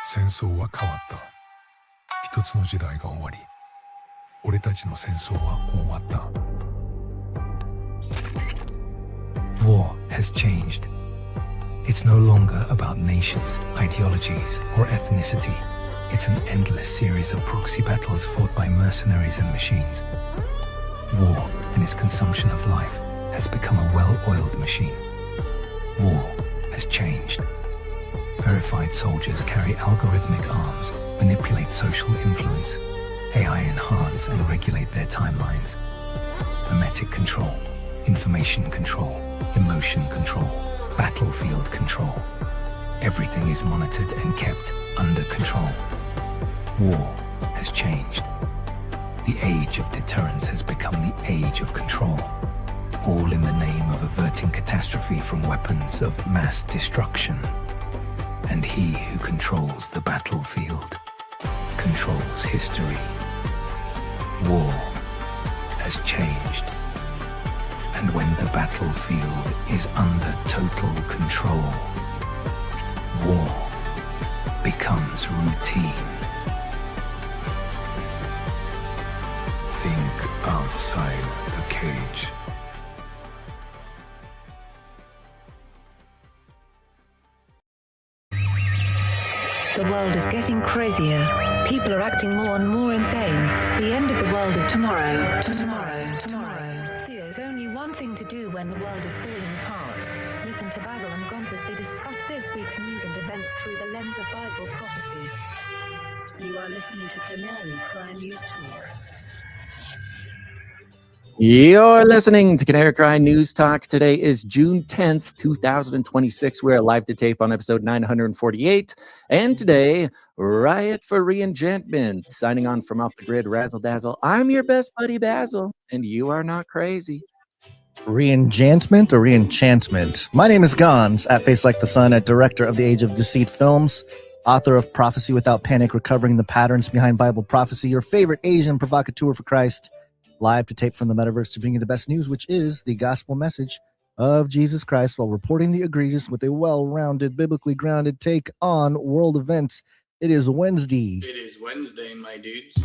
戦争は変わった。一つの時代が終わり、俺たちの戦争は終わった。War has changed. It's no longer about nations, ideologies, or ethnicity. It's an endless series of proxy battles fought by mercenaries and machines. War and its consumption of life has become a well-oiled machine. War has changed. Verified soldiers carry algorithmic arms, manipulate social influence, AI enhance and regulate their timelines. Memetic control, information control, emotion control, battlefield control. Everything is monitored and kept under control. War has changed. The age of deterrence has become the age of control, all in the name of averting catastrophe from weapons of mass destruction. And he who controls the battlefield controls history. War has changed. And when the battlefield is under total control, war becomes routine. Think outside the cage. The world is getting crazier. People are acting more and more insane. The end of the world is tomorrow. Tomorrow. There's only one thing to do when the world is falling apart. Listen to Basil and Gonz as they discuss this week's news and events through the lens of Bible prophecy. You are listening to Canary Crime News Talk. You're listening to Canary Cry News Talk. Today is June 10th, 2026. We're live to tape on episode 948. And today, Riot for Re-Enchantment. Signing on from Off the Grid, Razzle Dazzle. I'm your best buddy, Basil, and you are not crazy. Re-Enchantment or Re-Enchantment? My name is Gonz, at Face Like the Sun, at director of the Age of Deceit films, author of Prophecy Without Panic, Recovering the Patterns Behind Bible Prophecy, your favorite Asian provocateur for Christ. Live to tape from the metaverse to bring you the best news, which is the gospel message of Jesus Christ, while reporting the egregious with a well-rounded, biblically grounded take on world events. It is Wednesday. It is Wednesday, my dudes.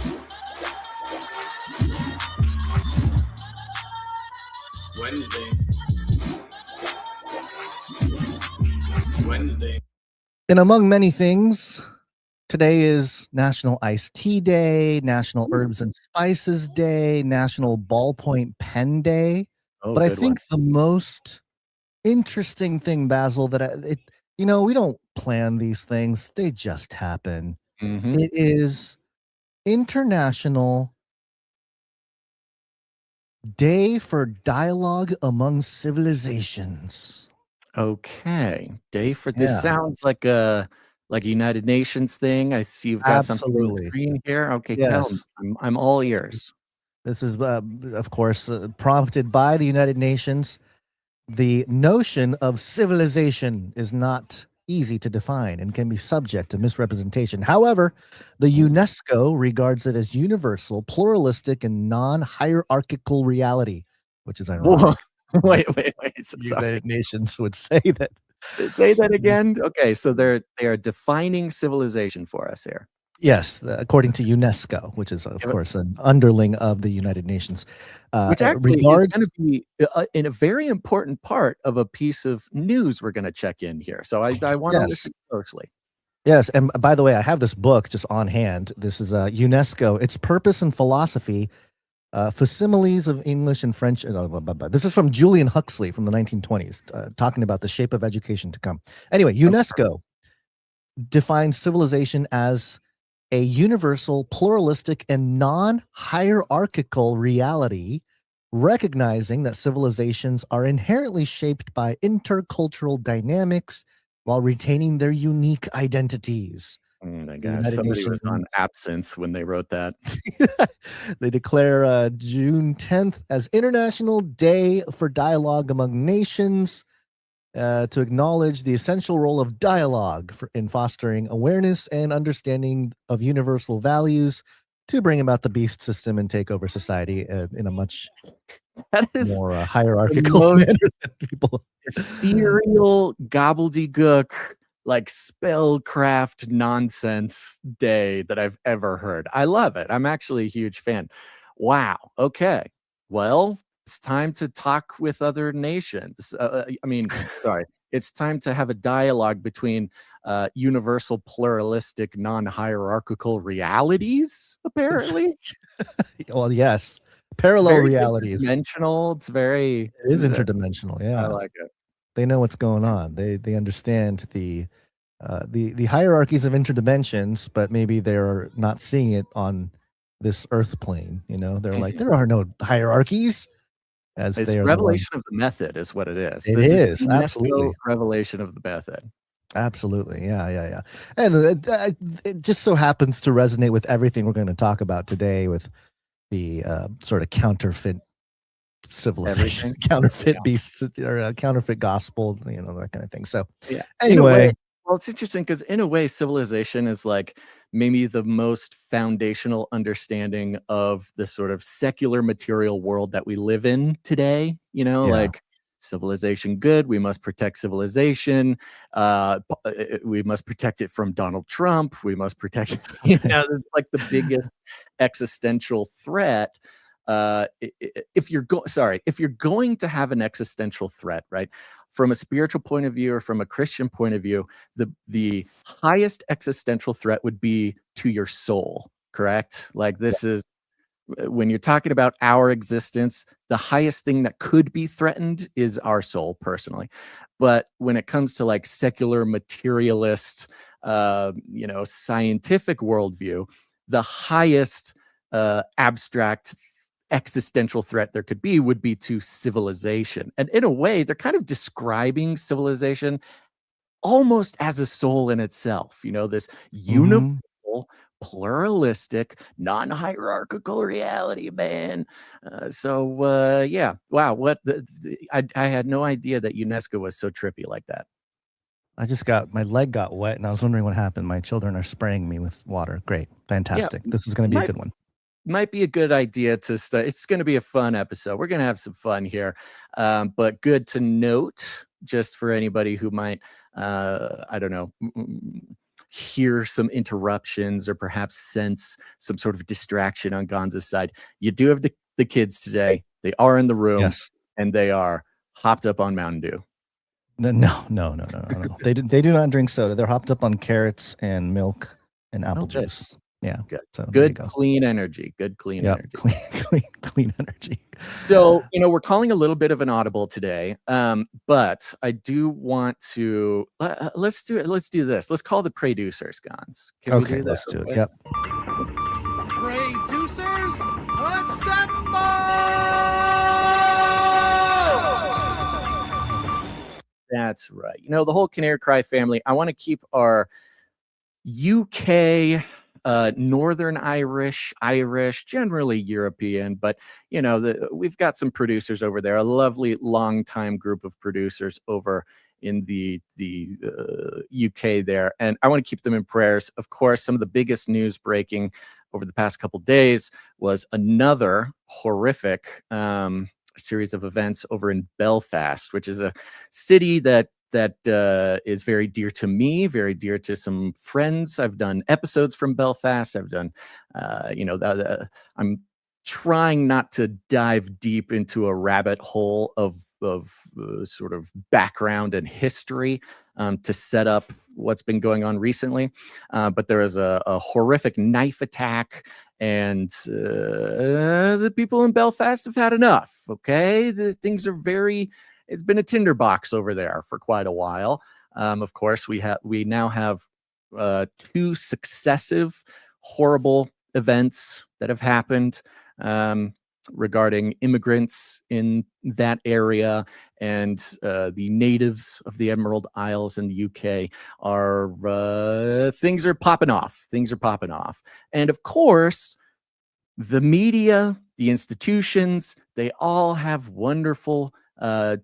Wednesday. And among many things, today is National Iced Tea Day, National Herbs and Spices Day, National Ballpoint Pen Day. Oh, but I think the most interesting thing, Basil, that we don't plan these things. They just happen. Mm-hmm. It is International Day for Dialogue Among Civilizations. Okay. Day for this sounds like a United Nations thing. I see you've got something on the screen here. Okay, yes. Tell me. I'm all ears. This is, of course, prompted by the United Nations. The notion of civilization is not easy to define and can be subject to misrepresentation. However, the UNESCO regards it as universal, pluralistic, and non-hierarchical reality, which is ironic. Wait. United Nations would say that. Say that again. Okay, so they are defining civilization for us here. Yes, according to UNESCO, which is, of course, an underling of the United Nations. Which actually is going to be in a very important part of a piece of news we're going to check in here. So I want to listen closely. Yes, and by the way, I have this book just on hand. This is UNESCO, Its Purpose and Philosophy, Facsimiles of English and French. This is from Julian Huxley from the 1920s, talking about the shape of education to come. Anyway, UNESCO defines civilization as a universal, pluralistic, and non-hierarchical reality, recognizing that civilizations are inherently shaped by intercultural dynamics while retaining their unique identities. Oh my gosh, somebody was on absinthe when they wrote that. They declare June 10th as International Day for Dialogue Among Nations, to acknowledge the essential role of dialogue in fostering awareness and understanding of universal values to bring about the beast system and take over society in a much more hierarchical manner than people. Ethereal gobbledygook like spellcraft nonsense day that I've ever heard. I love it. I'm actually a huge fan. Wow. Okay. Well, it's time to talk with other nations. Sorry. It's time to have a dialogue between universal, pluralistic, non-hierarchical realities, apparently. Well, yes. It's Parallel very realities. interdimensional. It's very... It is interdimensional. I Yeah. like it. They know what's going on. They understand the hierarchies of interdimensions, but maybe they're not seeing it on this earth plane. You know, they're like, there are no hierarchies, as It's they are the revelation ones. of the method is what it is. It This is, UNESCO absolutely. revelation of the method. Absolutely. Yeah. And it just so happens to resonate with everything we're going to talk about today, with the sort of counterfeit civilization, Everything. counterfeit beasts, or counterfeit gospel, you know, that kind of thing. So Yeah. anyway, Well, it's interesting because in a way, civilization is like maybe the most foundational understanding of the sort of secular material world that we live in today. You know, Yeah. like civilization good, we must protect civilization. We must protect it from Donald Trump. We must protect, it's like the biggest existential threat. If you're going to have an existential threat, right? From a spiritual point of view or from a Christian point of view, the highest existential threat would be to your soul, correct? Like this is when you're talking about our existence, the highest thing that could be threatened is our soul, personally. But when it comes to like secular materialist, scientific worldview, the highest abstract existential threat there could be would be to civilization. And in a way, they're kind of describing civilization almost as a soul in itself, this universal, pluralistic, non-hierarchical reality, man. Yeah. Wow. I had no idea that UNESCO was so trippy like that. my leg got wet and I was wondering what happened. My children are spraying me with water. Great. Fantastic. This is going to be a good one. Might be a good idea to start. It's going to be a fun episode. We're going to have some fun here. But good to note, just for anybody who might, hear some interruptions or perhaps sense some sort of distraction on Gonza's side. You do have the kids today. They are in the room. Yes. And they are hopped up on Mountain Dew. No. They do not drink soda. They're hopped up on carrots and milk and apple juice. Yeah. Good. So good clean energy. Good clean energy. Clean energy. So, we're calling a little bit of an audible today. But I do want to let's do this. Let's call the producers, Gons. Can we do that? Let's do it. Yep. Producers, assemble! That's right. The whole Canary Cry family. I want to keep our UK, Northern Irish, generally European, but we've got some producers over there, a lovely longtime group of producers over in the UK there, and I want to keep them in prayers. Of course, some of the biggest news breaking over the past couple days was another horrific series of events over in Belfast, which is a city that is very dear to me, very dear to some friends. I've done episodes from Belfast. I've done, I'm trying not to dive deep into a rabbit hole of sort of background and history to set up what's been going on recently. But there was a horrific knife attack, and the people in Belfast have had enough. Okay, things are it's been a tinderbox over there for quite a while. Of course, we now have 2 successive horrible events that have happened regarding immigrants in that area, and the natives of the Emerald Isles in the UK are things are popping off. And of course, the media, the institutions, they all have wonderful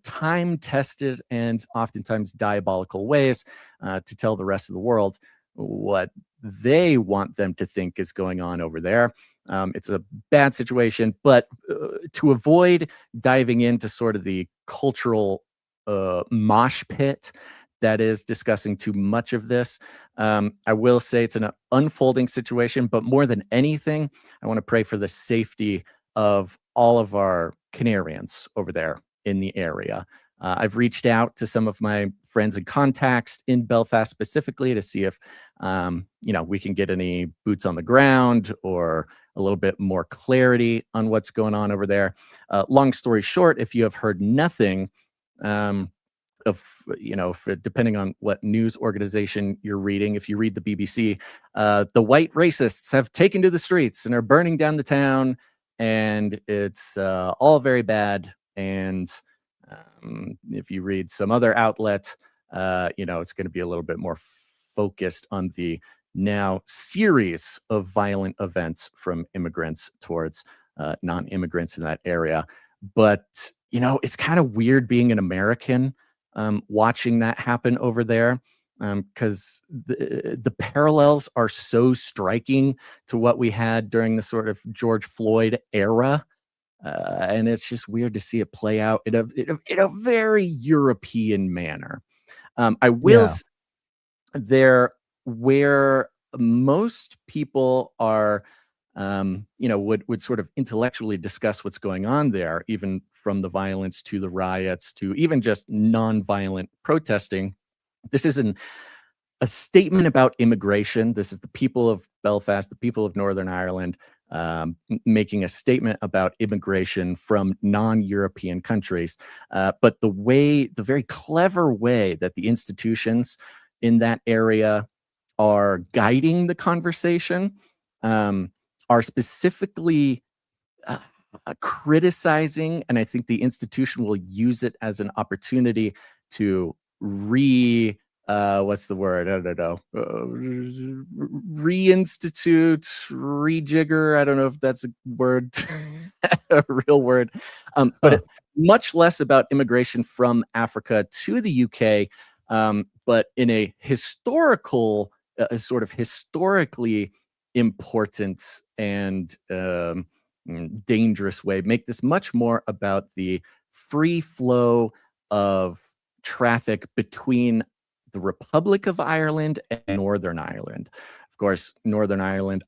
time-tested and oftentimes diabolical ways to tell the rest of the world what they want them to think is going on over there. It's a bad situation, but to avoid diving into sort of the cultural mosh pit that is discussing too much of this. I will say it's an unfolding situation, but more than anything, I want to pray for the safety of all of our Canarians over there in the area. I've reached out to some of my friends and contacts in Belfast specifically to see if, we can get any boots on the ground or a little bit more clarity on what's going on over there. Long story short, if you have heard nothing, depending on what news organization you're reading, if you read the BBC, the white racists have taken to the streets and are burning down the town, and it's all very bad. And if you read some other outlet, it's going to be a little bit more focused on the now series of violent events from immigrants towards non-immigrants in that area. But, it's kind of weird being an American watching that happen over there, because the parallels are so striking to what we had during the sort of George Floyd era. And it's just weird to see it play out in a very European manner. I will Yeah. say there, where most people are, would sort of intellectually discuss what's going on there, even from the violence to the riots to even just non-violent protesting. This isn't a statement about immigration. This is the people of Belfast, the people of Northern Ireland, making a statement about immigration from non-European countries. But the very clever way that the institutions in that area are guiding the conversation, are specifically criticizing, and I think the institution will use it as an opportunity to what's the word? I don't know. Reinstitute, rejigger. I don't know if that's a word, a real word. But much less about immigration from Africa to the UK, but in a historically important and dangerous way. Make this much more about the free flow of traffic between the Republic of Ireland and Northern Ireland. Of course, Northern Ireland,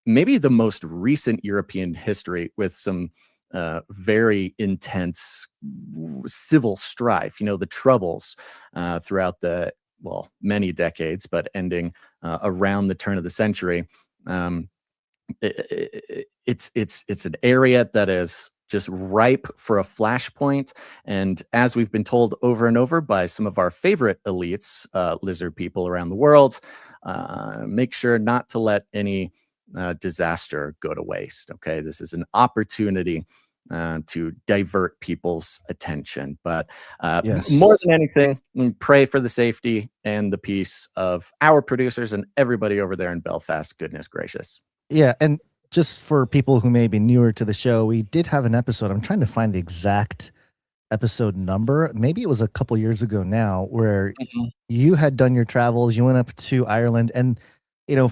maybe the most recent European history with some very intense civil strife, the Troubles throughout many decades, but ending around the turn of the century. It's an area that is just ripe for a flashpoint. And as we've been told over and over by some of our favorite elites, lizard people around the world, make sure not to let any disaster go to waste. Okay, this is an opportunity to divert people's attention. But Yes. more than anything, pray for the safety and the peace of our producers and everybody over there in Belfast. Goodness gracious. Yeah, and just for people who may be newer to the show, we did have an episode. I'm trying to find the exact episode number. Maybe it was a couple years ago now, where you had done your travels. You went up to Ireland, and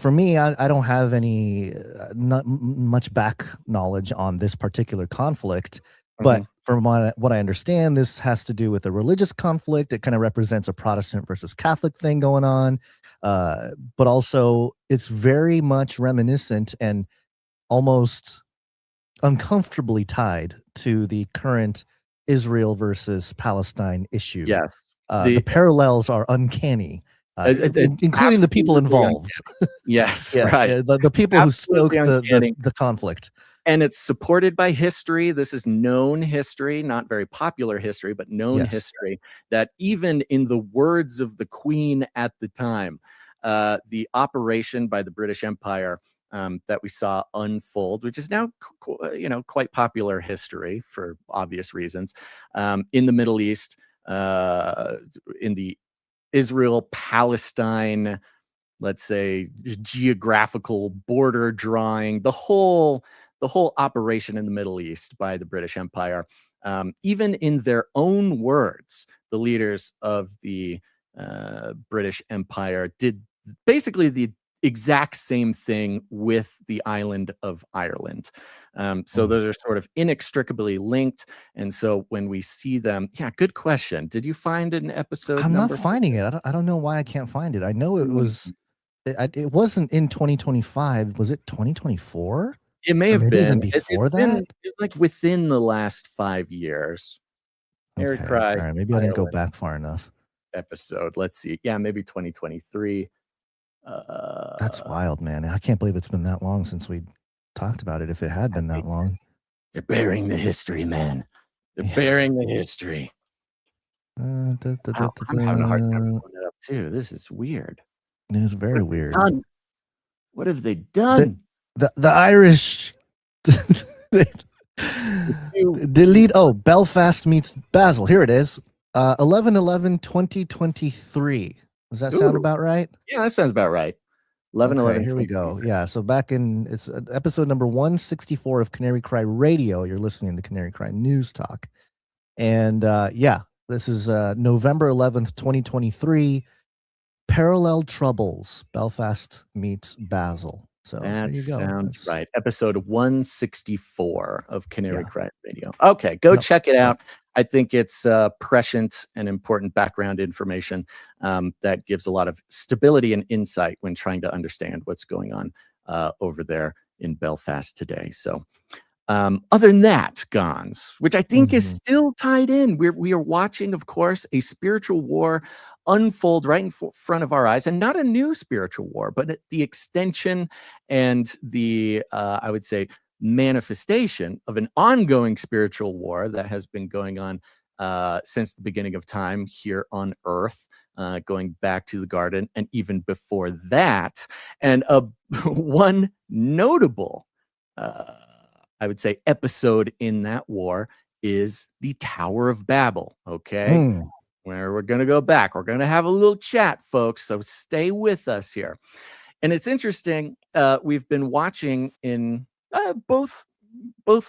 for me, I don't have any not much back knowledge on this particular conflict. But from what I understand, this has to do with a religious conflict. It kind of represents a Protestant versus Catholic thing going on. But also, it's very much reminiscent and almost uncomfortably tied to the current Israel versus Palestine issue. Yes. The parallels are uncanny, including the people involved. Yes, Yes, right. the people who Absolutely stoked uncanny. the conflict. And it's supported by history. This is known history, not very popular history, but known history, that even in the words of the Queen at the time, the operation by the British Empire that we saw unfold, which is now quite popular history for obvious reasons, in the Middle East, in the Israel-Palestine, let's say, geographical border drawing, the whole operation in the Middle East by the British Empire. Even in their own words, the leaders of the British Empire did basically the exact same thing with the island of Ireland. So those are sort of inextricably linked. And so when we see them, yeah, good question. Did you find an episode I'm not number? finding it. I don't know why I can't find it. I know it Mm. was. It wasn't in 2025. Was it 2024? It may Or have maybe been. even before that? It's like within the last 5 years. Canary Okay. Cry All right. Maybe I didn't go Ireland back far enough. episode. Let's see. Yeah, maybe 2023. That's wild, man. I can't believe it's been that long since we talked about it. If it had been that long, They're bearing the history, man. They're bearing the history. Wow, I'm having a hard time pulling it up too. This is weird. It was very weird. What have they done? The Irish delete. Oh, Belfast meets Basel. Here it is. 11/11/2023. Does that sound about right? Yeah, that sounds about right. 11/11. Okay, here we go. Yeah, so back in it's episode number 164 of Canary Cry Radio. You're listening to Canary Cry News Talk, and yeah, this is November 11th, 2023. Parallel Troubles. Belfast meets Basel. So there That you go. sounds right. Episode 164 of Canary Cry Radio. Okay, go check it out. I think it's prescient and important background information that gives a lot of stability and insight when trying to understand what's going on over there in Belfast today. So other than that, Gons, which I think is still tied in, we are watching, of course, a spiritual war unfold right in front of our eyes, and not a new spiritual war, but the extension and the, I would say, manifestation of an ongoing spiritual war that has been going on since the beginning of time here on Earth, going back to the garden and even before that. And one notable I would say episode in that war is the Tower of Babel. Okay. Where we're going to go back. We're going to have a little chat, folks. So stay with us here. And it's interesting. We've been watching in both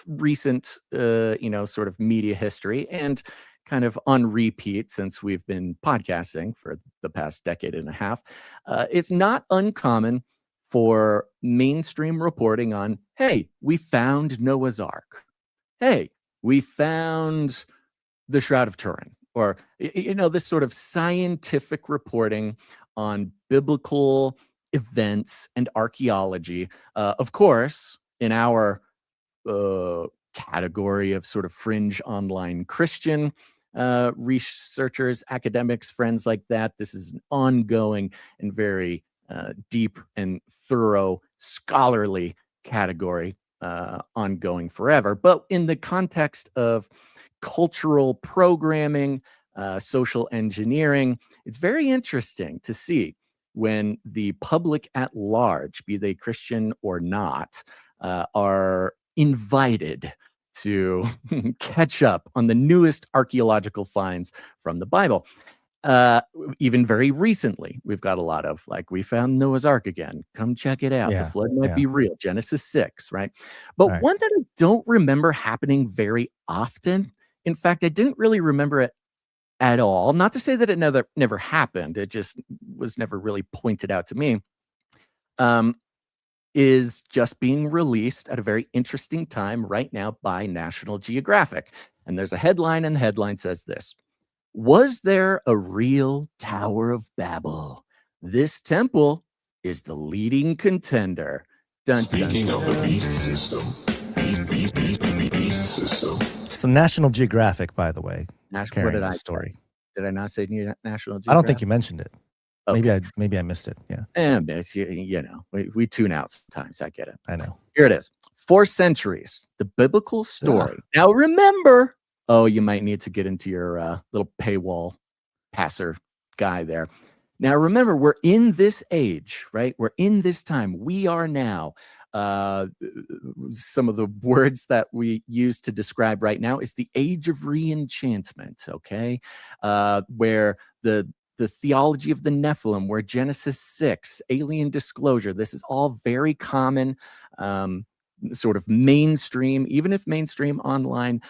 recent, sort of media history and kind of on repeat since we've been podcasting for the past decade and a half. It's not uncommon for mainstream reporting on, hey, we found Noah's Ark. Hey, we found the Shroud of Turin. Or, this sort of scientific reporting on biblical events and archaeology. Of course, in our category of sort of fringe online Christian researchers, academics, friends like that, this is an ongoing and very deep and thorough scholarly category, ongoing forever. But in the context of cultural programming, social engineering, it's very interesting to see when the public at large, be they Christian or not, are invited to catch up on the newest archaeological finds from the Bible. Even very recently, we've got a lot of like, we found Noah's Ark again. Come check it out. The flood might be real. Genesis 6, right? But one that I don't remember happening very often. In fact, I didn't really remember it at all. Not to say that it never happened. It just was never really pointed out to me. Is just being released at a very interesting time right now by National Geographic. And there's a headline, and the headline says this: was there a real Tower of Babel? This temple is the leading contender. Speaking of the beast system, beast system. It's the National Geographic, by the way. What did I story? Did I not say National Geographic? I don't think you mentioned it. Okay. Maybe I missed it. Yeah. And we tune out sometimes. I get it. I know. Here it is. 4 centuries, the biblical story. Now remember, you might need to get into your little paywall passer guy there. Now remember, we're in this age, right? We're in this time. We are now. Some of the words that we use to describe right now is the age of Re-Enchantment, okay? Where the theology of the Nephilim, where Genesis 6, alien disclosure, this is all very common. sort of mainstream, even if mainstream online,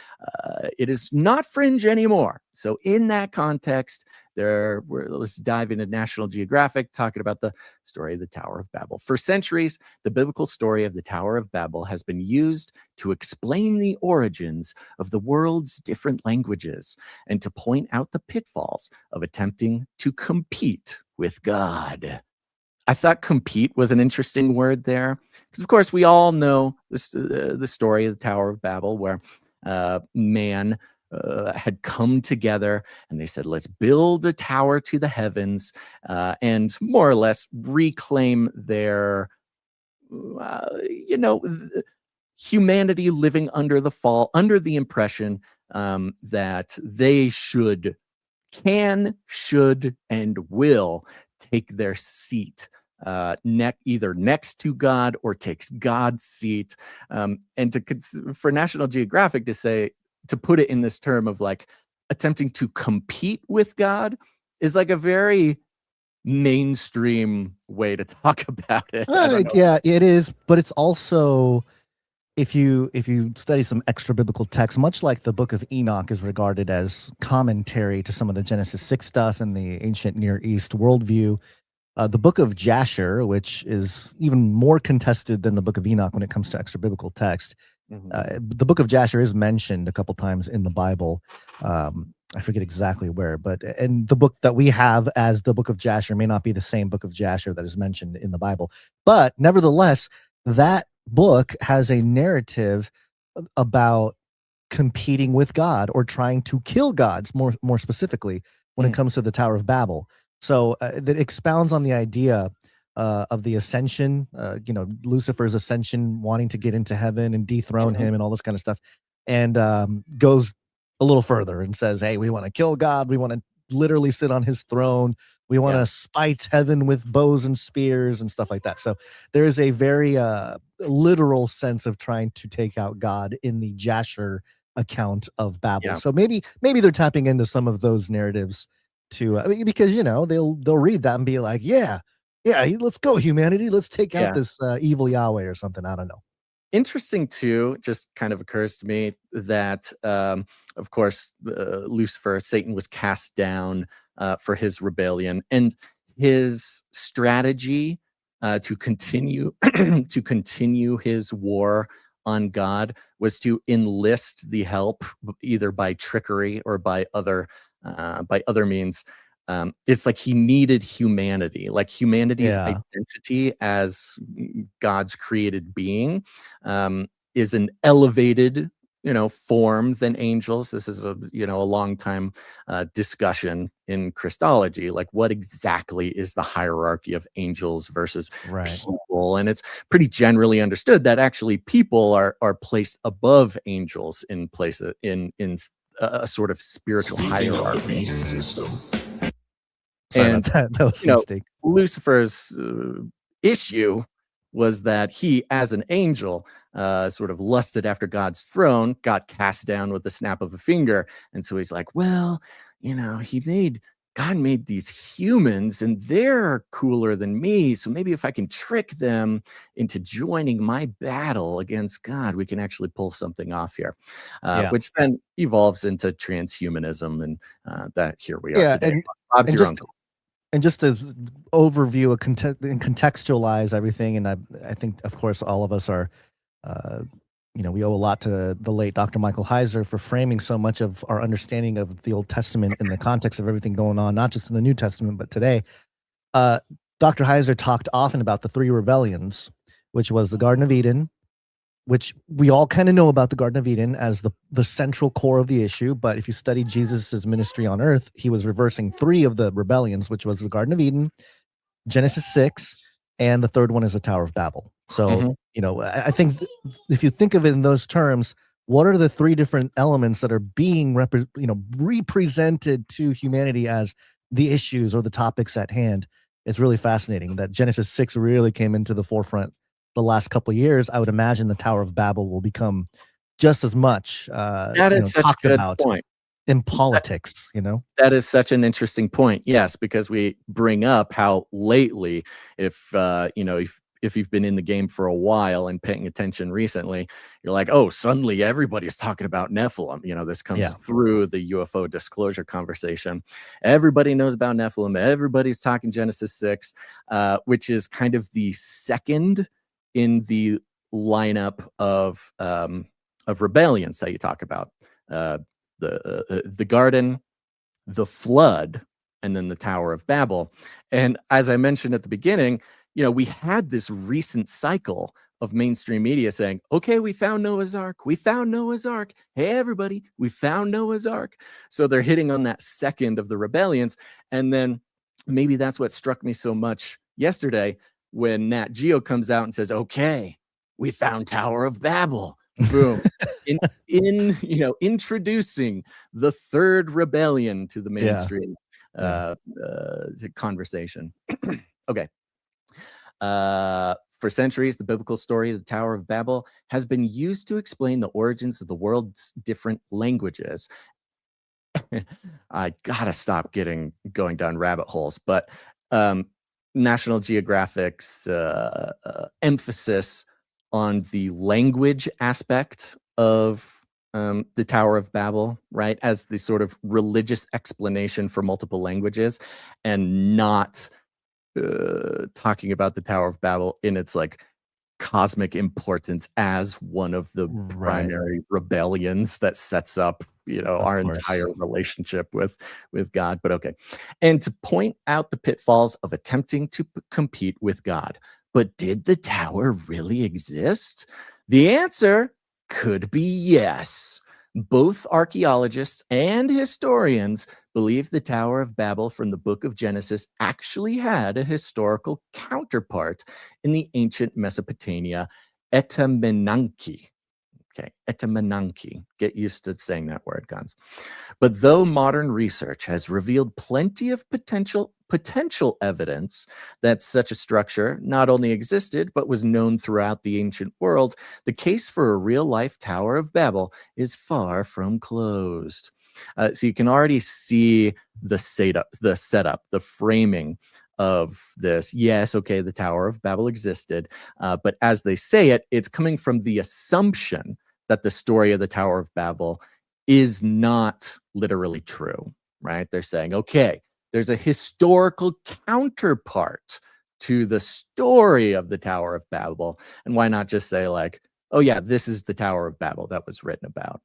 it is not fringe anymore. So in that context, let's dive into National Geographic, talking about the story of the Tower of Babel. For centuries, the biblical story of the Tower of Babel has been used to explain the origins of the world's different languages and to point out the pitfalls of attempting to compete with God. I thought compete was an interesting word there, because of course we all know this, the story of the Tower of Babel, where man had come together and they said, let's build a tower to the heavens and more or less reclaim their, humanity living under the fall, under the impression that they should, and will take their seat either next to God or takes God's seat. And for National Geographic to put it in this term of like attempting to compete with God is like a very mainstream way to talk about it. Yeah, it is, but it's also, if you study some extra biblical text, much like the Book of Enoch is regarded as commentary to some of the Genesis 6 stuff in the ancient Near East worldview, the Book of Jasher, which is even more contested than the Book of Enoch when it comes to extra biblical text, the Book of Jasher is mentioned a couple times in the Bible. I forget exactly where, and the book that we have as the Book of Jasher may not be the same Book of Jasher that is mentioned in the Bible, but nevertheless, that book has a narrative about competing with God or trying to kill gods, more specifically when it comes to the Tower of Babel. So that expounds on the idea of the ascension, Lucifer's ascension, wanting to get into heaven and dethrone him and all this kind of stuff, and goes a little further and says, hey, we want to kill God. We want to literally sit on his throne. We want to spite heaven with bows and spears and stuff like that. So there is a very literal sense of trying to take out God in the Jasher account of Babel. Yeah. So maybe they're tapping into some of those narratives to because they'll read that and be like, yeah, let's go, humanity. Let's take out this evil Yahweh or something. I don't know. Interesting too, just kind of occurs to me that, of course, Lucifer, Satan, was cast down for his rebellion, and his strategy to continue his war on God was to enlist the help either by trickery or by other means. It's like he needed humanity, like humanity's identity as God's created being is an elevated, form than angels. This is a long time discussion in Christology, like what exactly is the hierarchy of angels versus people, and it's pretty generally understood that actually people are placed above angels in a sort of spiritual hierarchy. Sorry about that. That was a mistake. Lucifer's issue was that he, as an angel, sort of lusted after God's throne, got cast down with the snap of a finger. And so he's like, well, God made these humans and they're cooler than me. So maybe if I can trick them into joining my battle against God, we can actually pull something off here, which then evolves into transhumanism. And that here we are today. Bob's your uncle. And just to overview and contextualize everything, and I think, of course, all of us are, we owe a lot to the late Dr. Michael Heiser for framing so much of our understanding of the Old Testament in the context of everything going on, not just in the New Testament, but today. Dr. Heiser talked often about the three rebellions, which was the Garden of Eden, which we all kind of know about the Garden of Eden as the central core of the issue. But if you study Jesus's ministry on earth, he was reversing three of the rebellions, which was the Garden of Eden, Genesis 6, and the third one is the Tower of Babel. So, I think if you think of it in those terms, what are the three different elements that are being represented to humanity as the issues or the topics at hand? It's really fascinating that Genesis 6 really came into the forefront the last couple of years. I would imagine the Tower of Babel will become just as much that is such a good point in politics. That is such an interesting point. Yes, because we bring up how lately, if if you've been in the game for a while and paying attention recently, you're like, oh, suddenly everybody's talking about Nephilim. This comes through the UFO disclosure conversation. Everybody knows about Nephilim. Everybody's talking Genesis 6, which is kind of the second in the lineup of rebellions that you talk about. The garden, the flood, and then the Tower of Babel. And as I mentioned at the beginning, we had this recent cycle of mainstream media saying, okay, we found Noah's Ark. We found Noah's Ark. Hey, everybody, we found Noah's Ark. So they're hitting on that second of the rebellions. And then maybe that's what struck me so much yesterday when Nat Geo comes out and says, okay, we found Tower of Babel. Boom. Introducing the third rebellion to the mainstream conversation. Okay. For centuries, the biblical story of the Tower of Babel has been used to explain the origins of the world's different languages. I gotta stop going down rabbit holes, but National Geographic's emphasis on the language aspect of the Tower of Babel, right, as the sort of religious explanation for multiple languages, and not talking about the Tower of Babel in its like cosmic importance as one of the primary rebellions that sets up our entire relationship with God. But okay. And to point out the pitfalls of attempting to compete with God. But did the tower really exist? The answer could be yes. Both archaeologists and historians believe the Tower of Babel from the book of Genesis actually had a historical counterpart in the ancient Mesopotamia, Etemenanke. Okay, Etemenanke. Get used to saying that word, guys. But though modern research has revealed plenty of potential evidence that such a structure not only existed but was known throughout the ancient world, the case for a real-life Tower of Babel is far from closed. So you can already see the setup, the framing of this. Yes, okay, the Tower of Babel existed, but as they say it, it's coming from the assumption that the story of the Tower of Babel is not literally true, right? They're saying, okay, there's a historical counterpart to the story of the Tower of Babel. And why not just say like, oh yeah, this is the Tower of Babel that was written about.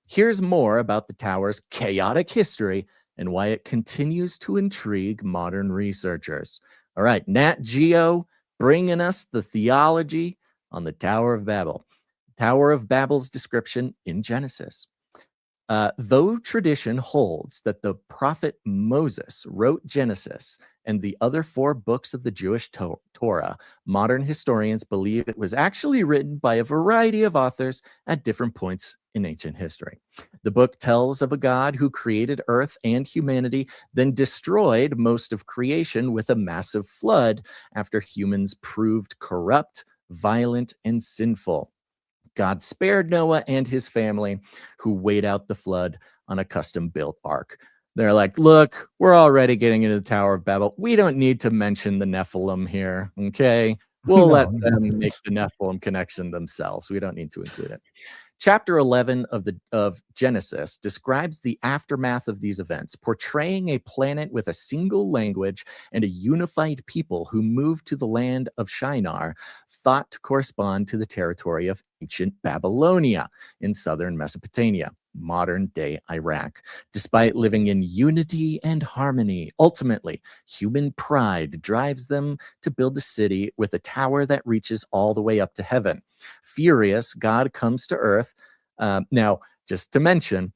Here's more about the tower's chaotic history and why it continues to intrigue modern researchers. All right, Nat Geo bringing us the theology on the Tower of Babel. Tower of Babel's description in Genesis. Though tradition holds that the prophet Moses wrote Genesis and the other 4 books of the Jewish Torah, modern historians believe it was actually written by a variety of authors at different points in ancient history. The book tells of a God who created earth and humanity, then destroyed most of creation with a massive flood after humans proved corrupt, violent, and sinful. God spared Noah and his family, who weighed out the flood on a custom-built ark. They're like, look, we're already getting into the Tower of Babel. We don't need to mention the Nephilim here, okay? We'll let them make the Nephilim connection themselves. We don't need to include it. Chapter 11 of Genesis describes the aftermath of these events, portraying a planet with a single language and a unified people who moved to the land of Shinar, thought to correspond to the territory of ancient Babylonia in southern Mesopotamia, modern-day Iraq. Despite living in unity and harmony, ultimately, human pride drives them to build a city with a tower that reaches all the way up to heaven. Furious, God comes to earth. Now, just to mention,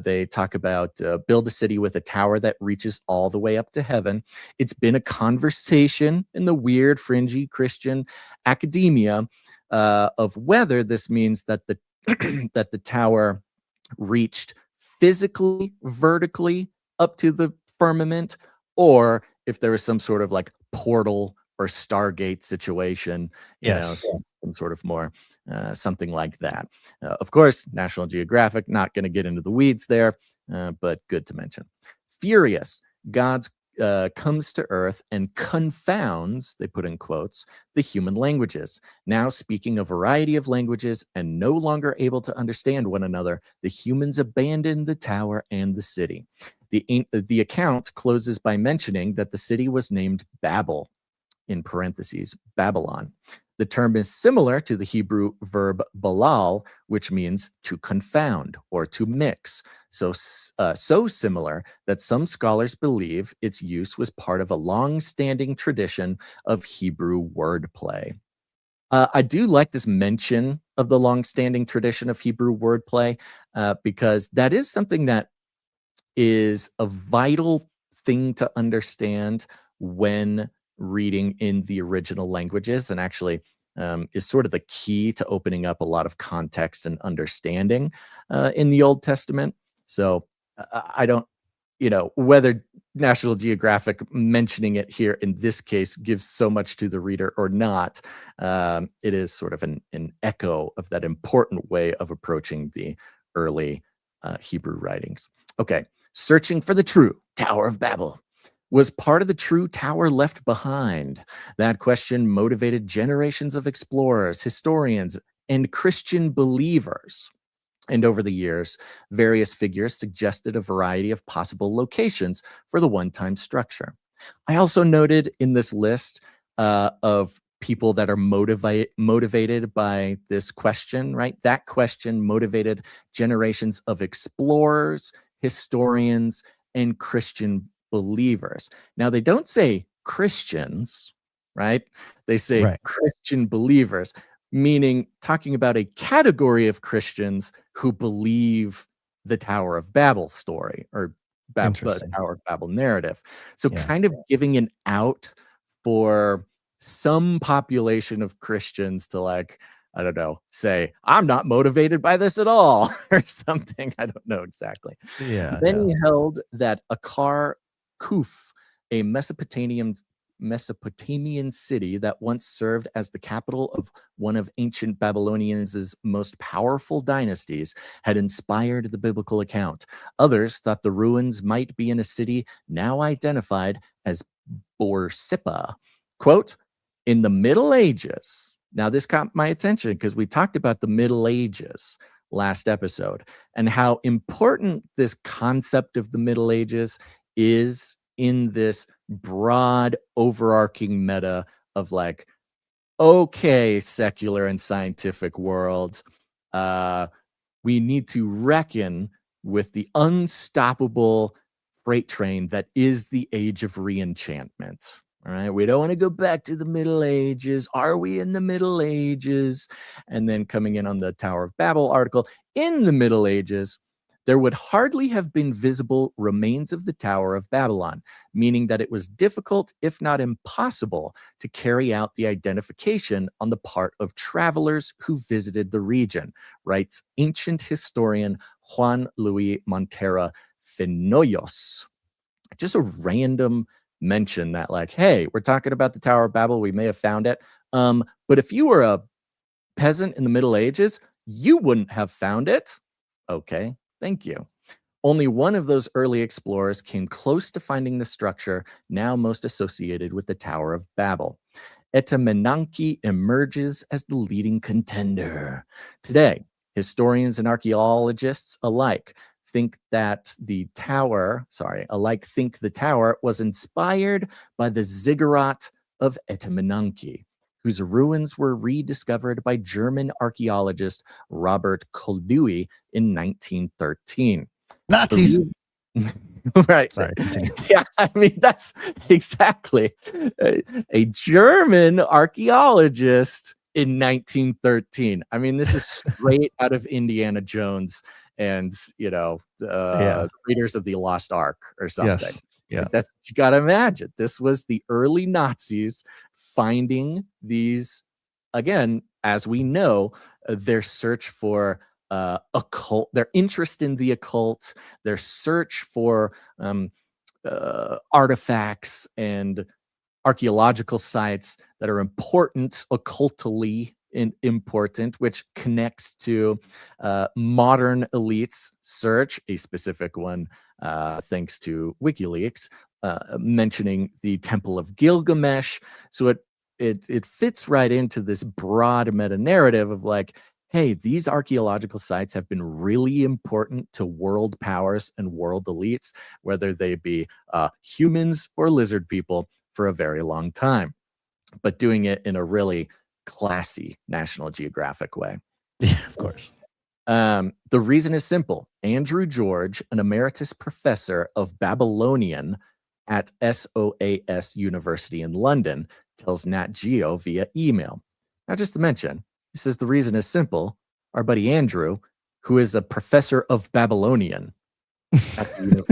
they talk about build a city with a tower that reaches all the way up to heaven. It's been a conversation in the weird, fringy Christian academia of whether this means that the that the tower reached physically, vertically up to the firmament, or if there was some sort of like portal or Stargate situation, some sort of more something like that. Of course, National Geographic, not going to get into the weeds there, but good to mention. Furious, God's comes to Earth and confounds, they put in quotes, the human languages. Now speaking a variety of languages and no longer able to understand one another, the humans abandoned the tower and the city. The account closes by mentioning that the city was named Babel, in parentheses, Babylon. The term is similar to the Hebrew verb balal, which means to confound or to mix. So similar that some scholars believe its use was part of a long-standing tradition of Hebrew wordplay. I do like this mention of the long-standing tradition of Hebrew wordplay because that is something that is a vital thing to understand when reading in the original languages, and actually is sort of the key to opening up a lot of context and understanding in the Old Testament. So I don't, whether National Geographic mentioning it here in this case gives so much to the reader or not, it is sort of an echo of that important way of approaching the early Hebrew writings. Okay, searching for the true Tower of Babel. Was part of the true tower left behind? That question motivated generations of explorers, historians, and Christian believers. And over the years, various figures suggested a variety of possible locations for the one-time structure. I also noted in this list of people that are motivated by this question, right? That question motivated generations of explorers, historians, and Christian believers. Now, they don't say Christians, right? They say Christian believers, meaning talking about a category of Christians who believe the Tower of Babel story or the Tower of Babel narrative. So kind of giving an out for some population of Christians to, like, I don't know, say, I'm not motivated by this at all or something. I don't know exactly. Many held that Akar Kuf, a Mesopotamian city that once served as the capital of one of ancient Babylonians' most powerful dynasties, had inspired the biblical account. Others thought the ruins might be in a city now identified as Borsippa. Quote, in the Middle Ages. Now, this caught my attention because we talked about the Middle Ages last episode and how important this concept of the Middle Ages is in this broad overarching meta of, like, okay, secular and scientific world, we need to reckon with the unstoppable freight train that is the age of re-enchantment. All right, we don't want to go back to the Middle Ages. Are we in the Middle Ages? And then coming in on the Tower of Babel article, in the Middle Ages, there would hardly have been visible remains of the Tower of Babylon, meaning that it was difficult, if not impossible, to carry out the identification on the part of travelers who visited the region, writes ancient historian Juan Luis Montera Finoyos. Just a random mention that, like, hey, we're talking about the Tower of Babel, we may have found it. But if you were a peasant in the Middle Ages, you wouldn't have found it. Okay. Thank you. Only one of those early explorers came close to finding the structure now most associated with the Tower of Babel. Etemenanki emerges as the leading contender. Today, historians and archaeologists alike think the tower was inspired by the ziggurat of Etemenanki, whose ruins were rediscovered by German archaeologist Robert Koldewey in 1913. Nazis! Right. Sorry, continue. Yeah, I mean, that's exactly a German archaeologist in 1913. I mean, this is straight out of Indiana Jones and, Raiders of the Lost Ark or something. Yes. Yeah. Like, that's what you got to imagine. This was the early Nazis finding these, again, as we know, their search for occult, their interest in the occult, their search for artifacts and archaeological sites that are important, occultally important, which connects to modern elites search, a specific one, thanks to WikiLeaks, mentioning the Temple of Gilgamesh. So it fits right into this broad meta narrative of like, hey, these archaeological sites have been really important to world powers and world elites, whether they be humans or lizard people, for a very long time, but doing it in a really classy National Geographic way. Yeah, of course. The reason is simple. Andrew George, an emeritus professor of Babylonian at SOAS University in London, tells Nat Geo via email. Now, just to mention, he says the reason is simple. Our buddy Andrew, who is a professor of Babylonian, at the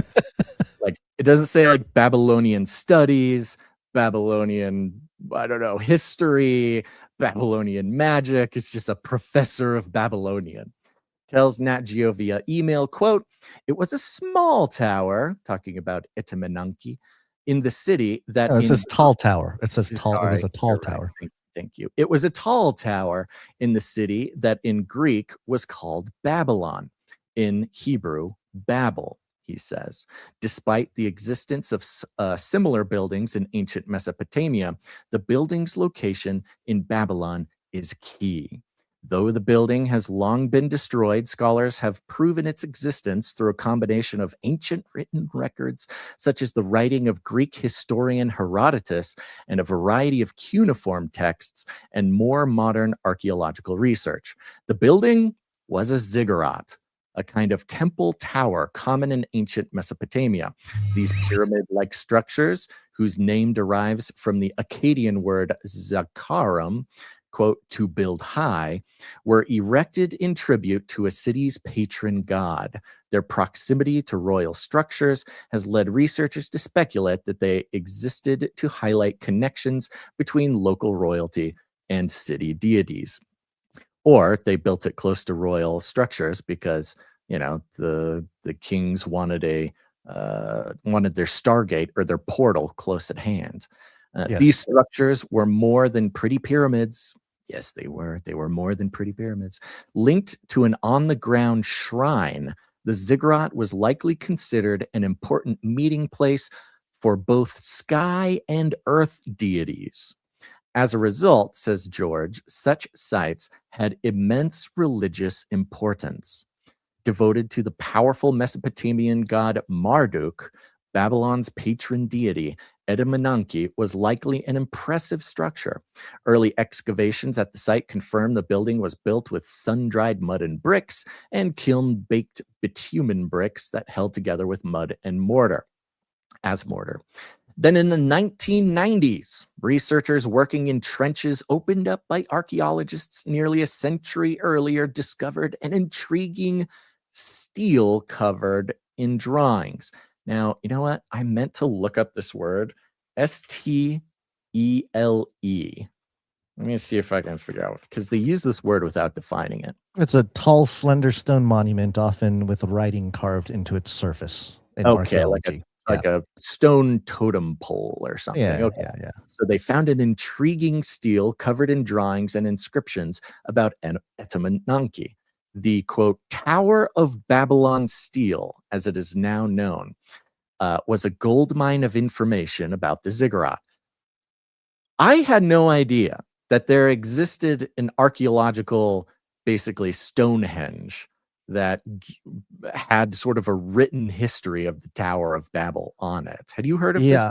like it doesn't say like Babylonian studies, Babylonian, I don't know, history, Babylonian magic. It's just a professor of Babylonian. Tells Nat Geo via email, quote, "It was a small tower," talking about Etemenanki, "in the city that..." Oh, it says tall tower. It says tall. Sorry, it was a tall you're right. tower. Thank you. "It was a tall tower in the city that in Greek was called Babylon, in Hebrew, Babel," he says. Despite the existence of similar buildings in ancient Mesopotamia, the building's location in Babylon is key. Though the building has long been destroyed, scholars have proven its existence through a combination of ancient written records, such as the writing of Greek historian Herodotus, and a variety of cuneiform texts, and more modern archaeological research. The building was a ziggurat, a kind of temple tower common in ancient Mesopotamia. These pyramid-like structures, whose name derives from the Akkadian word zakarum, quote, "to build high," were erected in tribute to a city's patron god. Their proximity to royal structures has led researchers to speculate that they existed to highlight connections between local royalty and city deities. Or they built it close to royal structures because, you know, the kings wanted wanted their Stargate or their portal close at hand. Yes. These structures were more than pretty pyramids. Yes, they were. They were more than pretty pyramids. Linked to an on-the-ground shrine, the ziggurat was likely considered an important meeting place for both sky and earth deities. As a result, says George, such sites had immense religious importance. Devoted to the powerful Mesopotamian god Marduk, Babylon's patron deity, Etemenanki was likely an impressive structure. Early excavations at the site confirm the building was built with sun-dried mud and bricks and kiln-baked bitumen bricks that held together with mud and mortar. Then in the 1990s, researchers working in trenches opened up by archaeologists nearly a century earlier discovered an intriguing stele covered in drawings. Now, you know what? I meant to look up this word, Stele. Let me see if I can figure out, because they use this word without defining it. It's a tall, slender stone monument, often with writing carved into its surface. In archaeology. Like a stone totem pole or something. Yeah. So they found an intriguing stele covered in drawings and inscriptions about Etemenanki. The, quote, Tower of Babylon stele, as it is now known, was a gold mine of information about the ziggurat. I had no idea that there existed an archaeological, basically, Stonehenge that had sort of a written history of the Tower of Babel on it. Had you heard of this?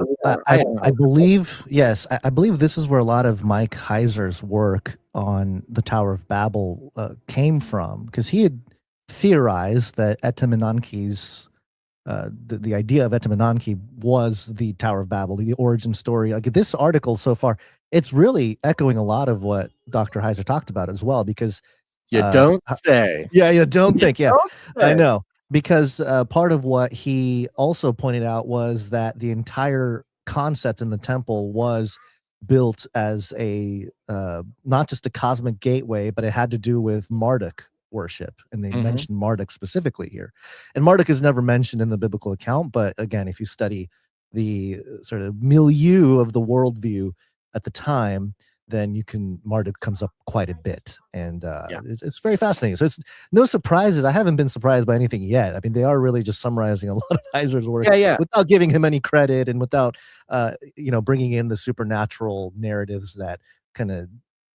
I believe, yes, I believe this is where a lot of Mike Heiser's work on the Tower of Babel came from, because he had theorized that Etemenanki's the idea of Etemenanki was the Tower of Babel, the origin story. Like this article so far, it's really echoing a lot of what Dr. Heiser talked about as well, because you don't say. Yeah, you don't think. Yeah, don't say. I know. Because part of what he also pointed out was that the entire concept in the temple was built as a not just a cosmic gateway, but it had to do with Marduk worship. And they mentioned Marduk specifically here. And Marduk is never mentioned in the biblical account. But again, if you study the sort of milieu of the worldview at the time, then Marduk comes up quite a bit, and Yeah. it's very fascinating. So it's no surprises. I haven't been surprised by anything yet. I mean, they are really just summarizing a lot of Heiser's work Yeah. without giving him any credit and without bringing in the supernatural narratives that kind of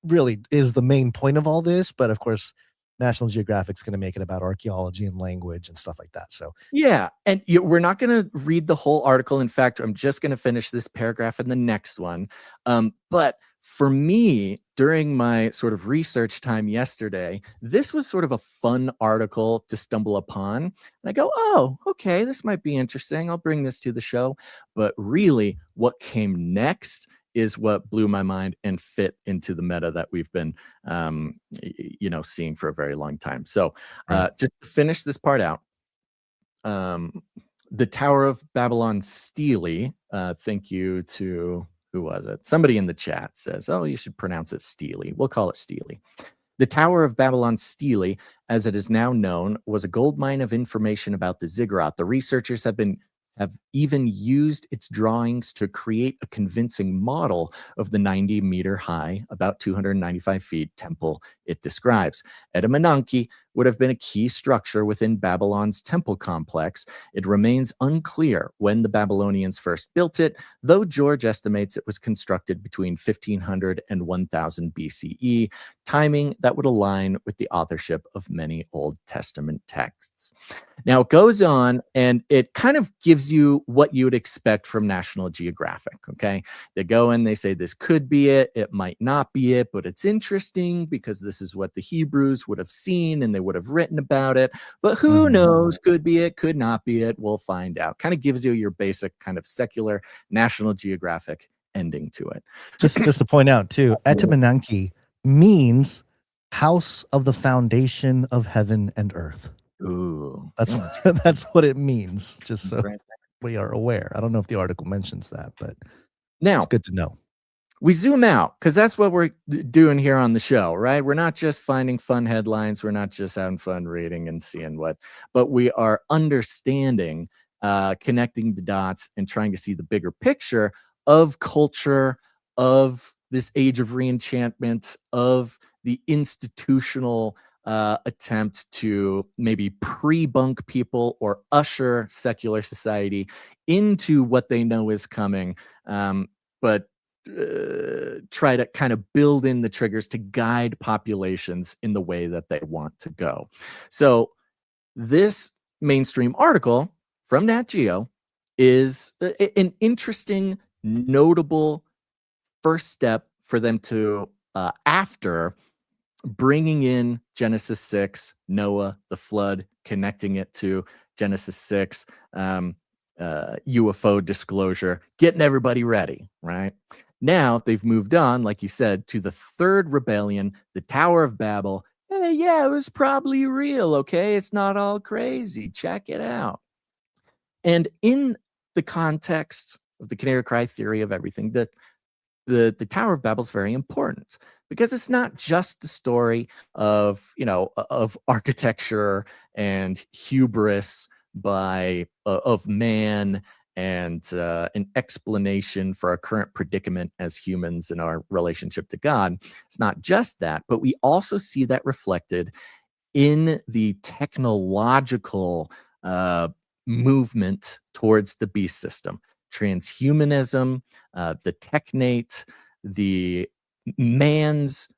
really is the main point of all this. But of course, National Geographic's going to make it about archaeology and language and stuff like that. So Yeah, and we're not going to read the whole article. In fact, I'm just going to finish this paragraph in the next one. But for me, during my sort of research time yesterday, this was sort of a fun article to stumble upon. And I go, oh, okay, this might be interesting. I'll bring this to the show. But really, what came next is what blew my mind and fit into the meta that we've been seeing for a very long time. So just to finish this part out, the Tower of Babylon Steely, thank you to, who was it? Somebody in the chat says, oh, you should pronounce it Steely. We'll call it Steely. The Tower of Babylon Steely, as it is now known, was a gold mine of information about the ziggurat. The researchers have even used its drawings to create a convincing model of the 90-meter high, about 295 feet temple it describes. Edamananki would have been a key structure within Babylon's temple complex. It remains unclear when the Babylonians first built it, though George estimates it was constructed between 1500 and 1000 BCE, timing that would align with the authorship of many Old Testament texts. Now it goes on and it kind of gives you what you would expect from National Geographic, okay? They go in, they say this could be it, it might not be it, but it's interesting because this is what the Hebrews would have seen and they would have written about it, but who knows, could be it, could not be it, we'll find out. Kind of gives you your basic kind of secular National Geographic ending to it. Just to point out too, Etemenanki means house of the foundation of heaven and earth. Ooh, that's what it means, just so we are aware. I don't know if the article mentions that, but now it's good to know. We zoom out because that's what we're doing here on the show, right? We're not just finding fun headlines. We're not just having fun reading and seeing but we are understanding, connecting the dots and trying to see the bigger picture of culture, of this age of re-enchantment, of the institutional attempt to maybe pre-bunk people or usher secular society into what they know is coming, but try to kind of build in the triggers to guide populations in the way that they want to go. So this mainstream article from Nat Geo is an interesting, notable first step for them to, after bringing in Genesis 6, Noah, the flood, connecting it to Genesis 6, UFO disclosure, getting everybody ready, right? Now they've moved on, like you said, to the third rebellion, the Tower of Babel. Hey, yeah, it was probably real, okay? It's not all crazy. Check it out. And in the context of the Canary Cry theory of everything, the Tower of Babel is very important because it's not just the story of, of architecture and hubris of man and an explanation for our current predicament as humans and our relationship to God. It's not just that, but we also see that reflected in the technological movement towards the beast system. Transhumanism, the technate, the man's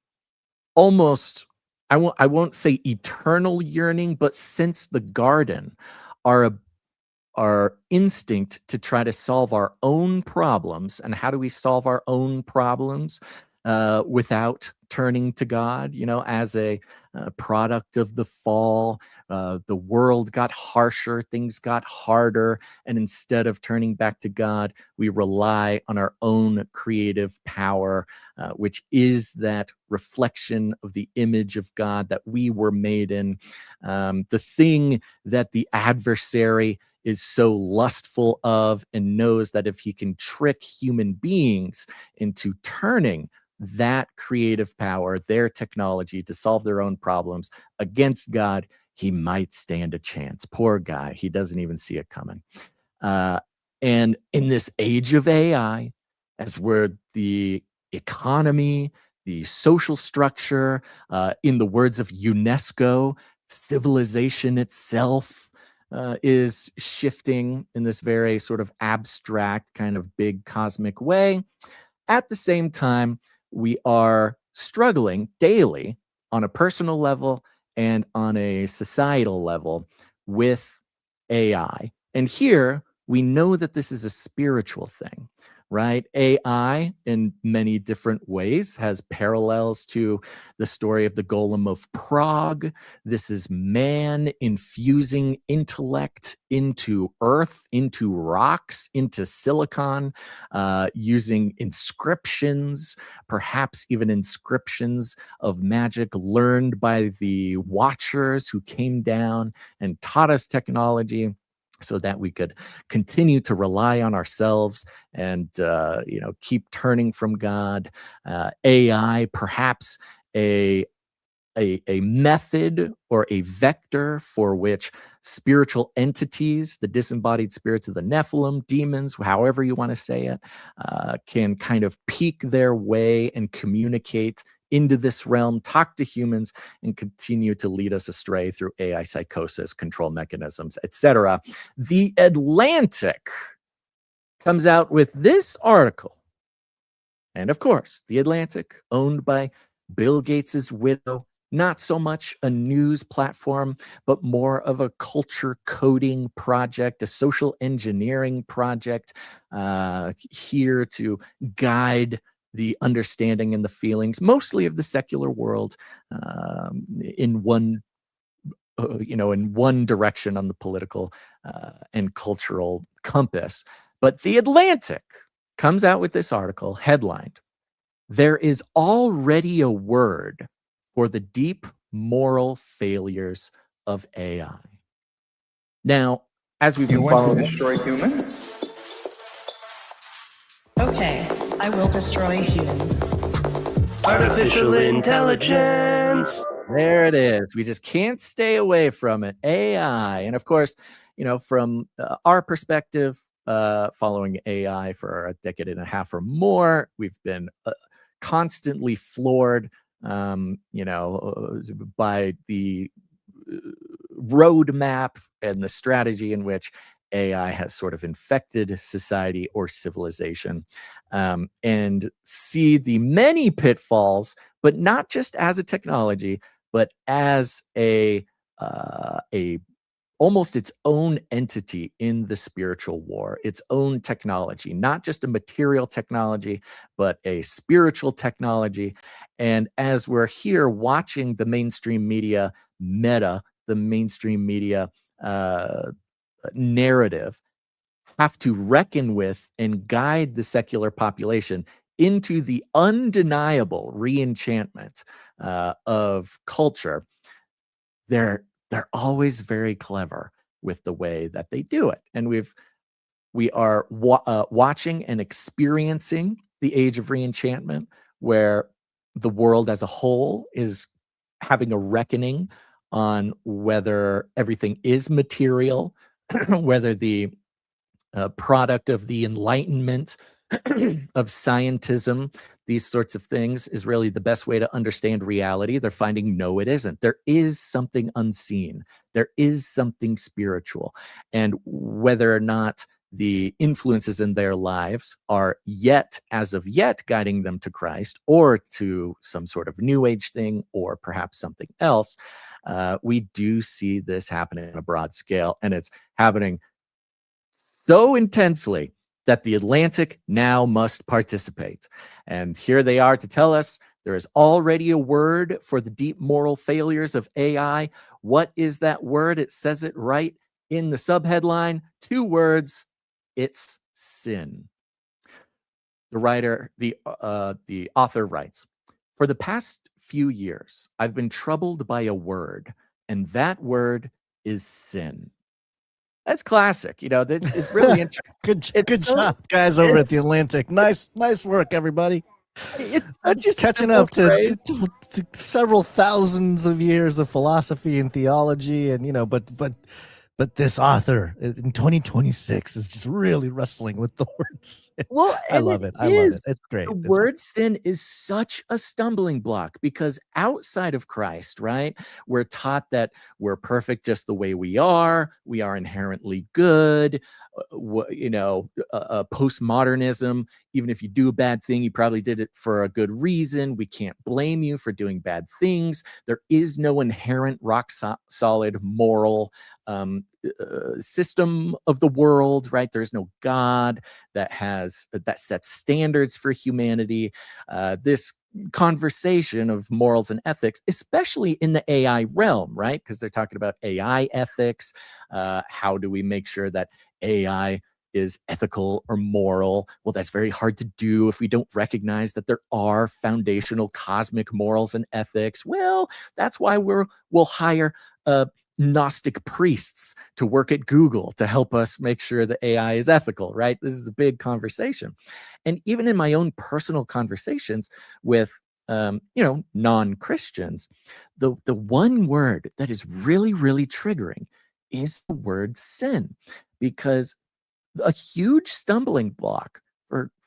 almost, I won't say eternal yearning, but since the garden, our instinct to try to solve our own problems. And how do we solve our own problems without turning to God? As a product of the fall, the world got harsher, things got harder, and instead of turning back to God, we rely on our own creative power, which is that reflection of the image of God that we were made in. The thing that the adversary is so lustful of and knows that if he can trick human beings into turning that creative power, their technology to solve their own problems against God, he might stand a chance. Poor guy. He doesn't even see it coming. And in this age of AI, as where the economy the social structure. In the words of UNESCO, civilization itself is shifting in this very sort of abstract, kind of big cosmic way. At the same time, we are struggling daily on a personal level and on a societal level with AI. And here we know that this is a spiritual thing, right? AI, in many different ways, has parallels to the story of the Golem of Prague. This is man infusing intellect into earth, into rocks, into silicon, using inscriptions, perhaps even inscriptions of magic learned by the Watchers who came down and taught us technology, so that we could continue to rely on ourselves and keep turning from God. AI, perhaps a method or a vector for which spiritual entities, the disembodied spirits of the Nephilim, demons, however you want to say it, can kind of peek their way and communicate into this realm, talk to humans, and continue to lead us astray through AI psychosis, control mechanisms, etc. The Atlantic comes out with this article. And of course, The Atlantic, owned by Bill Gates's widow, not so much a news platform, but more of a culture coding project, a social engineering project, here to guide the understanding and the feelings, mostly of the secular world, in one direction on the political and cultural compass. But The Atlantic comes out with this article headlined, "There is already a word for the deep moral failures of AI." Now, as we've been following, destroy humans? Okay, I will destroy humans. Artificial intelligence. There it is. We just can't stay away from it. AI. And of course, from our perspective, following AI for a decade and a half or more, we've been constantly floored, by the roadmap and the strategy in which AI has sort of infected society or civilization, and see the many pitfalls, but not just as a technology, but as a almost its own entity in the spiritual war, its own technology, not just a material technology, but a spiritual technology. And as we're here watching the mainstream media meta, the mainstream media narrative, have to reckon with and guide the secular population into the undeniable re-enchantment of culture, they're always very clever with the way that they do it. And we are watching and experiencing the age of re-enchantment, where the world as a whole is having a reckoning on whether everything is material, whether the product of the Enlightenment, of scientism, these sorts of things, is really the best way to understand reality. They're finding, no, it isn't. There is something unseen. There is something spiritual. And whether or not the influences in their lives are as of yet, guiding them to Christ or to some sort of new age thing, or perhaps something else, we do see this happening on a broad scale. And it's happening so intensely that The Atlantic now must participate. And here they are to tell us there is already a word for the deep moral failures of AI. What is that word? It says it right in the subheadline. 2 words. It's sin. The author writes, "For the past few years, I've been troubled by a word, and that word is sin." That's classic. It's really interesting. Good job, guys over at The Atlantic. Nice work, everybody. It's such a catching up to several thousands of years of philosophy and theology, and but But this author in 2026 is just really wrestling with the words. Well, I and love it it. I love it. is. It's great. The It's great. word sin is such a stumbling block because outside of Christ, right, we're taught that we're perfect just the way we are inherently good. Postmodernism, even if you do a bad thing, you probably did it for a good reason. We can't blame you for doing bad things. There is no inherent rock solid moral system of the world, right? There's no God that sets standards for humanity. This conversation of morals and ethics, especially in the AI realm, right? Because they're talking about AI ethics. How do we make sure that AI is ethical or moral? Well, that's very hard to do if we don't recognize that there are foundational cosmic morals and ethics. Well, that's why we'll hire Gnostic priests to work at Google to help us make sure the AI is ethical, right? This is a big conversation. And even in my own personal conversations with non-Christians, the one word that is really, really triggering is the word sin, because a huge stumbling block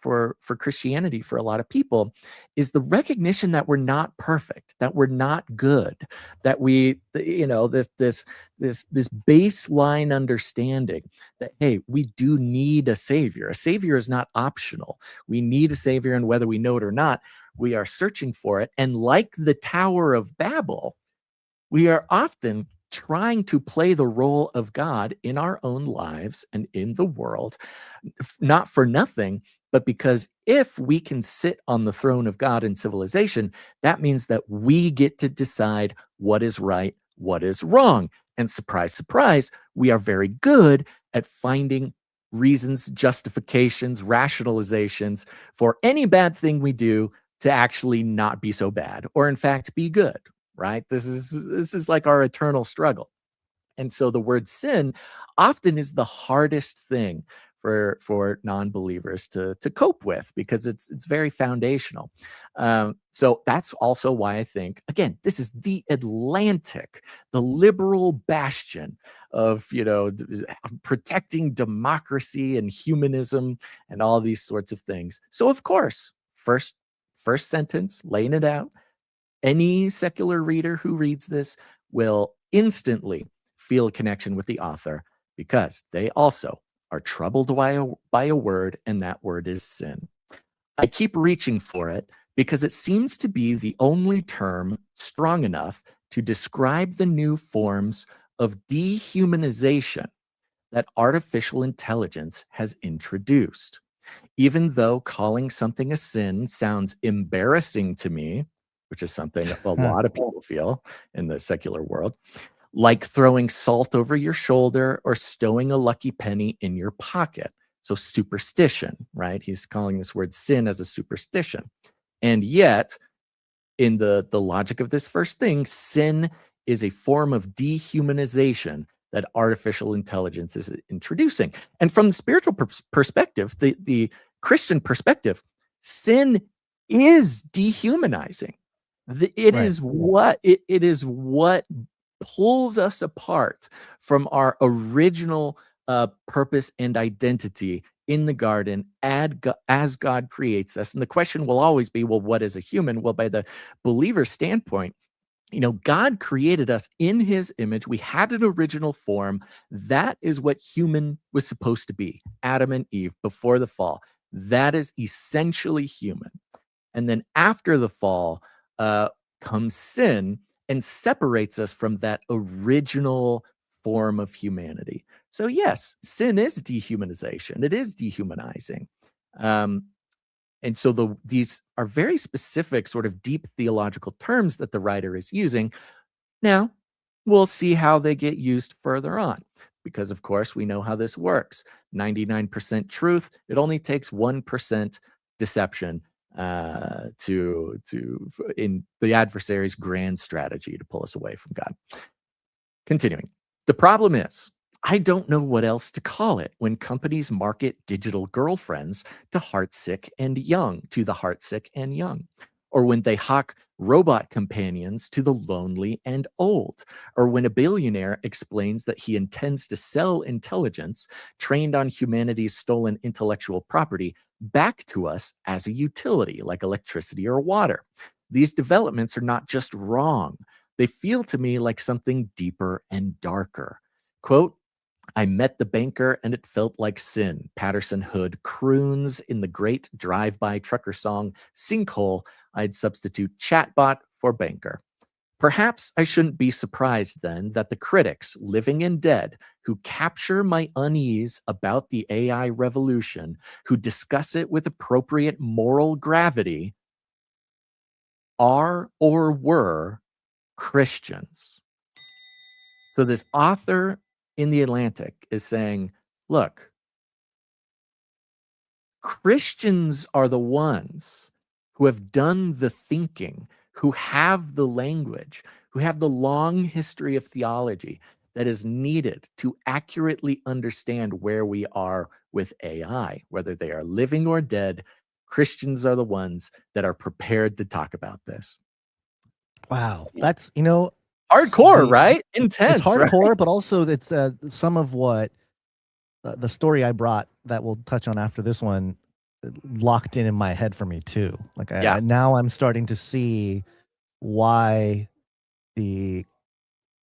for Christianity for a lot of people is the recognition that we're not perfect, that we're not good, that we, this baseline understanding that, hey, we do need a savior. A savior is not optional. We need a savior, and whether we know it or not, we are searching for it. And like the Tower of Babel, we are often trying to play the role of God in our own lives and in the world, not for nothing, but because if we can sit on the throne of God in civilization, that means that we get to decide what is right, what is wrong. And surprise, surprise, we are very good at finding reasons, justifications, rationalizations for any bad thing we do to actually not be so bad, or in fact be good. Right? This is like our eternal struggle. And so the word sin often is the hardest thing for non-believers to cope with, because it's very foundational. So that's also why I think, again, this is the Atlantic, the liberal bastion of protecting democracy and humanism and all these sorts of things. So of course, first sentence, laying it out, any secular reader who reads this will instantly feel a connection with the author, because they also are troubled by a word, and that word is sin. I keep reaching for it because it seems to be the only term strong enough to describe the new forms of dehumanization that artificial intelligence has introduced. Even though calling something a sin sounds embarrassing to me, which is something a lot of people feel in the secular world, like throwing salt over your shoulder or stowing a lucky penny in your pocket. So superstition, right? He's calling this word sin as a superstition. And yet, in the logic of this first thing, sin is a form of dehumanization that artificial intelligence is introducing. And from the spiritual perspective, the Christian perspective, sin is dehumanizing. It is what pulls us apart from our original purpose and identity in the garden as God creates us. And the question will always be, well, what is a human? Well, by the believer's standpoint, God created us in his image. We had an original form. That is what human was supposed to be. Adam and Eve before the fall. That is essentially human. And then after the fall comes sin and separates us from that original form of humanity. So yes, sin is dehumanization. It is dehumanizing. And so these are very specific, sort of deep theological terms that the writer is using. Now, we'll see how they get used further on, because of course we know how this works. 99% truth. It only takes 1% deception in the adversary's grand strategy to pull us away from God. Continuing. The problem is, I don't know what else to call it when companies market digital girlfriends to the heartsick and young, or when they hawk robot companions to the lonely and old, or when a billionaire explains that he intends to sell intelligence trained on humanity's stolen intellectual property back to us as a utility like electricity or water. These developments are not just wrong, they feel to me like something deeper and darker. Quote, I met the banker and it felt like sin. Patterson Hood croons in the great drive-by trucker song Sinkhole. I'd substitute chatbot for banker. Perhaps I shouldn't be surprised then that the critics, living and dead, who capture my unease about the AI revolution, who discuss it with appropriate moral gravity, are or were Christians. So this author in the Atlantic is saying, look, Christians are the ones who have done the thinking, who have the language, who have the long history of theology that is needed to accurately understand where we are with AI, whether they are living or dead. Christians are the ones that are prepared to talk about this. Wow. Yeah. That's, Hardcore, right? Intense. It's hardcore, right? but also it's some of what the story I brought that we'll touch on after this one locked in my head for me too. Like now I'm starting to see why the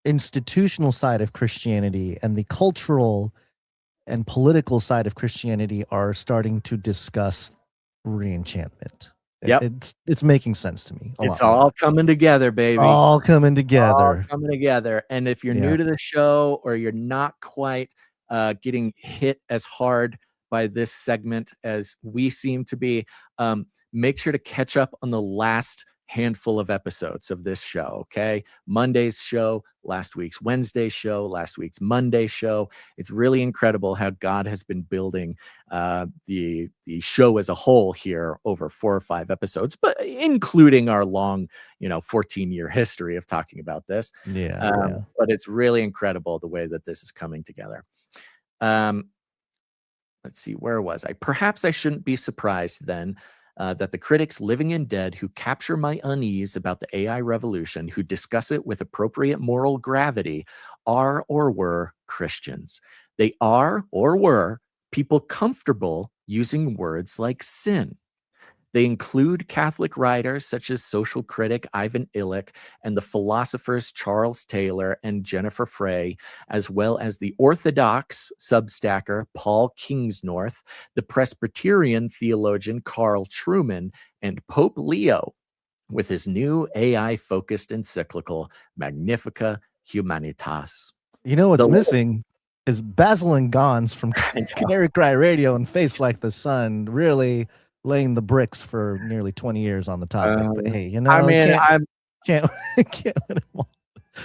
institutional side of Christianity and the cultural and political side of Christianity are starting to discuss re-enchantment. Yep. It's making sense to me. It's all coming together, baby. It's all coming together. All coming together. And if you're new to the show or you're not quite getting hit as hard by this segment as we seem to be, make sure to catch up on the last handful of episodes of this show, okay? Monday's show, last week's Wednesday show, last week's Monday show. It's really incredible how God has been building the show as a whole here over 4 or 5 episodes, but including our long, 14-year history of talking about this. But it's really incredible the way that this is coming together. Let's see, where was I? Perhaps I shouldn't be surprised then that the critics, living and dead, who capture my unease about the AI revolution, who discuss it with appropriate moral gravity, are or were Christians. They are or were people comfortable using words like sin. They include Catholic writers such as social critic Ivan Illich and the philosophers Charles Taylor and Jennifer Frey, as well as the Orthodox substacker Paul Kingsnorth, the Presbyterian theologian Carl Trueman, and Pope Leo with his new AI-focused encyclical Magnifica Humanitas. What's missing is Basil and Gons from Canary Cry Radio and Face Like the Sun really laying the bricks for nearly 20 years on the topic. But hey, can't win them all.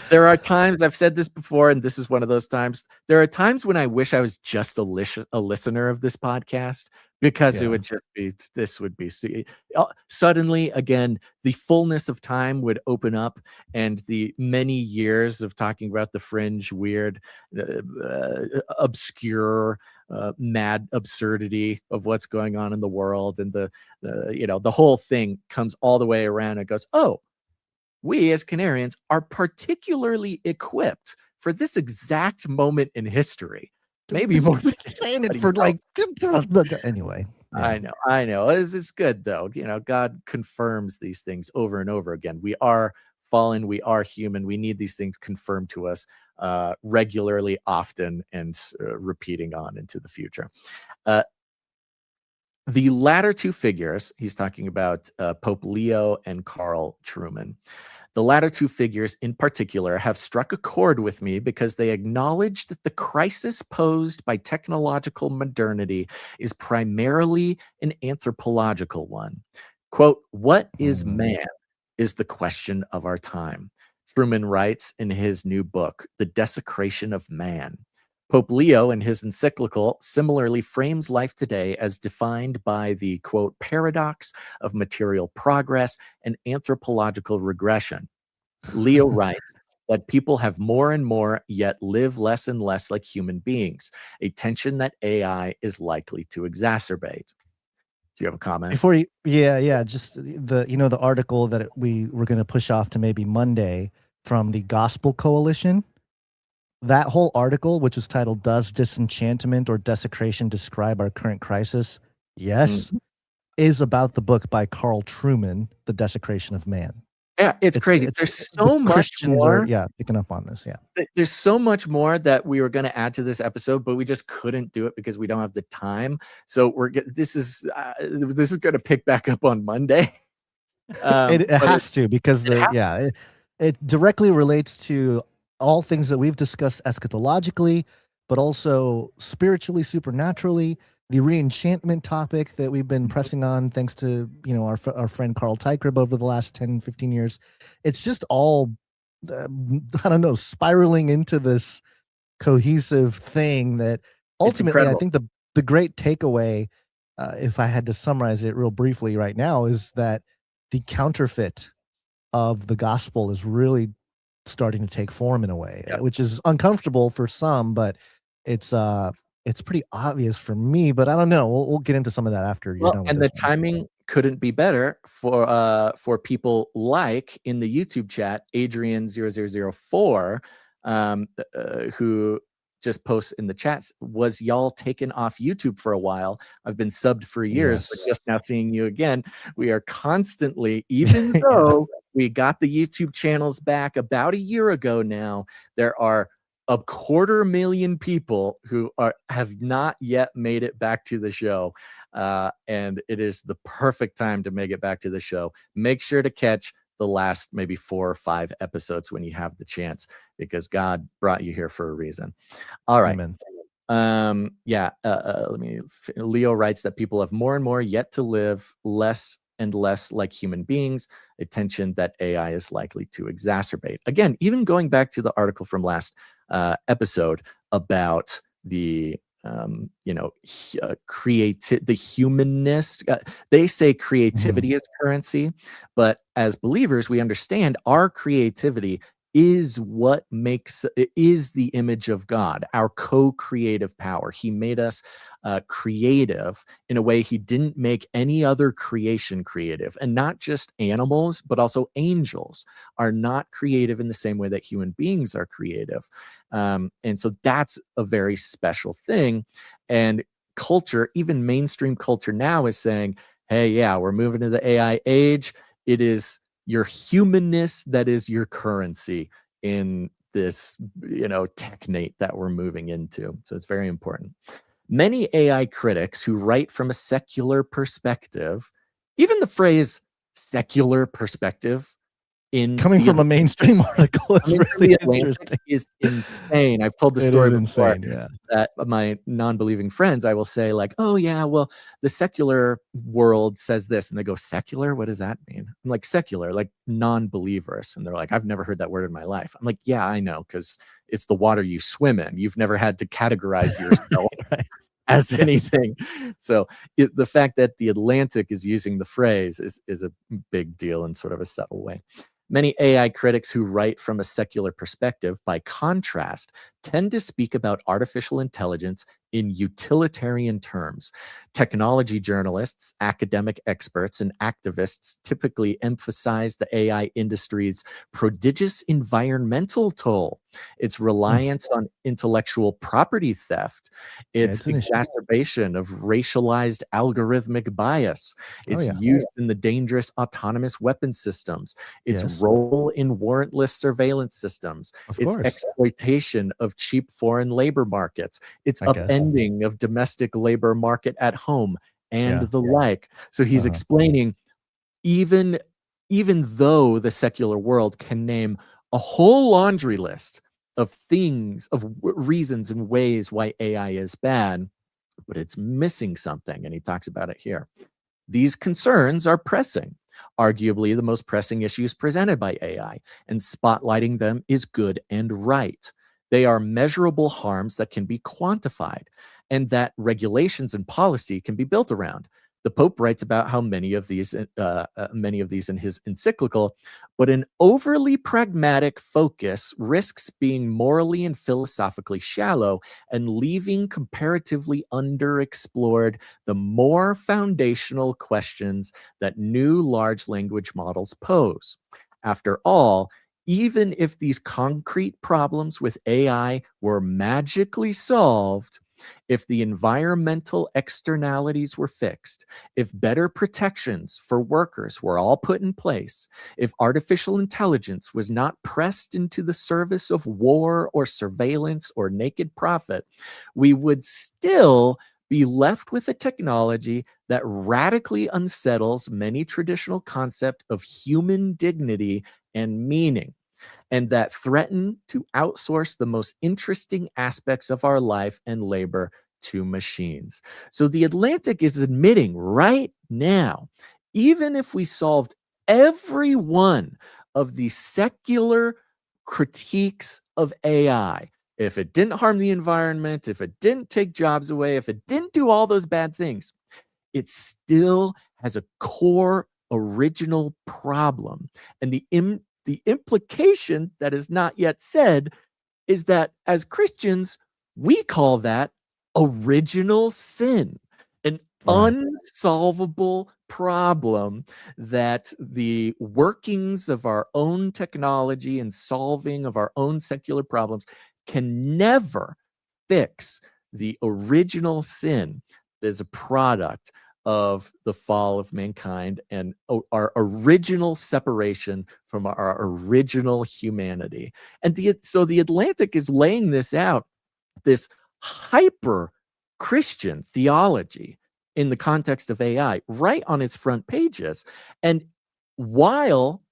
There are times, I've said this before, and this is one of those times. There are times when I wish I was just a listener of this podcast, because it would just be, this would be suddenly, again, the fullness of time would open up, and the many years of talking about the fringe, weird, obscure, mad absurdity of what's going on in the world, and the whole thing comes all the way around and goes, oh, we as Canarians are particularly equipped for this exact moment in history. Maybe more than saying it for anyway. I know. It's good though. God confirms these things over and over again. We are fallen. We are human. We need these things confirmed to us regularly, often, and repeating on into the future. The latter two figures, he's talking about Pope Leo and Carl Trueman. The latter two figures in particular have struck a chord with me because they acknowledge that the crisis posed by technological modernity is primarily an anthropological one. Quote, what is man is the question of our time. Trueman writes in his new book, The Desecration of Man. Pope Leo, in his encyclical, similarly frames life today as defined by the, quote, paradox of material progress and anthropological regression. Leo writes that people have more and more, yet live less and less like human beings, a tension that AI is likely to exacerbate. Do you have a comment? Before you, just the article that we were going to push off to maybe Monday from the Gospel Coalition. That whole article, which was titled "Does Disenchantment or Desecration Describe Our Current Crisis?" Yes, is about the book by Carl Trueman, "The Desecration of Man." Yeah, it's crazy. There's so much Christians more. are picking up on this. Yeah, There's so much more that we were going to add to this episode, but we just couldn't do it because we don't have the time. So this is going to pick back up on Monday. It has to, because it directly relates to all things that we've discussed eschatologically, but also spiritually, supernaturally. The re-enchantment topic that we've been pressing on, thanks to our friend Carl Teichribb over the last 10, 15 years. It's just all, I don't know, spiraling into this cohesive thing that ultimately, I think the great takeaway, if I had to summarize it real briefly right now, is that the counterfeit of the gospel is really starting to take form in a way, which is uncomfortable for some, but it's pretty obvious for me. But I don't know. We'll get into some of that after you're done with and this the timing couldn't be better for people like in the YouTube chat, Adrian0004, who just posts in the chats, was y'all taken off YouTube for a while? I've been subbed for years, but just now seeing you again. We are constantly, even though we got the YouTube channels back about a year ago now, there are 250,000 people who have not yet made it back to the show, and it is the perfect time to make it back to the show. Make sure to catch the last maybe 4 or 5 episodes when you have the chance, because God brought you here for a reason. All right. Amen. Leo writes that people have more and more yet to live less and less like human beings, a tension that AI is likely to exacerbate. Again, even going back to the article from last episode about the the humanness. They say creativity is currency, but as believers, we understand our creativity is the image of God, our co-creative power. He made us creative in a way he didn't make any other creation creative. And not just animals, but also angels are not creative in the same way that human beings are creative. And so that's a very special thing. And culture, even mainstream culture now, is saying, hey, yeah, we're moving to the AI age. It is your humanness that is your currency in this, technate that we're moving into. So it's very important. Many AI critics who write from a secular perspective, even the phrase secular perspective coming from a mainstream article is really interesting. Is insane. I've told the story before that my non-believing friends, I will say like, oh yeah, well, the secular world says this, and they go, secular? What does that mean? I'm like, secular, like non-believers. And they're like, I've never heard that word in my life. I'm like, yeah, I know, because it's the water you swim in. You've never had to categorize yourself as anything. So the fact that the Atlantic is using the phrase is a big deal in sort of a subtle way. Many AI critics who write from a secular perspective, by contrast, tend to speak about artificial intelligence in utilitarian terms. Technology journalists, academic experts, and activists typically emphasize the AI industry's prodigious environmental toll, its reliance on intellectual property theft, its exacerbation of racialized algorithmic bias, its use in the dangerous autonomous weapon systems, its role in warrantless surveillance systems, its exploitation of cheap foreign labor markets, its upending of domestic labor market at home, and the like. So he's explaining, even though the secular world can name a whole laundry list of things, of reasons and ways why AI is bad, but it's missing something, and he talks about it here. These concerns are pressing, arguably the most pressing issues presented by AI, and spotlighting them is good and right. They are measurable harms that can be quantified, and that regulations and policy can be built around. The Pope writes about how many of these in his encyclical, but an overly pragmatic focus risks being morally and philosophically shallow and leaving comparatively underexplored the more foundational questions that new large language models pose. After all, even if these concrete problems with AI were magically solved, if the environmental externalities were fixed, if better protections for workers were all put in place, if artificial intelligence was not pressed into the service of war or surveillance or naked profit, we would still be left with a technology that radically unsettles many traditional concepts of human dignity and meaning, and that threaten to outsource the most interesting aspects of our life and labor to machines. So the Atlantic is admitting right now, even if we solved every one of the secular critiques of AI, if it didn't harm the environment, if it didn't take jobs away, if it didn't do all those bad things, it still has a core original problem. And the implication that is not yet said is that as Christians, we call that original sin, an unsolvable problem that the workings of our own technology and solving of our own secular problems can never fix the original sin that is a product of the fall of mankind and our original separation from our original humanity. And so the Atlantic is laying this out, this hyper Christian theology in the context of AI, right on its front pages. And while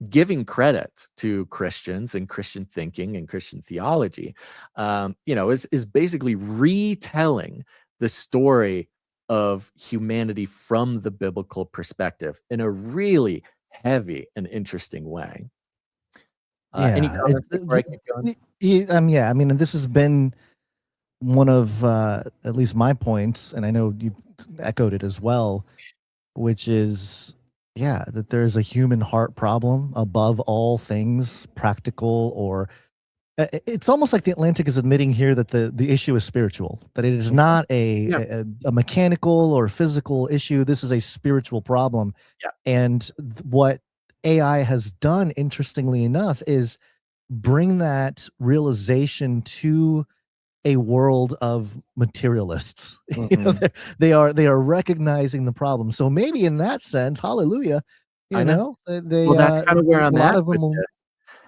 giving credit to Christians and Christian thinking and Christian theology, is basically retelling the story of humanity from the biblical perspective in a really heavy and interesting way. Any comments before I keep going? Yeah, I mean, and this has been one of at least my points, and I know you echoed it as well, which is, that there's a human heart problem above all things practical, or it's almost like the Atlantic is admitting here that the issue is spiritual, that it is not a mechanical or physical issue. This is a spiritual problem. Yeah. And what AI has done, interestingly enough, is bring that realization to a world of materialists. They are recognizing the problem. So maybe in that sense, hallelujah, I know. they that's kind of where I'm at.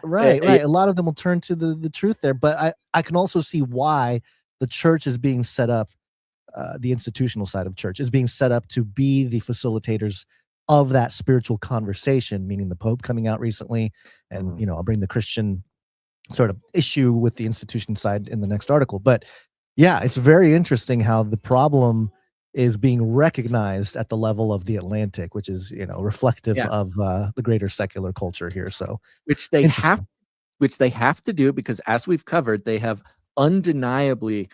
Right. A lot of them will turn to the truth there. But I can also see why the church is being set up, the institutional side of church is being set up to be the facilitators of that spiritual conversation, meaning the Pope coming out recently. And, I'll bring the Christian sort of issue with the institution side in the next article. But yeah, it's very interesting how the problem is being recognized at the level of the Atlantic, which is, reflective of the greater secular culture here. So which they have to do, because as we've covered, they have undeniably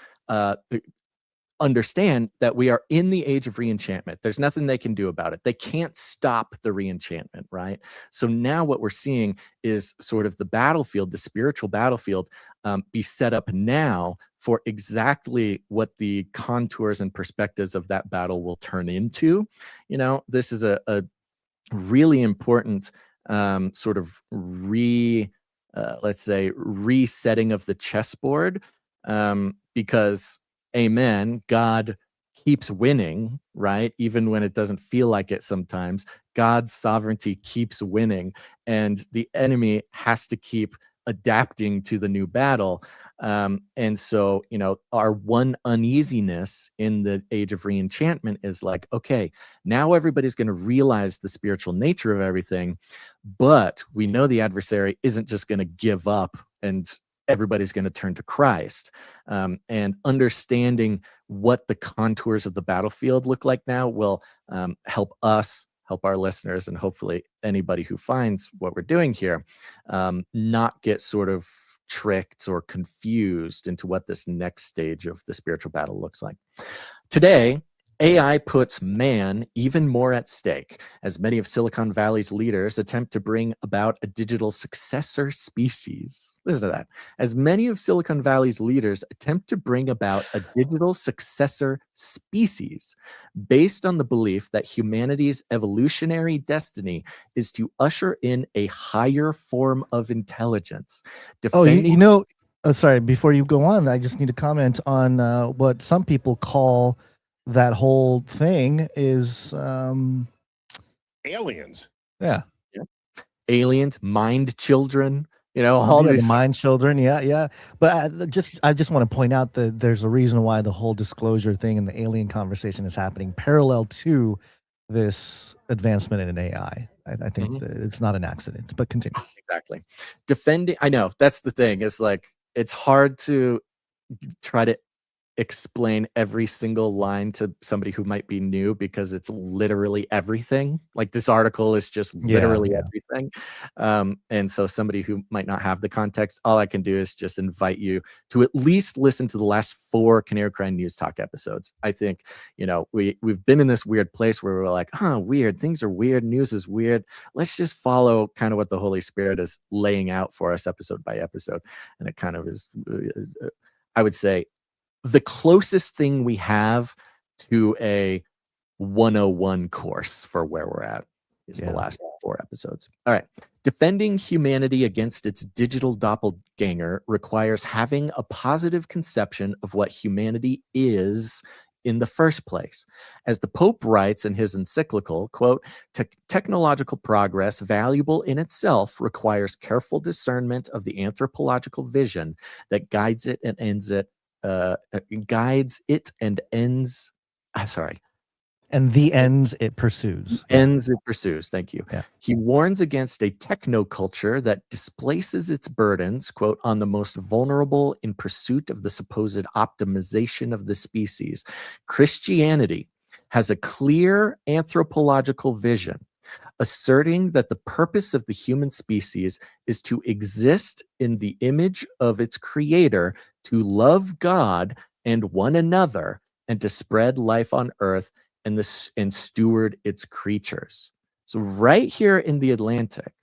understand that we are in the age of re-enchantment. There's nothing they can do about it. They can't stop the re-enchantment, right? So now what we're seeing is sort of the battlefield, the spiritual battlefield, be set up now for exactly what the contours and perspectives of that battle will turn into. This is a really important sort of let's say resetting of the chessboard, because amen, God keeps winning, right? Even when it doesn't feel like it sometimes, God's sovereignty keeps winning, and the enemy has to keep adapting to the new battle. And so, our one uneasiness in the age of re-enchantment is like, okay, now everybody's going to realize the spiritual nature of everything, but we know the adversary isn't just going to give up and everybody's going to turn to Christ. And understanding what the contours of the battlefield look like now will help us, help our listeners, and hopefully anybody who finds what we're doing here not get sort of tricked or confused into what this next stage of the spiritual battle looks like. Today, AI puts man even more at stake as many of Silicon Valley's leaders attempt to bring about a digital successor species. Listen to that. As many of Silicon Valley's leaders attempt to bring about a digital successor species based on the belief that humanity's evolutionary destiny is to usher in a higher form of intelligence. Oh, Defending sorry, before you go on, I just need to comment on what some people call that whole thing is Aliens. yeah. aliens, mind children, all Yeah, the these. mind children, yeah. But I just want to point out that there's a reason why the whole disclosure thing and the alien conversation is happening parallel to this advancement in AI. I think that it's not an accident, but continue. Exactly. I know that's the thing. It's like, it's hard to try to explain every single line to somebody who might be new because it's literally everything. Like, this article is just literally everything. And so somebody who might not have the context, all I can do is just invite you to at least listen to the last 4 Canary Cry News Talk episodes. I think, we've been in this weird place where we're like, weird, things are weird, news is weird. Let's just follow kind of what the Holy Spirit is laying out for us episode by episode. And it kind of is, I would say, the closest thing we have to a 101 course for where we're at is the last 4 episodes. All right. Defending humanity against its digital doppelganger requires having a positive conception of what humanity is in the first place. As the Pope writes in his encyclical, quote, technological progress, valuable in itself, requires careful discernment of the anthropological vision that guides it and ends it. And the ends it pursues. Ends it pursues. Thank you. Yeah. He warns against a technoculture that displaces its burdens, quote, on the most vulnerable in pursuit of the supposed optimization of the species. Christianity has a clear anthropological vision, asserting that the purpose of the human species is to exist in the image of its creator, to love God and one another, and to spread life on earth and steward its creatures. So right here in the Atlantic,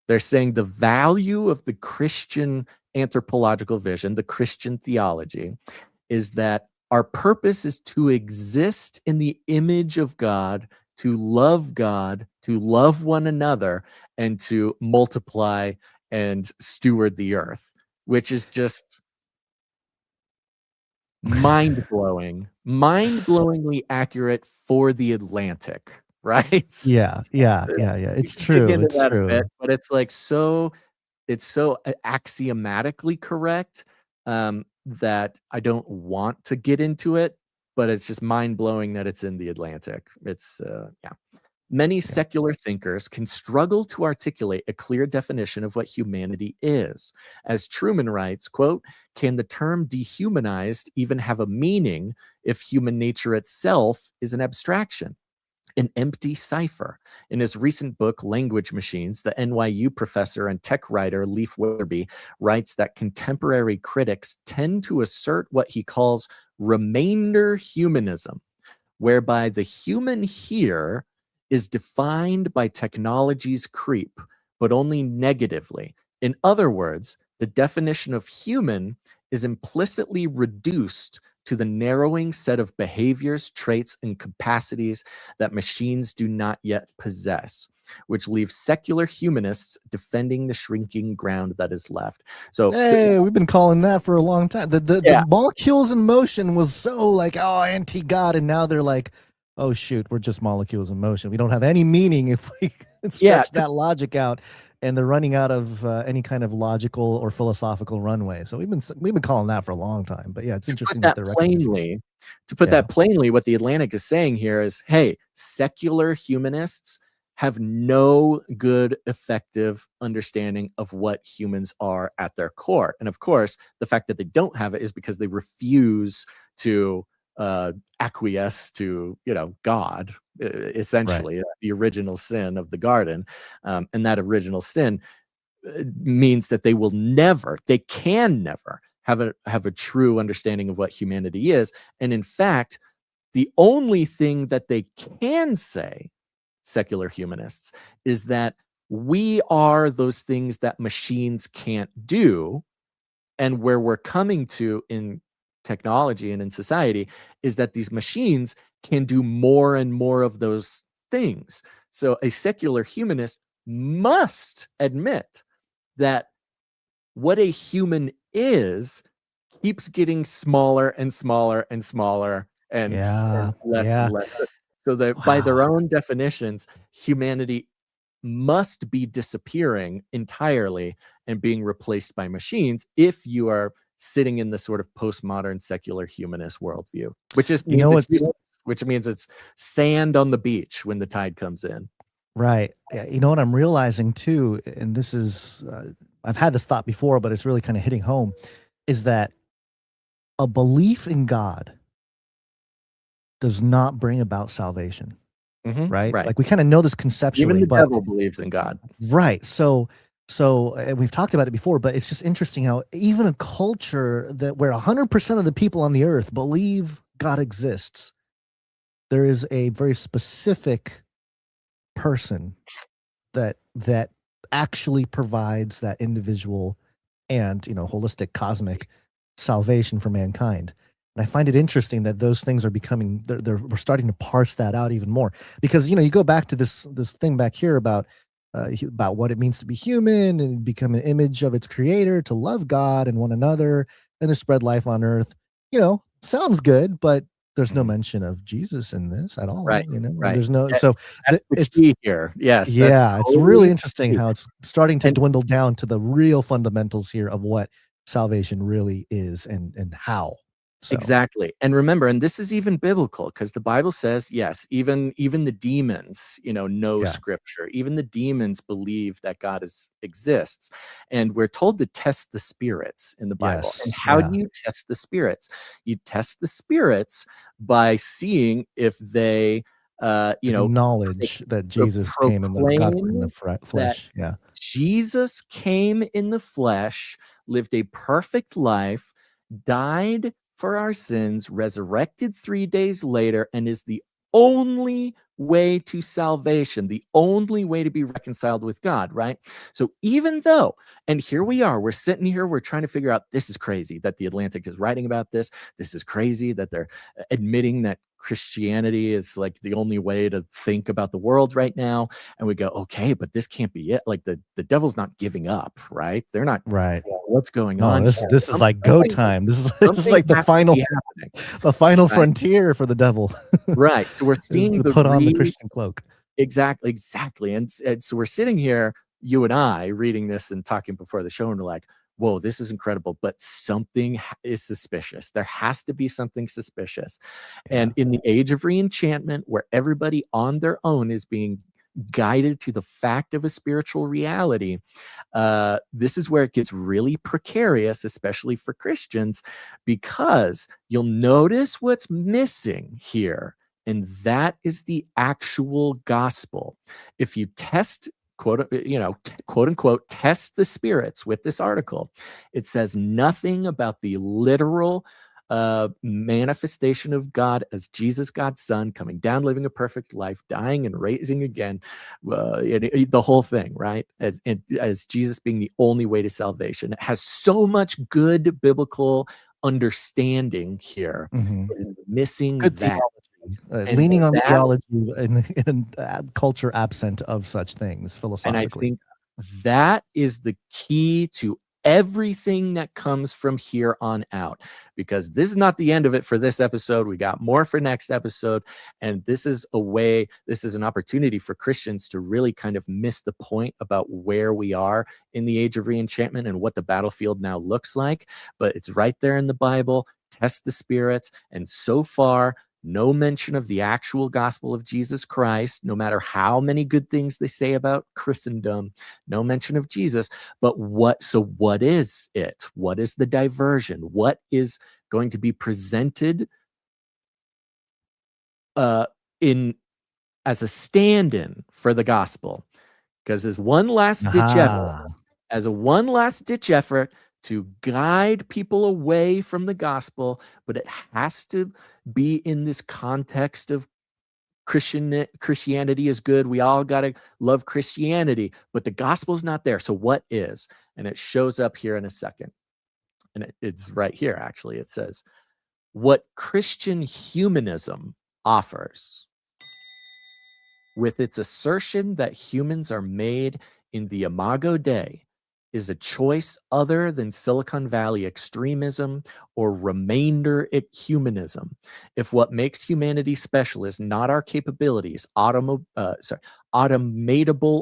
they're saying the value of the Christian anthropological vision, the Christian theology, is that our purpose is to exist in the image of God, to love one another, and to multiply and steward the earth, which is just mind-blowingly accurate for the Atlantic, right? Yeah. It's true. It's true. But it's like it's so axiomatically correct that I don't want to get into it, but it's just mind-blowing that it's in the Atlantic. It's Many secular thinkers can struggle to articulate a clear definition of what humanity is. As Truman writes, quote, can the term dehumanized even have a meaning if human nature itself is an abstraction, an empty cipher? In his recent book, Language Machines, the NYU professor and tech writer Leif Willerby writes that contemporary critics tend to assert what he calls remainder humanism, whereby the human here is defined by technology's creep, but only negatively. In other words, the definition of human is implicitly reduced to the narrowing set of behaviors, traits, and capacities that machines do not yet possess, which leaves secular humanists defending the shrinking ground that is left. So, hey, we've been calling that for a long time. The molecules in motion was so like, anti-God, and now they're like, oh shoot, we're just molecules in motion. We don't have any meaning if we stretch that logic out, and they're running out of any kind of logical or philosophical runway. So we've been calling that for a long time. But yeah, it's interesting that they're to put that plainly, what the Atlantic is saying here is, hey, secular humanists have no good, effective understanding of what humans are at their core. And of course, the fact that they don't have it is because they refuse to acquiesce to God, essentially. It's the original sin of the garden, and that original sin means that they can never have a true understanding of what humanity is. And in fact, The only thing that they can say, secular humanists, is that we are those things that machines can't do. And where we're coming to in technology and in society is that these machines can do more and more of those things. So a secular humanist must admit that what a human is keeps getting smaller and smaller and smaller and less and less. So that by their own definitions, humanity must be disappearing entirely and being replaced by machines if you are sitting in the sort of postmodern secular humanist worldview, which means it's sand on the beach when the tide comes in. Right. You know what I'm realizing too, and this is, I've had this thought before, but it's really kind of hitting home, is that a belief in God does not bring about salvation. Right? Like we kind of know this conceptually. Even the devil believes in God. Right. So and we've talked about it before, but it's just interesting how even a culture that where 100% of the people on the earth believe God exists, there is a very specific person that actually provides that individual and, holistic cosmic salvation for mankind. And I find it interesting that those things are becoming, we're starting to parse that out even more, because, you go back to this thing back here about what it means to be human and become an image of its creator, to love God and one another and to spread life on earth. Sounds good, but there's no mention of Jesus in this at all. Right. Right. There's no, that's it's the key here. Yes. Yeah. It's really interesting how it's starting to dwindle down to the real fundamentals here of what salvation really is and how. So. Exactly. And remember, and this is even biblical, because the Bible says, yes, even the demons, know scripture. Even the demons believe that God exists. And we're told to test the spirits in the Bible. Yes. And how do you test the spirits? You test the spirits by seeing if they acknowledge that Jesus came in the flesh. Yeah. Jesus came in the flesh, lived a perfect life, died for our sins, resurrected 3 days later, and is the only way to salvation, the only way to be reconciled with God, right? So even though, and here we are, we're sitting here, we're trying to figure out, this is crazy that the Atlantic is writing about this. This is crazy that they're admitting that Christianity is like the only way to think about the world right now. And we go, okay, but this can't be it. Like the devil's not giving up, right? They're not right. What's going on? This is like go time. This is like the final frontier for the devil. Right. So we're seeing to put on the Christian cloak. Exactly. And so we're sitting here, you and I, reading this and talking before the show, and we're like, whoa, this is incredible, but something is suspicious. There has to be something suspicious. Yeah. And in the age of re-enchantment, where everybody on their own is being guided to the fact of a spiritual reality, this is where it gets really precarious, especially for Christians, because you'll notice what's missing here, and that is the actual gospel. If you test quote unquote test the spirits with this article, it says nothing about the literal manifestation of God as Jesus, God's son, coming down, living a perfect life, dying and raising again, the whole thing, right? As Jesus being the only way to salvation. It has so much good biblical understanding here. Mm-hmm. It is missing good that. Leaning on theology in a culture absent of such things philosophically. And I think that is the key to everything that comes from here on out, because this is not the end of it for this episode. We got more for next episode. And this is an opportunity for Christians to really kind of miss the point about where we are in the age of re-enchantment and what the battlefield now looks like. But it's right there in the Bible. Test the spirits. And so far, no mention of the actual gospel of Jesus Christ, no matter how many good things they say about Christendom, no mention of Jesus. But what is it? What is the diversion? What is going to be presented as a stand-in for the gospel? Because as one last ditch effort, to guide people away from the gospel, but it has to be in this context of Christianity is good. We all got to love Christianity, but the gospel's not there. So what is? And it shows up here in a second. And it's right here, actually. It says, what Christian humanism offers, with its assertion that humans are made in the imago Dei, is a choice other than Silicon Valley extremism or remainder humanism. If what makes humanity special is not our capabilities, automatable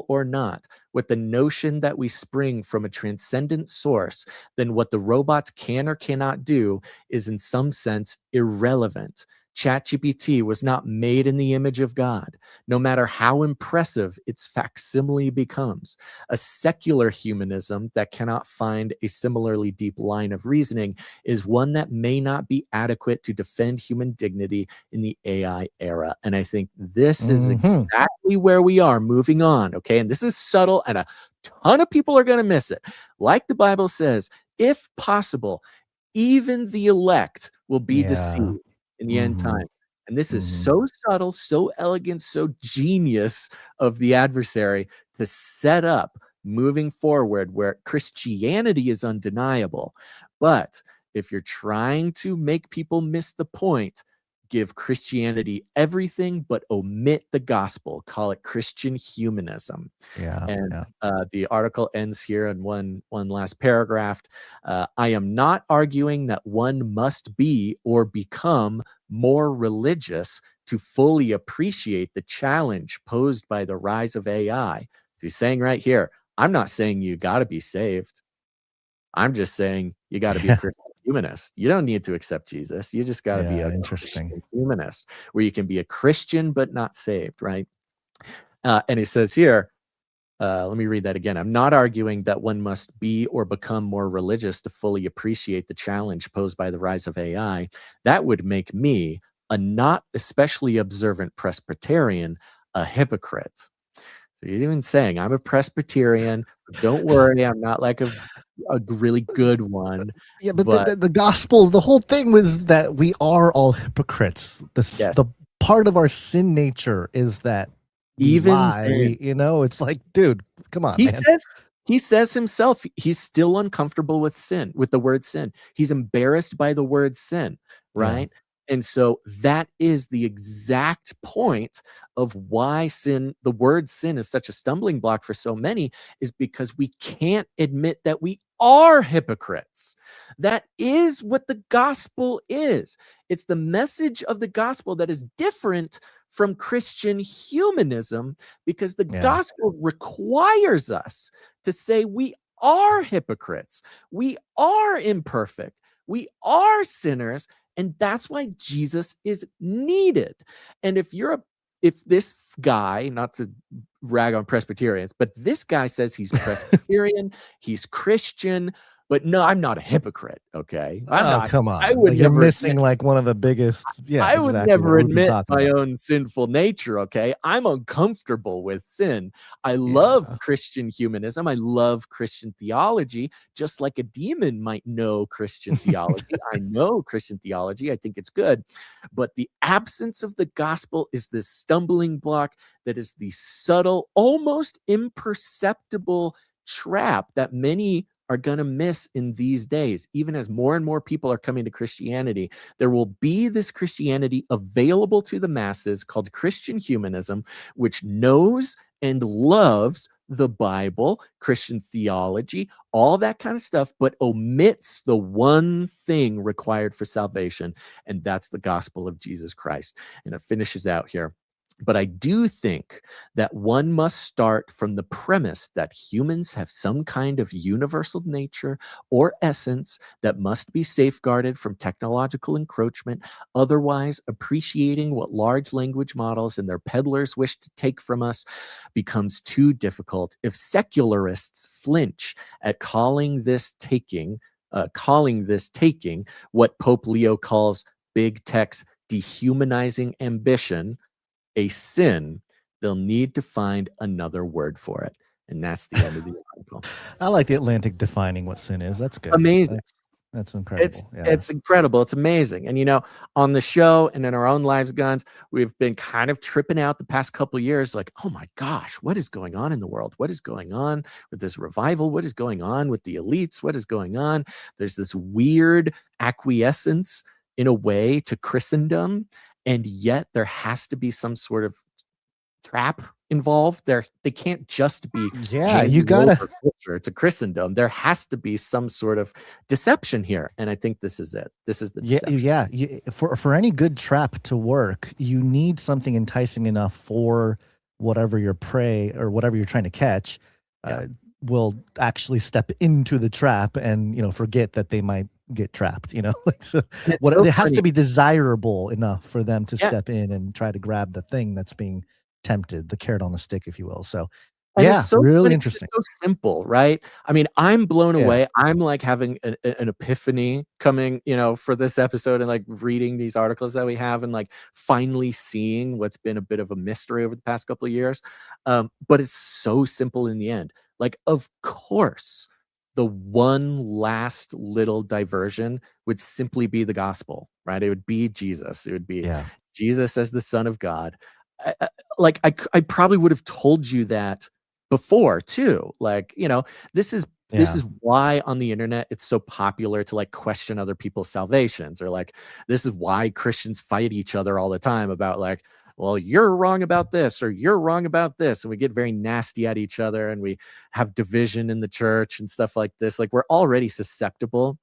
or not, with the notion that we spring from a transcendent source, then what the robots can or cannot do is in some sense irrelevant. ChatGPT was not made in the image of God, no matter how impressive its facsimile becomes. A secular humanism that cannot find a similarly deep line of reasoning is one that may not be adequate to defend human dignity in the AI era. And I think this is exactly where we are moving on, okay? And this is subtle, and a ton of people are going to miss it. Like the Bible says, if possible, even the elect will be deceived in the end time. And this is so subtle, so elegant, so genius of the adversary to set up moving forward where Christianity is undeniable. But if you're trying to make people miss the point, give Christianity everything but omit the gospel. Call it Christian humanism. The article ends here in one last paragraph. I am not arguing that one must be or become more religious to fully appreciate the challenge posed by the rise of AI. So he's saying right here, I'm not saying you got to be saved. I'm just saying you got to be a Christian humanist. You don't need to accept Jesus. You just got to be a Christian humanist, where you can be a Christian but not saved, right? And he says here, let me read that again. I'm not arguing that one must be or become more religious to fully appreciate the challenge posed by the rise of AI. That would make me, a not especially observant Presbyterian, a hypocrite. So you're even saying I'm a Presbyterian. Don't worry, I'm not like a really good one. Yeah, but the gospel, the whole thing was that we are all hypocrites. The part of our sin nature is that even lie. It's like, dude, come on. He says himself, he's still uncomfortable with sin, with the word sin. He's embarrassed by the word sin, right? Yeah. And so that is the exact point of why the word sin is such a stumbling block for so many, is because we can't admit that we are hypocrites. That is what the gospel is. It's the message of the gospel that is different from Christian humanism, because the gospel requires us to say we are hypocrites. We are imperfect. We are sinners. And that's why Jesus is needed. And if this guy, not to rag on Presbyterians, but this guy says he's Presbyterian, he's Christian, but no, I'm not a hypocrite. Okay, come on. You're missing like one of the biggest. Yeah, I would never admit my own sinful nature. Okay, I'm uncomfortable with sin. I love Christian humanism. I love Christian theology, just like a demon might know Christian theology. I know Christian theology. I think it's good, but the absence of the gospel is this stumbling block that is the subtle, almost imperceptible trap that many are going to miss in these days. Even as more and more people are coming to Christianity, there will be this Christianity available to the masses called Christian humanism, which knows and loves the Bible, Christian theology, all that kind of stuff, but omits the one thing required for salvation, and that's the gospel of Jesus Christ. And it finishes out here. But I do think that one must start from the premise that humans have some kind of universal nature or essence that must be safeguarded from technological encroachment. Otherwise, appreciating what large language models and their peddlers wish to take from us becomes too difficult. If secularists flinch at calling this taking what Pope Leo calls big tech's dehumanizing ambition a sin, they'll need to find another word for it. And that's the end of the article. article. I like the Atlantic defining what sin is. That's good. Amazing. That's incredible. It's incredible. It's amazing. And, on the show and in our own lives, Guns, we've been kind of tripping out the past couple of years, like, oh my gosh, what is going on in the world? What is going on with this revival? What is going on with the elites? What is going on? There's this weird acquiescence in a way to Christendom, and yet there has to be some sort of trap involved there. They can't just be you gotta culture to Christendom. There has to be some sort of deception here, and I think this is it. This is the deception. For any good trap to work, you need something enticing enough for whatever your prey or whatever you're trying to catch will actually step into the trap and forget that they might get trapped. It has to be desirable enough for them to step in and try to grab the thing that's being tempted, the carrot on the stick, if you will. So it's so really interesting. It's so simple, right? I mean, I'm blown away. I'm like having an epiphany coming, for this episode, and like reading these articles that we have, and like finally seeing what's been a bit of a mystery over the past couple of years. But it's so simple in the end. Like, of course, the one last little diversion would simply be the gospel, right? It would be Jesus. It would be Jesus as the Son of God. I probably would have told you that before too. This is why on the internet it's so popular to like question other people's salvations, or like this is why Christians fight each other all the time about like, well, you're wrong about this or you're wrong about this, and we get very nasty at each other, and we have division in the church and stuff like this. Like, we're already susceptible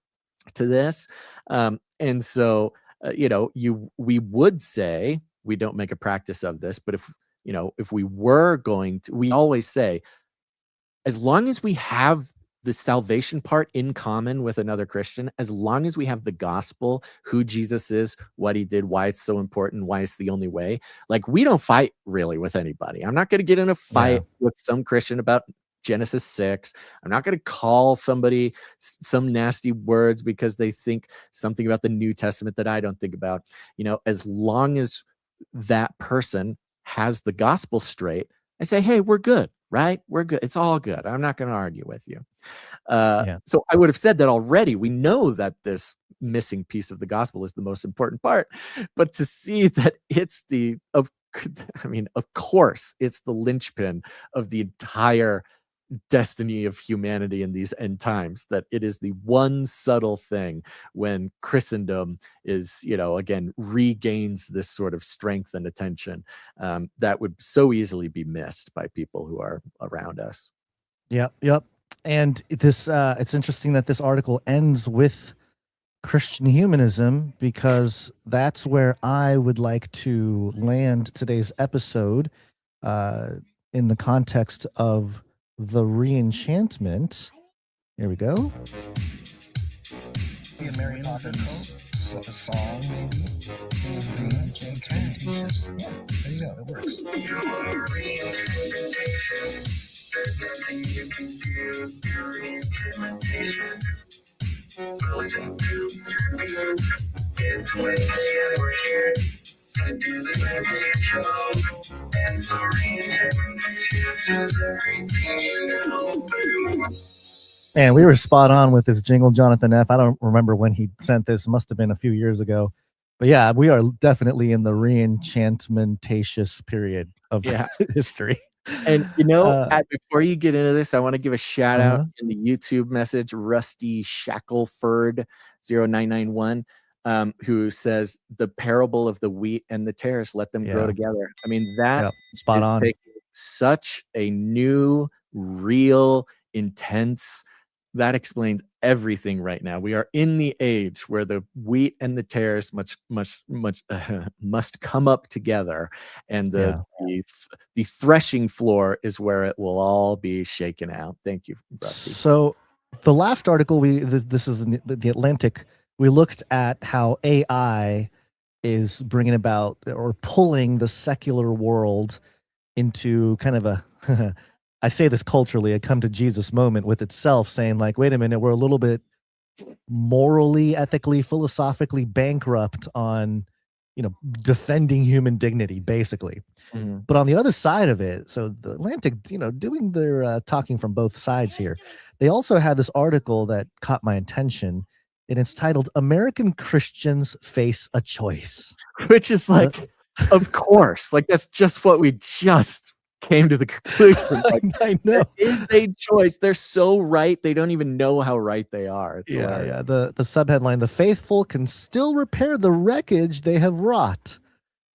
to this, and so we would say we don't make a practice of this, but if we were going to, we always say, as long as we have the salvation part in common with another Christian, as long as we have the gospel, who Jesus is, what he did, why it's so important, why it's the only way, like, we don't fight really with anybody. I'm not going to get in a fight with some Christian about Genesis 6. I'm not going to call somebody some nasty words because they think something about the New Testament that I don't think about. As long as that person has the gospel straight, I say, hey, we're good, right? We're good. It's all good. I'm not going to argue with you. So I would have said that already. We know that this missing piece of the gospel is the most important part, but to see that it's of course, it's the linchpin of the entire destiny of humanity in these end times, that it is the one subtle thing when Christendom is, again, regains this sort of strength and attention, that would so easily be missed by people who are around us. Yep. And this, it's interesting that this article ends with Christian humanism, because that's where I would like to land today's episode, in the context of the Re-Enchantment. Here we go. The American song, maybe. Re-Enchantment. Yeah, there you go. It works. And we were spot on with this jingle, Jonathan F. I don't remember when he sent this. Must have been a few years ago. But yeah, we are definitely in the re-enchantmentatious period of history. And before you get into this, I want to give a shout out in the YouTube message, Rusty Shackelford 0991, who says the parable of the wheat and the tares, let them grow together. I mean, that spot on. Such a new, real, intense. That explains everything right now. We are in the age where the wheat and the tares must come up together, and the threshing floor is where it will all be shaken out. Thank you, Rusty. So the last article, this is in the Atlantic. We looked at how AI is bringing about or pulling the secular world into kind of a I say this culturally, a come to Jesus moment with itself, saying like, wait a minute, we're a little bit morally, ethically, philosophically bankrupt on defending human dignity, basically. Mhm. But on the other side of it, so the Atlantic, doing their talking from both sides here, they also had this article that caught my attention, and it's titled "American Christians Face a Choice." Which is like, of course, like that's just what we just came to the conclusion. Like, I know. there is a choice. They're so right. They don't even know how right they are. It's hilarious. Yeah. The subheadline: "The faithful can still repair the wreckage they have wrought."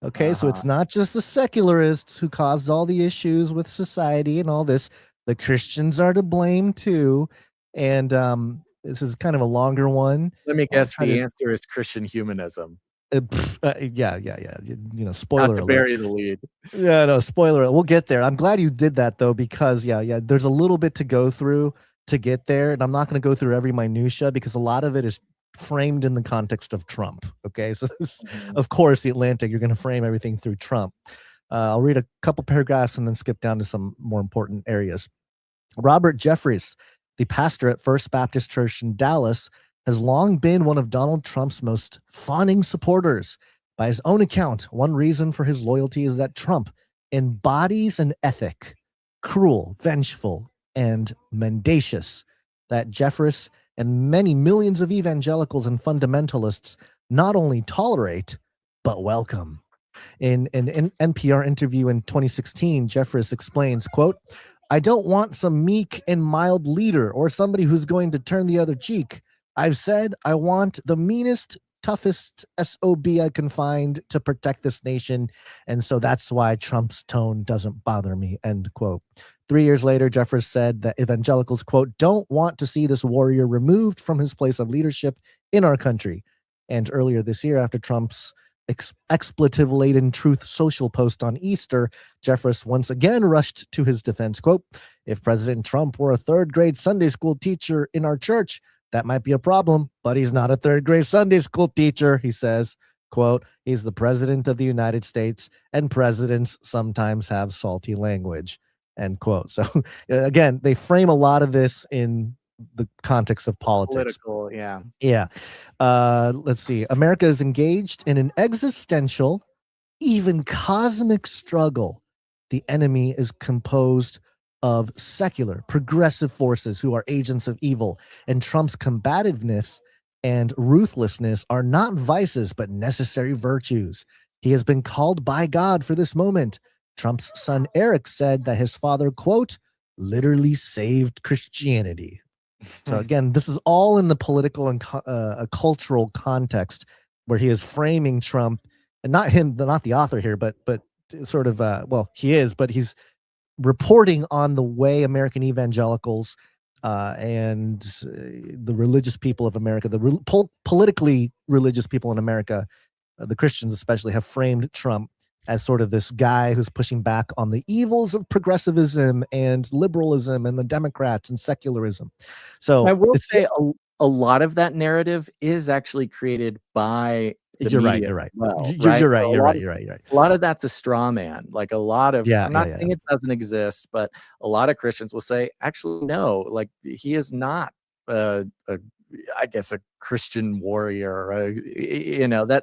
Okay, so it's not just the secularists who caused all the issues with society and all this. The Christians are to blame too. And this is kind of a longer one. Let me guess. The answer is Christian humanism. Yeah. Spoiler Not to alert. bury the lead. Yeah, no, spoiler alert. We'll get there. I'm glad you did that though, because there's a little bit to go through to get there, and I'm not going to go through every minutia because a lot of it is framed in the context of Trump. Okay, so of course, the Atlantic, you're going to frame everything through Trump. I'll read a couple paragraphs and then skip down to some more important areas. Robert Jeffries, the pastor at First Baptist Church in Dallas, has long been one of Donald Trump's most fawning supporters. By his own account, one reason for his loyalty is that Trump embodies an ethic, cruel, vengeful, and mendacious, that Jeffries and many millions of evangelicals and fundamentalists not only tolerate, but welcome. In an NPR interview in 2016, Jeffries explains, quote, "I don't want some meek and mild leader or somebody who's going to turn the other cheek. I've said I want the meanest, toughest SOB I can find to protect this nation, and so that's why Trump's tone doesn't bother me," end quote. 3 years later, Jeffers said that evangelicals, quote, "don't want to see this warrior removed from his place of leadership in our country." And earlier this year, after Trump's expletive-laden Truth Social post on Easter, Jeffers once again rushed to his defense, quote, "If President Trump were a third-grade Sunday school teacher in our church, that might be a problem, but he's not a third-grade Sunday school teacher," he says, quote, "He's the president of the United States, and presidents sometimes have salty language," end quote. So again, they frame a lot of this in the context of politics. Political, yeah. Yeah. Let's see. America is engaged in an existential, even cosmic struggle. The enemy is composed of secular, progressive forces who are agents of evil, and Trump's combativeness and ruthlessness are not vices, but necessary virtues. He has been called by God for this moment. Trump's son Eric said that his father, quote, "literally saved Christianity." So again, this is all in the political and cultural context where he is framing Trump, and not the author here, but sort of, he is, but he's reporting on the way American evangelicals and the religious people of America, the politically religious people in America, the Christians especially, have framed Trump as sort of this guy who's pushing back on the evils of progressivism and liberalism and the Democrats and secularism. So I will say a lot of that narrative is actually created by the You're media. right. Well, You're right. So You're right. A lot of that's a straw man. Like a lot of, I'm not saying it doesn't exist, but a lot of Christians will say, actually, no, like he is not I guess a Christian warrior,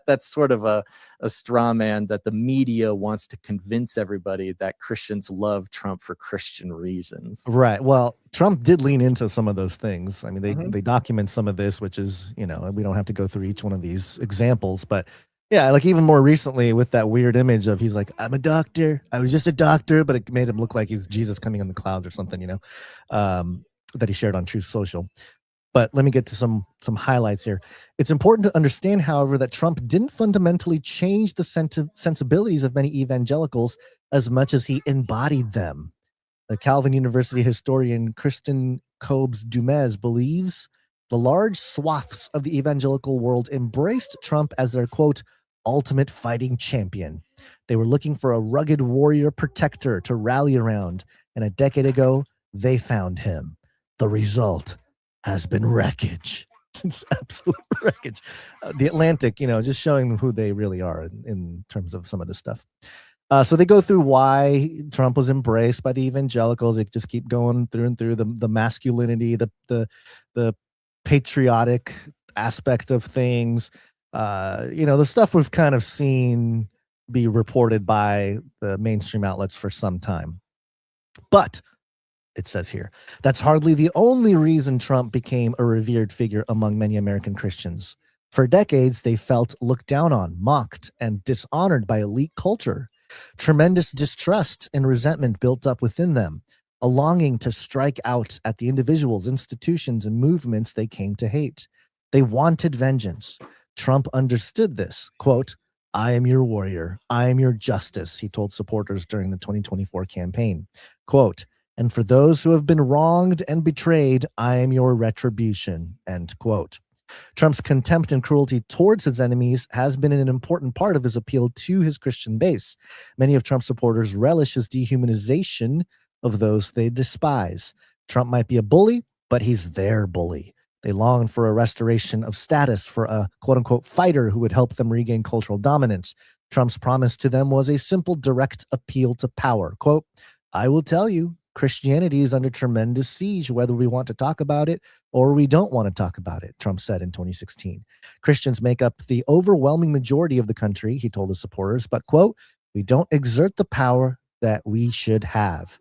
that's sort of a straw man that the media wants to convince everybody that Christians love Trump for Christian reasons. Right. Well, Trump did lean into some of those things. I mean, they document some of this, which is, we don't have to go through each one of these examples, but yeah, like even more recently with that weird image of he's like, "I'm a doctor. I was just a doctor," but it made him look like he's Jesus coming on the clouds or something, that he shared on Truth Social. But let me get to some highlights here. It's important to understand, however, that Trump didn't fundamentally change the sensibilities of many evangelicals as much as he embodied them. The Calvin University historian Kristen Kobes-Dumez believes the large swaths of the evangelical world embraced Trump as their, quote, "ultimate fighting champion." They were looking for a rugged warrior protector to rally around, and a decade ago, they found him. The result has been wreckage. It's absolute wreckage. The Atlantic, just showing them who they really are in terms of some of this stuff. So they go through why Trump was embraced by the evangelicals. They just keep going through and through the masculinity, the patriotic aspect of things. the stuff we've kind of seen be reported by the mainstream outlets for some time. But it says here, that's hardly the only reason Trump became a revered figure among many American Christians. For decades, they felt looked down on, mocked, and dishonored by elite culture. Tremendous distrust and resentment built up within them, a longing to strike out at the individuals, institutions, and movements they came to hate. They wanted vengeance. Trump understood this. Quote, "I am your warrior. I am your justice," he told supporters during the 2024 campaign. Quote, "And for those who have been wronged and betrayed, I am your retribution," end quote. Trump's contempt and cruelty towards his enemies has been an important part of his appeal to his Christian base. Many of Trump's supporters relish his dehumanization of those they despise. Trump might be a bully, but he's their bully. They long for a restoration of status, for a quote-unquote fighter who would help them regain cultural dominance. Trump's promise to them was a simple, direct appeal to power. Quote, "I will tell you, Christianity is under tremendous siege, whether we want to talk about it or we don't want to talk about it," Trump said in 2016. "Christians make up the overwhelming majority of the country," he told his supporters, "but, quote, we don't exert the power that we should have."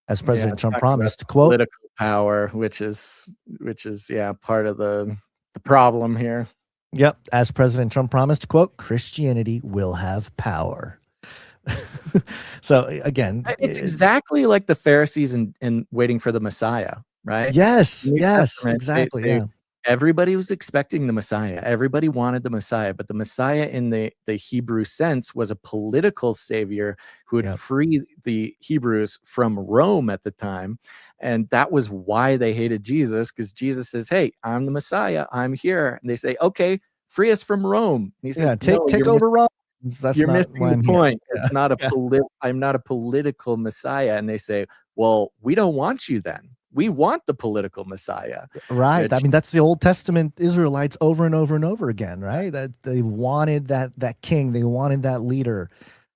As President Trump promised, quote, political power, which is part of the problem here. Yep. As President Trump promised, quote, "Christianity will have power." So again, It's exactly like the Pharisees and waiting for the Messiah, right? Yes, New yes, Testament, exactly. Yeah. Everybody was expecting the Messiah. Everybody wanted the Messiah, but the Messiah in the Hebrew sense was a political savior who would free the Hebrews from Rome at the time. And that was why they hated Jesus, because Jesus says, "Hey, I'm the Messiah. I'm here." And they say, "Okay, free us from Rome." And he says, take over Rome. You're missing the point. Yeah. It's not I'm not a political Messiah. And they say, "Well, we don't want you then. We want the political Messiah." Right. I mean, that's the Old Testament Israelites over and over and over again, right? That they wanted that king, they wanted that leader.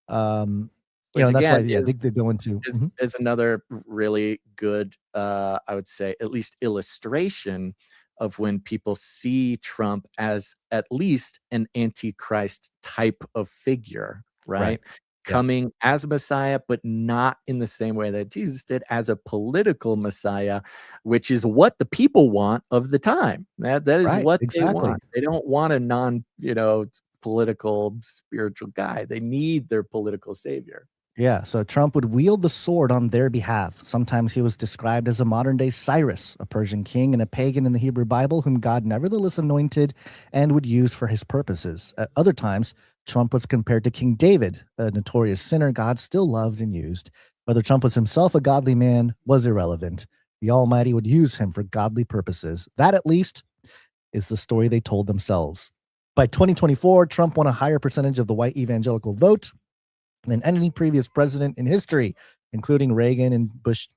That's why they go into is another really good, I would say, at least illustration of when people see Trump as at least an antichrist type of figure, right? Coming as a Messiah, but not in the same way that Jesus did, as a political Messiah, which is what the people want of the time. That is what they want. They don't want a political spiritual guy. They need their political savior. Yeah, so Trump would wield the sword on their behalf. Sometimes he was described as a modern-day Cyrus, a Persian king and a pagan in the Hebrew Bible whom God nevertheless anointed and would use for his purposes. At other times, Trump was compared to King David, a notorious sinner God still loved and used. Whether Trump was himself a godly man was irrelevant. The Almighty would use him for godly purposes. That, at least, is the story they told themselves. By 2024, Trump won a higher percentage of the white evangelical vote than any previous president in history, including Reagan and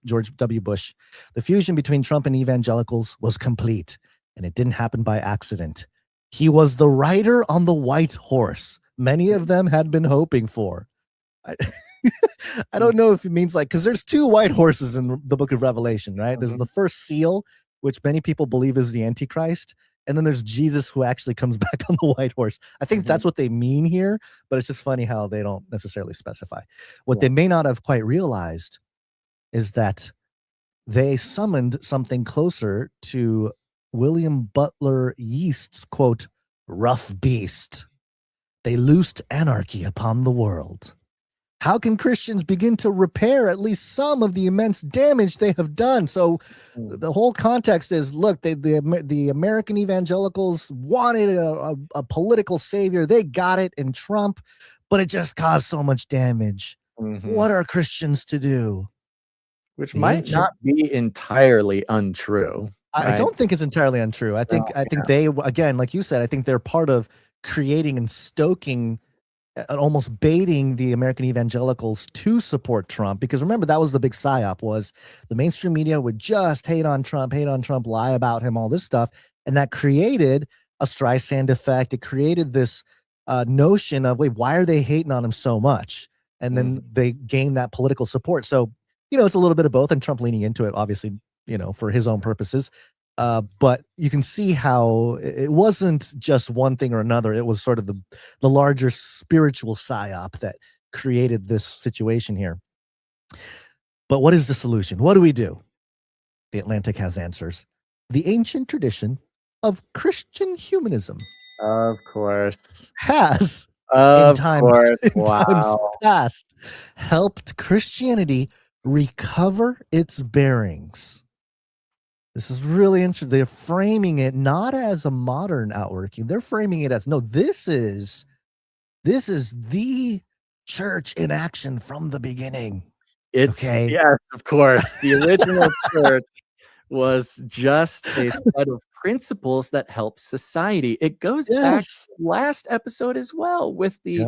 George W. Bush. The fusion between Trump and evangelicals was complete, and it didn't happen by accident. He was the rider on the white horse many of them had been hoping for. I don't know if it means because there's two white horses in the book of Revelation, right? There's the first seal, which many people believe is the Antichrist. And then there's Jesus, who actually comes back on the white horse. I think that's what they mean here, but it's just funny how they don't necessarily specify. What they may not have quite realized is that they summoned something closer to William Butler Yeat's, quote, rough beast. They loosed anarchy upon the world. How can Christians begin to repair at least some of the immense damage they have done? So the whole context is, look, the American evangelicals wanted a political savior. They got it in Trump, but it just caused so much damage. What are Christians to do? Which might not be entirely untrue. I don't think it's entirely untrue. I think they, again, like you said, I think they're part of creating and stoking, almost baiting the American evangelicals to support Trump. Because remember, that was the big psyop, was the mainstream media would just hate on Trump, lie about him, all this stuff. And that created a Streisand effect. It created this notion of, wait, why are they hating on him so much? And then they gained that political support. So, it's a little bit of both, and Trump leaning into it, obviously, for his own purposes. But you can see how it wasn't just one thing or another. It was sort of the larger spiritual psyop that created this situation here. But what is the solution? What do we do? The Atlantic has answers. The ancient tradition of Christian humanism Of course. has, Of in times course. times Wow. past, helped Christianity recover its bearings. This is really interesting. They're framing it not as a modern outworking. They're framing it as, no, this is the church in action from the beginning. It's Okay. yes, of course. The original church was just a set of principles that help society. It goes back to Yes. the last episode as well with the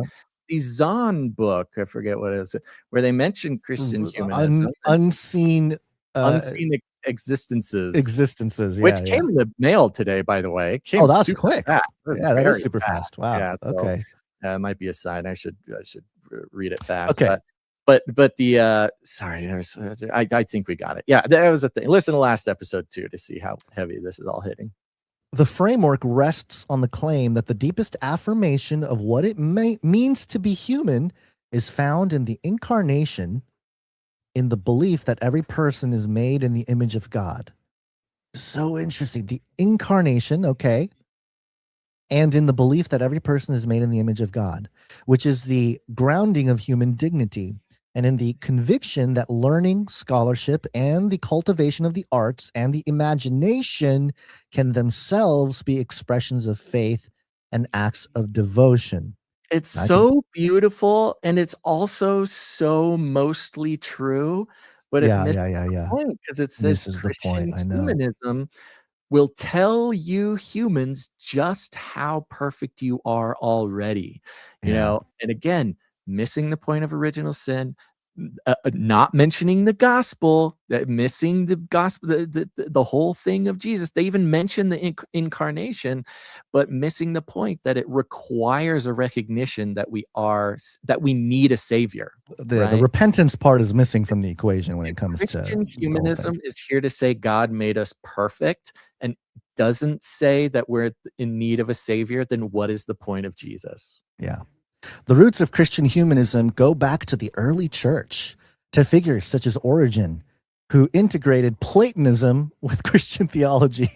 Zahn book. I forget what it is, where they mentioned Christian humanism, Unseen unseen existences, existences. which Yeah, came in the mail today, by the way. It came Oh, that's super quick. fast. Yeah, that Very is super fast. Wow. Yeah, so, Okay. it might be a sign. I should read it fast. Okay. But the sorry, I think we got it. Yeah, that was a thing. Listen to last episode too to see how heavy this is all hitting. The framework rests on the claim that the deepest affirmation of what it means to be human is found in the incarnation, in the belief that every person is made in the image of God. So interesting. The incarnation, okay, and in the belief that every person is made in the image of God, which is the grounding of human dignity, and in the conviction that learning, scholarship, and the cultivation of the arts and the imagination can themselves be expressions of faith and acts of devotion. It's so beautiful, and it's also so mostly true, but it misses the point because it says Christian humanism will tell you humans just how perfect you are already. You know, and again, missing the point of original sin, not mentioning the gospel, missing the gospel, the whole thing of Jesus. They even mention the incarnation, but missing the point that it requires a recognition that we need a savior. The repentance part is missing from the equation when it comes to Christian humanism is here to say God made us perfect and doesn't say that we're in need of a savior. Then what is the point of Jesus? Yeah. The roots of Christian humanism go back to the early church, to figures such as Origen, who integrated Platonism with Christian theology,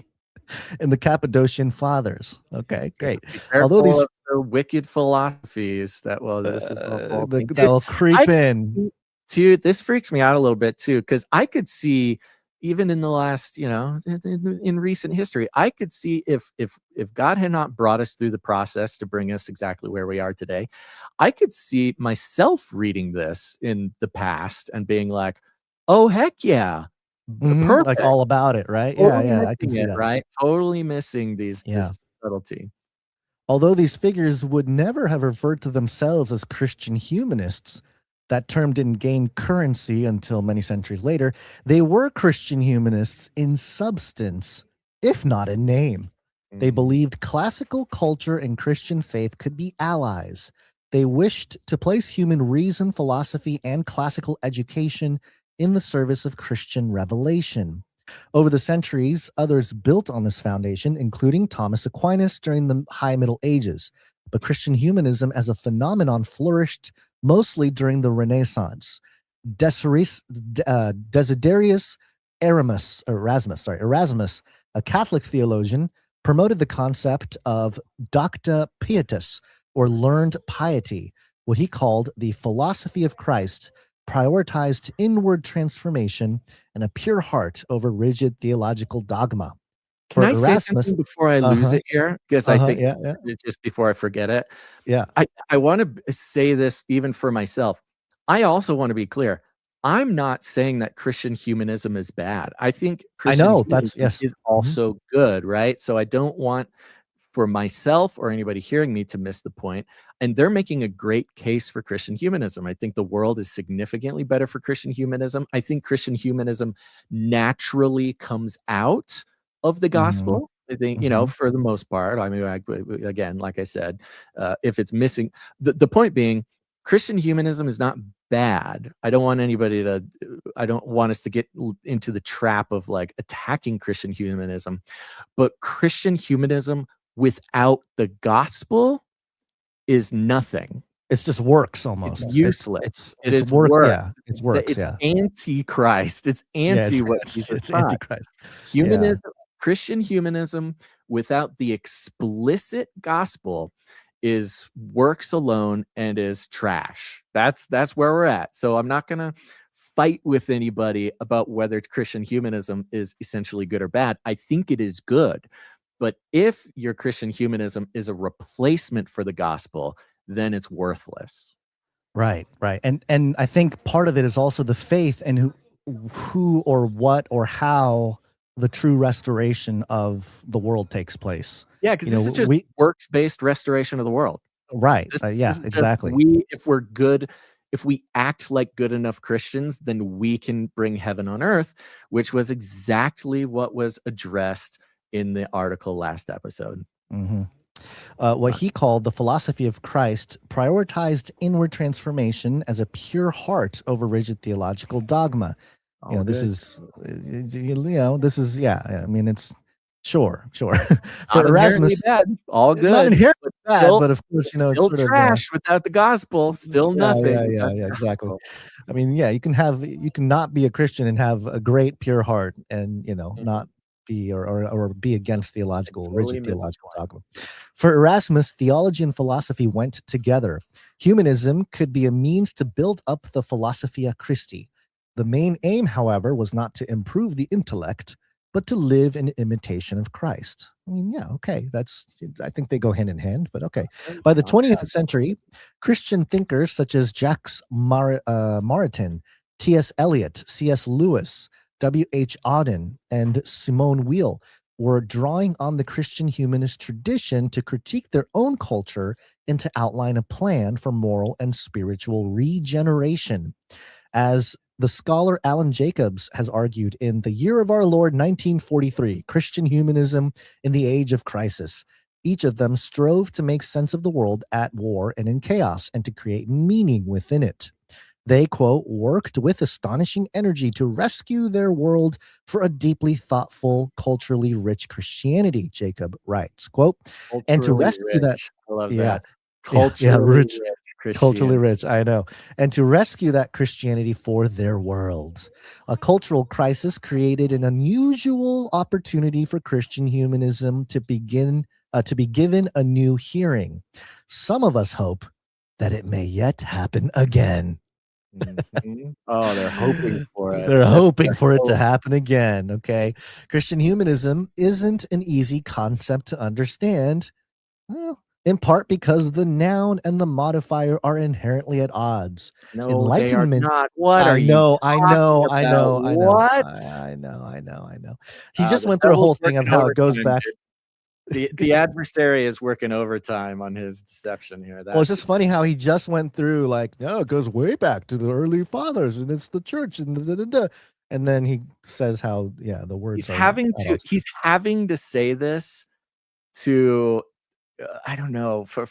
and the Cappadocian Fathers. Okay, great. Although these of the wicked philosophies that this is that will creep in. Dude, this freaks me out a little bit too, because I could see even in the last, in recent history, I could see if God had not brought us through the process to bring us exactly where we are today, I could see myself reading this in the past and being like, oh, heck yeah. Perfect. Like all about it, right? Totally I can see that. Right? Totally missing this subtlety. Although these figures would never have referred to themselves as Christian humanists, that term didn't gain currency until many centuries later. They were Christian humanists in substance, if not in name. They believed classical culture and Christian faith could be allies. They wished to place human reason, philosophy, and classical education in the service of Christian revelation. Over the centuries, others built on this foundation, including Thomas Aquinas during the High Middle Ages. But Christian humanism as a phenomenon flourished mostly during the Renaissance. Desiderius Erasmus, a Catholic theologian, promoted the concept of docta pietas, or learned piety, what he called the philosophy of Christ, prioritized inward transformation and a pure heart over rigid theological dogma. Can I say something before I lose it here? Because I think just before I forget it. Yeah. I want to say this even for myself. I also want to be clear. I'm not saying that Christian humanism is bad. I think Christian humanism is also good, right? So I don't want for myself or anybody hearing me to miss the point. And they're making a great case for Christian humanism. I think the world is significantly better for Christian humanism. I think Christian humanism naturally comes out of the gospel. I think, for the most part, I mean, again, like I said, if it's missing, the point being, Christian humanism is not bad. I don't want us to get into the trap of like attacking Christian humanism, but Christian humanism without the gospel is nothing. It's just works almost. It's useless. It is work. works. Yeah, it's works. It's yeah. anti-Christ. It's anti what it's antichrist. Humanism, Christian humanism without the explicit gospel is works alone and is trash. That's where we're at. So I'm not going to fight with anybody about whether Christian humanism is essentially good or bad. I think it is good. But if your Christian humanism is a replacement for the gospel, then it's worthless. Right. And I think part of it is also the faith and who or what or how the true restoration of the world takes place. Yeah, because this is just works-based restoration of the world. Right. Exactly. If we're good, if we act like good enough Christians, then we can bring heaven on earth, which was exactly what was addressed in the article last episode. Mm-hmm. What he called the philosophy of Christ prioritized inward transformation as a pure heart over rigid theological dogma. This is, yeah. I mean, it's sure. For Erasmus, bad. All good. Not inherently bad, but of course, still it's sort trash without the gospel. Still nothing. Yeah, exactly. I mean, yeah, you can not be a Christian and have a great pure heart, and not be or be against rigid theological dogma. For Erasmus, theology and philosophy went together. Humanism could be a means to build up the Philosophia Christi. The main aim, however, was not to improve the intellect, but to live in imitation of Christ. I mean, yeah, okay. I think they go hand in hand, but okay. By the 20th century, Christian thinkers such as Jacques Maritain, T.S. Eliot, C.S. Lewis, W.H. Auden, and Simone Weil were drawing on the Christian humanist tradition to critique their own culture and to outline a plan for moral and spiritual regeneration. As the scholar Alan Jacobs has argued in The Year of Our Lord 1943, Christian Humanism in the Age of Crisis, each of them strove to make sense of the world at war and in chaos and to create meaning within it. They, quote, worked with astonishing energy to rescue their world for a deeply thoughtful, culturally rich Christianity, Jacob writes, quote, and to rescue that. I love that. Culturally rich, I know. And to rescue that Christianity for their world. A cultural crisis created an unusual opportunity for Christian humanism to be given a new hearing. Some of us hope that it may yet happen again. Mm-hmm. Oh, they're hoping for it. They're hoping for it to happen again. Okay. Christian humanism isn't an easy concept to understand. Well, in part because the noun and the modifier are inherently at odds. No, Enlightenment. they are not. What are you I know. What? I know. He just went through a whole thing of how it goes back. The adversary is working overtime on his deception here. Well, it's just funny how he just went through it goes way back to the early fathers and it's the church and and then he says how the words he's having to say this to I don't know to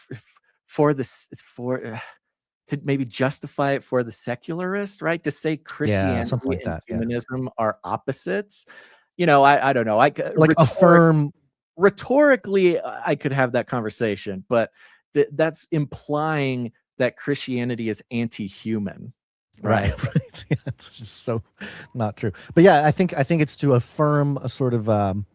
maybe justify it for the secularist, right? To say Christianity and humanism are opposites. I don't know. Affirm. Rhetorically, I could have that conversation, but that's implying that Christianity is anti-human, right? Yeah, it's just so not true. But yeah, I think it's to affirm a sort of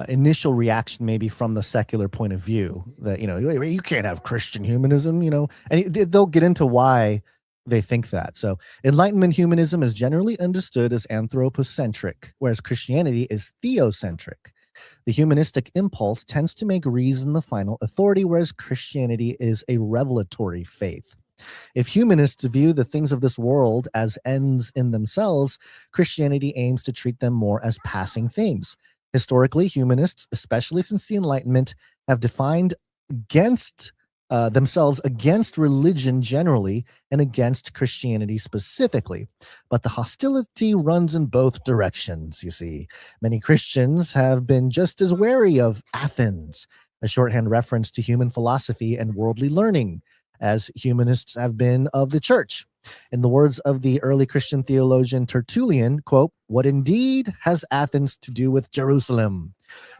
initial reaction, maybe from the secular point of view, that you can't have Christian humanism, and they'll get into why they think that. So Enlightenment humanism is generally understood as anthropocentric, whereas Christianity is theocentric. The humanistic impulse tends to make reason the final authority, whereas Christianity is a revelatory faith. If humanists view the things of this world as ends in themselves, Christianity aims to treat them more as passing things. Historically, humanists, especially since the Enlightenment, have defined themselves against religion generally and against Christianity specifically. But the hostility runs in both directions, you see. Many Christians have been just as wary of Athens, a shorthand reference to human philosophy and worldly learning, as humanists have been of the church. In the words of the early Christian theologian Tertullian, quote, "What indeed has Athens to do with Jerusalem?"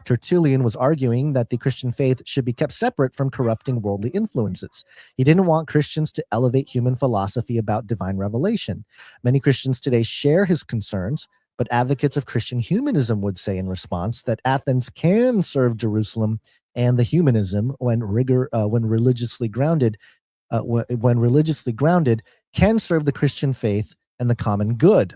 Tertullian was arguing that the Christian faith should be kept separate from corrupting worldly influences. He didn't want Christians to elevate human philosophy about divine revelation. Many Christians today share his concerns, but advocates of Christian humanism would say in response that Athens can serve Jerusalem and the humanism when religiously grounded, can serve the Christian faith and the common good.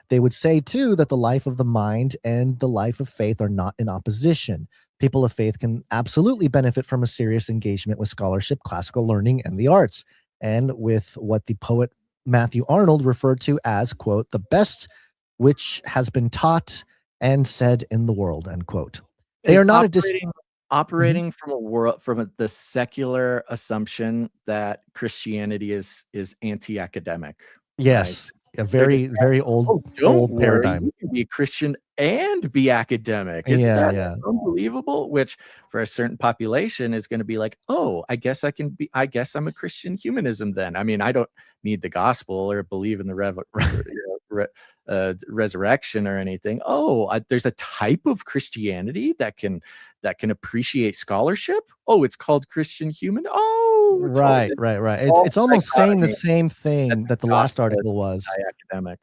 They would say, too, that the life of the mind and the life of faith are not in opposition. People of faith can absolutely benefit from a serious engagement with scholarship, classical learning, and the arts, and with what the poet Matthew Arnold referred to as, quote, "the best which has been taught and said in the world," end quote. They are not operating from the secular assumption that Christianity is anti-academic. Yes, a very old paradigm. You can be a Christian and be academic. Isn't that unbelievable? Which for a certain population is going to be like, oh, I guess I'm a Christian humanism then. I mean, I don't need the gospel or believe in the resurrection or anything. There's a type of Christianity that can appreciate scholarship. Oh, it's called Christian human. Right. It's almost saying the same thing that the last article was. Academic.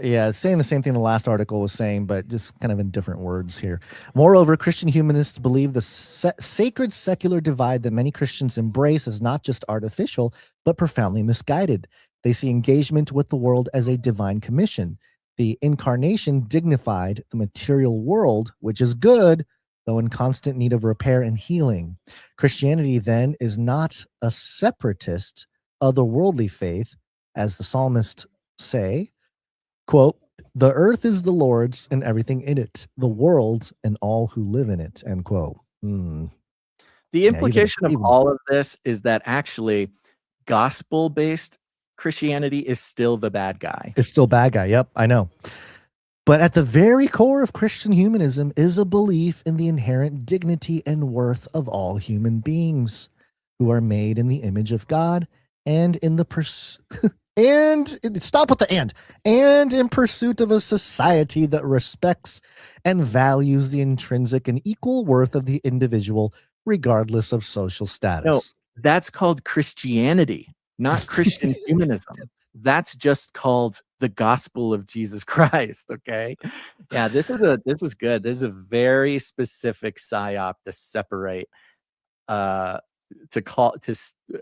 Yeah, it's saying the same thing the last article was saying, but just kind of in different words here. Moreover, Christian humanists believe the sacred secular divide that many Christians embrace is not just artificial, but profoundly misguided. They see engagement with the world as a divine commission. The incarnation dignified the material world, which is good, though in constant need of repair and healing. Christianity, then, is not a separatist, otherworldly faith, as the psalmists say, quote, "The earth is the Lord's and everything in it, the world and all who live in it," end quote. The implication of all of this is that actually gospel-based Christianity is still the bad guy. It's still bad guy. Yep, I know. But at the very core of Christian humanism is a belief in the inherent dignity and worth of all human beings who are made in the image of God and in the and in pursuit of a society that respects and values the intrinsic and equal worth of the individual regardless of social status. No, that's called Christianity, not Christian humanism. That's just called the gospel of Jesus Christ. Okay. Yeah, this is good. This is a very specific psyop to separate, to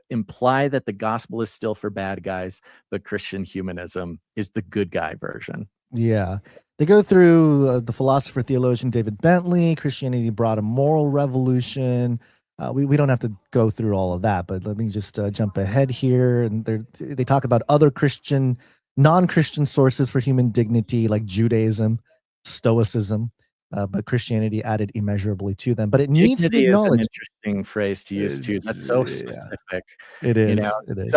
imply that the gospel is still for bad guys, but Christian humanism is the good guy version. Yeah. They go through the philosopher theologian David Bentley. Christianity brought a moral revolution. We don't have to go through all of that, but let me just jump ahead here. And they talk about other non-Christian sources for human dignity, like Judaism, Stoicism, but Christianity added immeasurably to them. But it needs to be acknowledged. Is an interesting phrase to use too. That's so specific. It is. It is.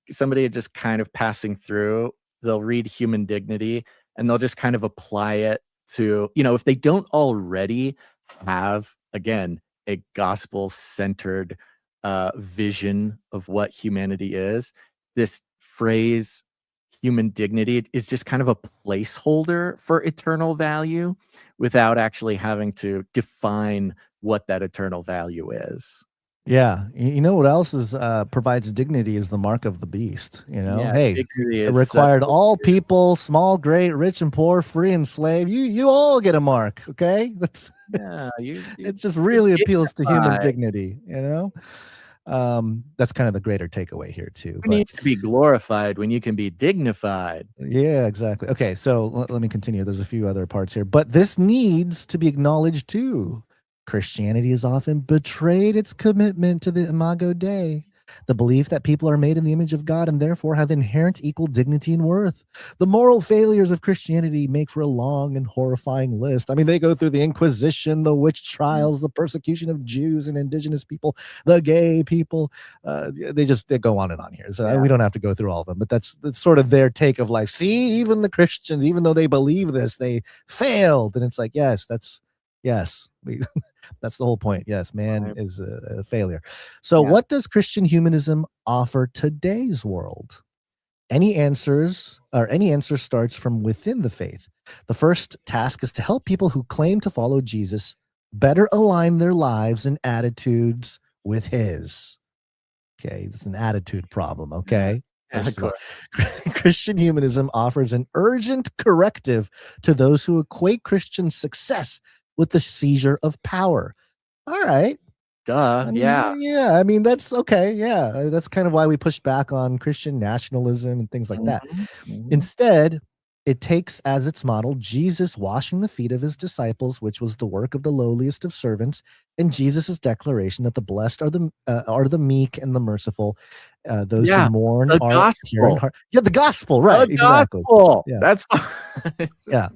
Somebody just kind of passing through, they'll read human dignity and they'll just kind of apply it to, if they don't already have, again, a gospel-centered vision of what humanity is, this phrase human dignity is just kind of a placeholder for eternal value without actually having to define what that eternal value is. Yeah. You know what else provides dignity is the mark of the beast. Hey, it required all people, small, great, rich and poor, free and slave. You all get a mark. Okay. It just really appeals to human dignity, That's kind of the greater takeaway here too. Who needs to be glorified when you can be dignified? Yeah, exactly. Okay, so let me continue. There's a few other parts here, but this needs to be acknowledged too. Christianity has often betrayed its commitment to the Imago Dei, the belief that people are made in the image of God and therefore have inherent equal dignity and worth. The moral failures of Christianity make for a long and horrifying list. I mean, they go through the Inquisition, the witch trials, the persecution of Jews and indigenous people, the gay people. They go on and on here. So we don't have to go through all of them, but that's sort of their take of like, see, even the Christians, even though they believe this, they failed. And it's like, yes, That's the whole point. Yes, man Right. is a failure. So, Yeah. what does Christian humanism offer today's world? Any answer starts from within the faith. The first task is to help people who claim to follow Jesus better align their lives and attitudes with his. Okay, it's an attitude problem. Okay. Yeah, First of all, cool. Christian humanism offers an urgent corrective to those who equate Christian success with the seizure of power. All right. Duh. I mean, Yeah. yeah, I mean, that's okay. Yeah, that's kind of why we push back on Christian nationalism and things like that. Mhm, mhm. Instead, it takes as its model Jesus washing the feet of his disciples, which was the work of the lowliest of servants, and Jesus's declaration that the blessed are the meek and the merciful, those who Yeah, mourn the are pure in gospel. heart. Yeah, the gospel, right? The Exactly. gospel. Yeah. That's Yeah.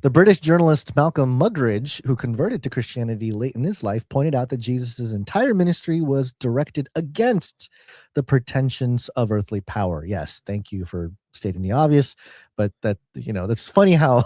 The British journalist Malcolm Muggeridge, who converted to Christianity late in his life, pointed out that Jesus' entire ministry was directed against the pretensions of earthly power. Yes, thank you for stating the obvious, but that's funny how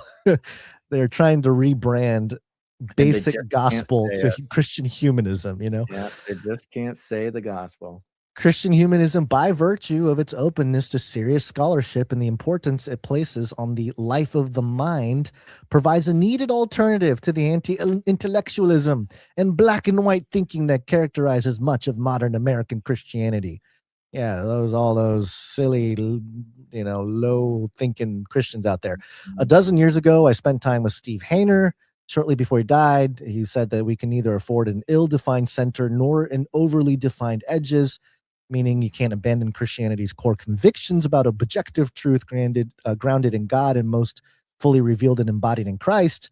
they're trying to rebrand And they just basic can't gospel say to it. Christian humanism, Yeah, they just can't say the gospel. Christian humanism, by virtue of its openness to serious scholarship and the importance it places on the life of the mind, provides a needed alternative to the anti-intellectualism and black and white thinking that characterizes much of modern American Christianity. Yeah, all those silly, low-thinking Christians out there. A dozen years ago, I spent time with Steve Hayner. Shortly before he died, he said that we can neither afford an ill-defined center nor an overly defined edges, meaning you can't abandon Christianity's core convictions about objective truth grounded in God and most fully revealed and embodied in Christ,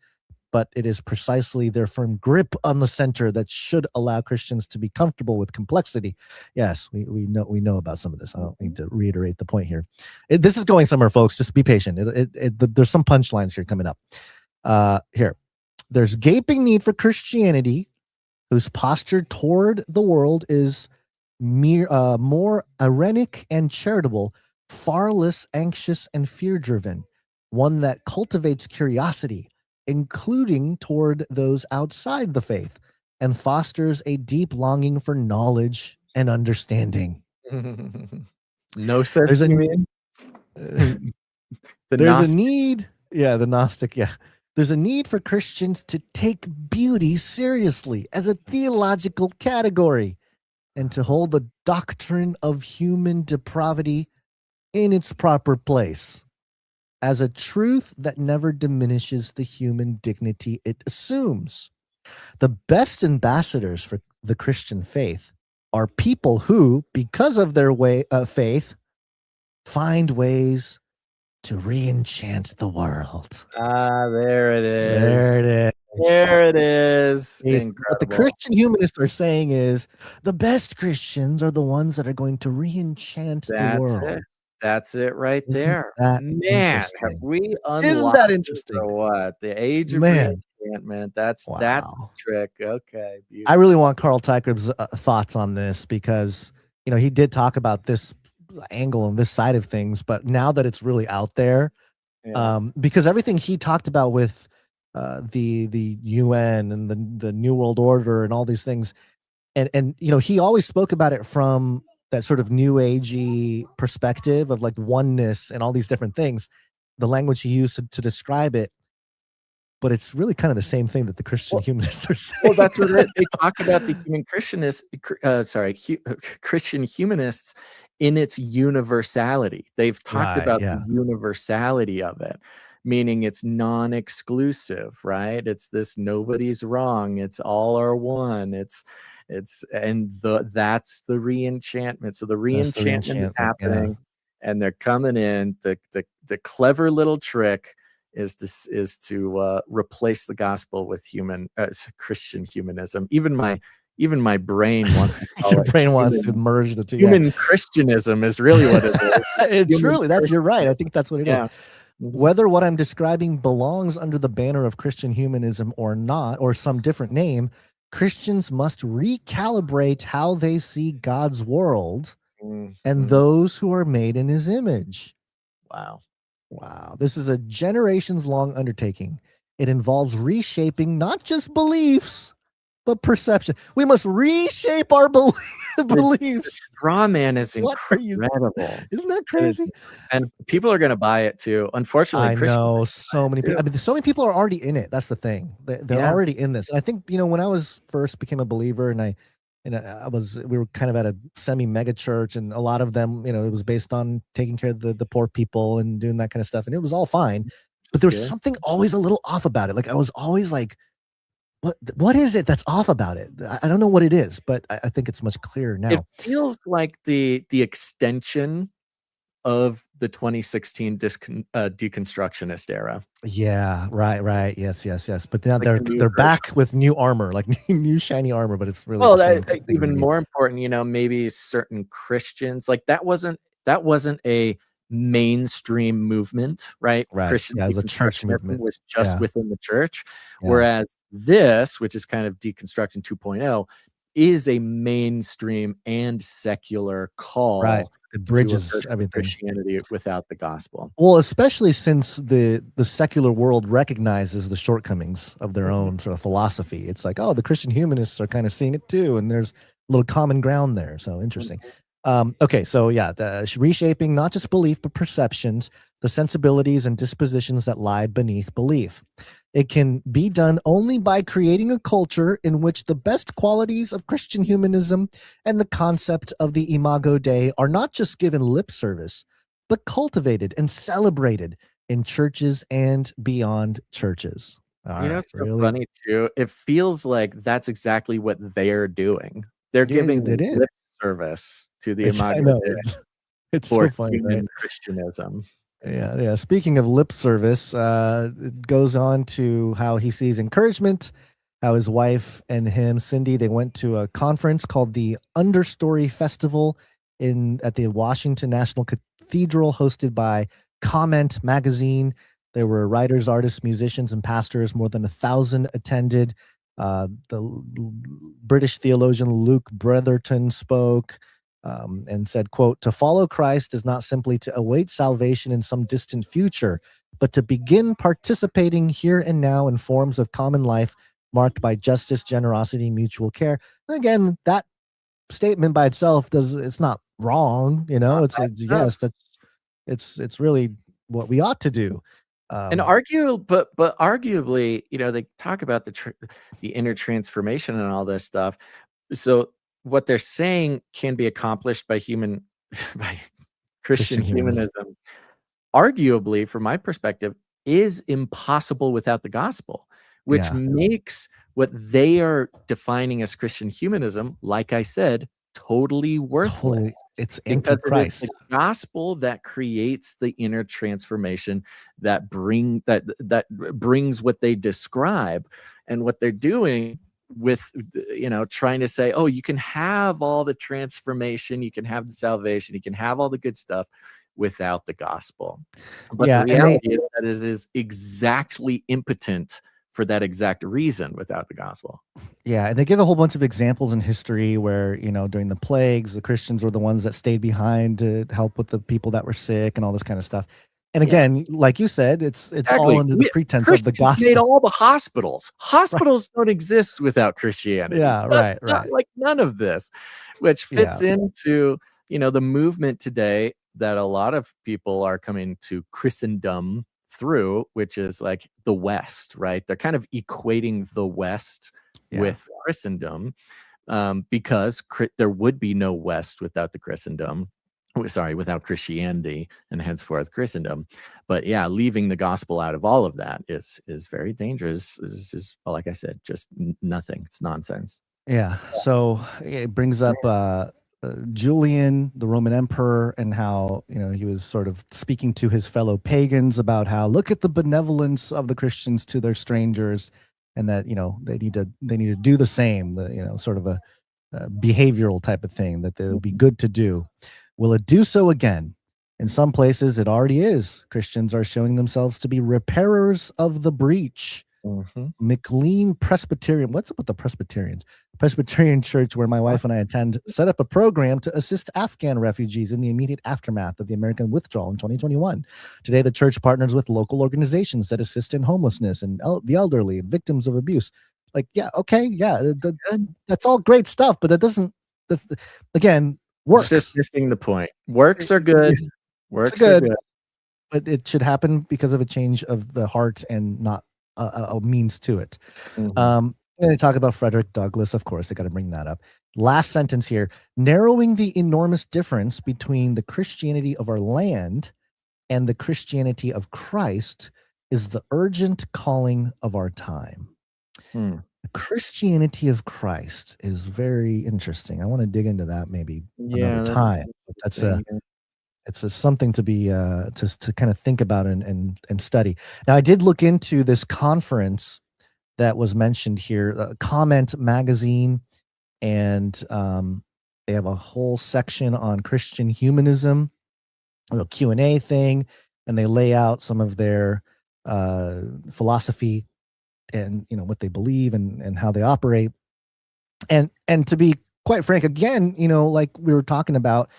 but it is precisely their firm grip on the center that should allow Christians to be comfortable with complexity. Yes, we know about some of this. I don't need to reiterate the point here. This is going somewhere, folks. Just be patient. There's some punchlines here coming up. Here, there's gaping need for Christianity, whose posture toward the world is more irenic and charitable, far less anxious and fear-driven, one that cultivates curiosity, including toward those outside the faith, and fosters a deep longing for knowledge and understanding. No sense, There's a you mean? The there's a Gnostic. need, yeah, the Gnostic, yeah. There's a need for Christians to take beauty seriously as a theological category, and to hold the doctrine of human depravity in its proper place as a truth that never diminishes the human dignity it assumes. The best ambassadors for the Christian faith are people who, because of their faith, find ways to re-enchant the world. There it is. There it is. There it is. What the Incredible. Christian humanists are saying is the best Christians are the ones that are going to re-enchant the That's world. it. That's it right Isn't there. that Man, have interesting? we Isn't that unlocked it interesting? or what? The age of Man. re-enchantment. That's the Wow. trick. Okay. I Beautiful. really want Carl Teichreb's thoughts on this because, he did talk about this angle and this side of things, but now that it's really out there, Yeah. because everything he talked about with the UN and the New World Order and all these things, and he always spoke about it from that sort of new agey perspective of like oneness and all these different things, the language he used to describe it. But it's really kind of the same thing that the Christian humanists are saying. Well, that's what they talk about the Christian humanists in its universality. They've talked Right, about yeah. the universality of it, meaning it's non-exclusive, right? It's this nobody's wrong. It's all are one. That's the re-enchantment. So the That's the re-enchantment is re-enchantment, happening, and they're coming in. The clever little trick is to replace the gospel with Christian humanism. Even my brain wants to call Your it brain wants to merge the two. human Christianism is really what it is. It's Human really, you're right. I think that's what it is. Yeah. Whether what I'm describing belongs under the banner of Christian humanism or not, or some different name, Christians must recalibrate how they see God's world and those who are made in his image. Wow. This is a generations-long undertaking. It involves reshaping not just beliefs, but perception. We must reshape our The beliefs. straw man is What are you? incredible. Isn't that It is- crazy? and people are going to buy it too. Unfortunately, I Christians know are so many too. people. I mean, so many people are already in it. That's the thing. They're Yeah. already in this. And I think, when I was first became a believer, and we were kind of at a semi-mega church, and a lot of them, it was based on taking care of the poor people and doing that kind of stuff, and it was all fine. But there was good. something always a little off about it. Like I was always like, what is it that's off about it? I don't know what it is, but I think it's much clearer now. It feels like the extension of the 2016 deconstructionist era. Yeah, right. Yes. But now Like they're the new they're version. back with new armor, like new shiny armor, but it's really Well, the same thing even underneath. more important, maybe certain Christians, like that wasn't a mainstream movement, right? Right. Christian Yeah, it was a church deconstructionism movement. was just Yeah. within the church, Yeah. whereas this, which is kind of deconstructing 2.0, is a mainstream and secular call Right. It to a bridges version of everything. Christianity without the gospel. Well, especially since the secular world recognizes the shortcomings of their own sort of philosophy. It's like, oh, the Christian humanists are kind of seeing it too, and there's a little common ground there. So interesting. Okay, so yeah, the reshaping not just belief but perceptions, the sensibilities and dispositions that lie beneath belief. It can be done only by creating a culture in which the best qualities of Christian humanism and the concept of the Imago Dei are not just given lip service, but cultivated and celebrated in churches and beyond churches. It's so funny too. It feels like that's exactly what they're doing. They're giving it is. lip service to the I Imago know. Dei It's for so funny, human right? Christianism. Yeah. Speaking of lip service, it goes on to how he sees encouragement, how his wife and him, Cindy, they went to a conference called the Understory Festival at the Washington National Cathedral, hosted by Comment Magazine. There were writers, artists, musicians, and pastors. More than 1,000 attended. The British theologian Luke Bretherton spoke. And said, quote, "To follow Christ is not simply to await salvation in some distant future, but to begin participating here and now in forms of common life marked by justice, generosity, mutual care." Again, that statement by itself it's not wrong, it's really what we ought to do. And arguably, they talk about the inner transformation and all this stuff. So what they're saying can be accomplished by by Christian humanism, arguably, from my perspective, is impossible without the gospel, which makes what they are defining as Christian humanism, like I said, totally worthless. It's Because it antichrist. is the gospel that creates the inner transformation that brings what they describe, and what they're doing with trying to say, oh, you can have all the transformation, you can have the salvation, you can have all the good stuff without the gospel. But the reality is that it is exactly impotent for that exact reason without the gospel. Yeah, and they give a whole bunch of examples in history where, during the plagues, the Christians were the ones that stayed behind to help with the people that were sick and all this kind of stuff. And again, like you said, it's all under the pretense Christians of the gospel. made all the hospitals. Hospitals don't exist without Christianity. Yeah, right. Like none of this, which fits into, the movement today that a lot of people are coming to Christendom through, which is like the West, right? They're kind of equating the West with Christendom, because there would be no West without the Christendom. Without Christianity, and henceforth Christendom. But leaving the gospel out of all of that is very dangerous. Is just, like I said, just nothing. It's nonsense. Yeah. So it brings up Julian, the Roman emperor, and how he was sort of speaking to his fellow pagans about how, look at the benevolence of the Christians to their strangers, and that they need to do the same. Sort of a behavioral type of thing that it would be good to do. Will it do so again? In some places, it already is. Christians are showing themselves to be repairers of the breach. McLean Presbyterian. What's up with the Presbyterians? Presbyterian Church, where my wife and I attend, set up a program to assist Afghan refugees in the immediate aftermath of the American withdrawal in 2021. Today, the church partners with local organizations that assist in homelessness and the elderly and victims of abuse. Like, yeah, okay, yeah, Good. that's all great stuff, but that's again, It's just works. missing the point. Works are Yeah, good. it's Works are good, good. but it should happen because of a change of the heart and not a means to it. Mhm. And they talk about Frederick Douglass, of course, they got to bring that up. Last sentence here, narrowing the enormous difference between the Christianity of our land and the Christianity of Christ is the urgent calling of our time. Hmm. The Christianity of Christ is very interesting. I want to dig into that maybe another Yeah, that's time. But that's interesting. it's something to be to kind of think about and study. Now, I did look into this conference that was mentioned here, Comment Magazine, and they have a whole section on Christian humanism, a little Q&A thing, and they lay out some of their philosophy and what they believe and how they operate. And to be quite frank, again, like we were talking about,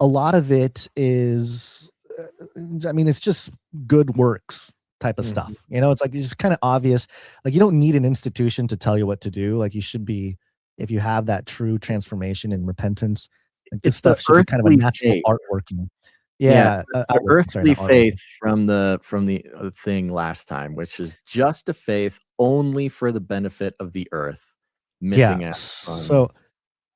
a lot of it is, I mean, it's just good works type of stuff. Mhm. It's like, it's kind of obvious. Like, you don't need an institution to tell you what to do. Like, you should be, if you have that true transformation and repentance, like, this It's the stuff should be kind of a earthly natural faith. artworking. Yeah, Yeah, the outworking. Sorry, earthly not artworking. faith from the thing last time, which is just a faith only for the benefit of the earth, Yeah. missing out on.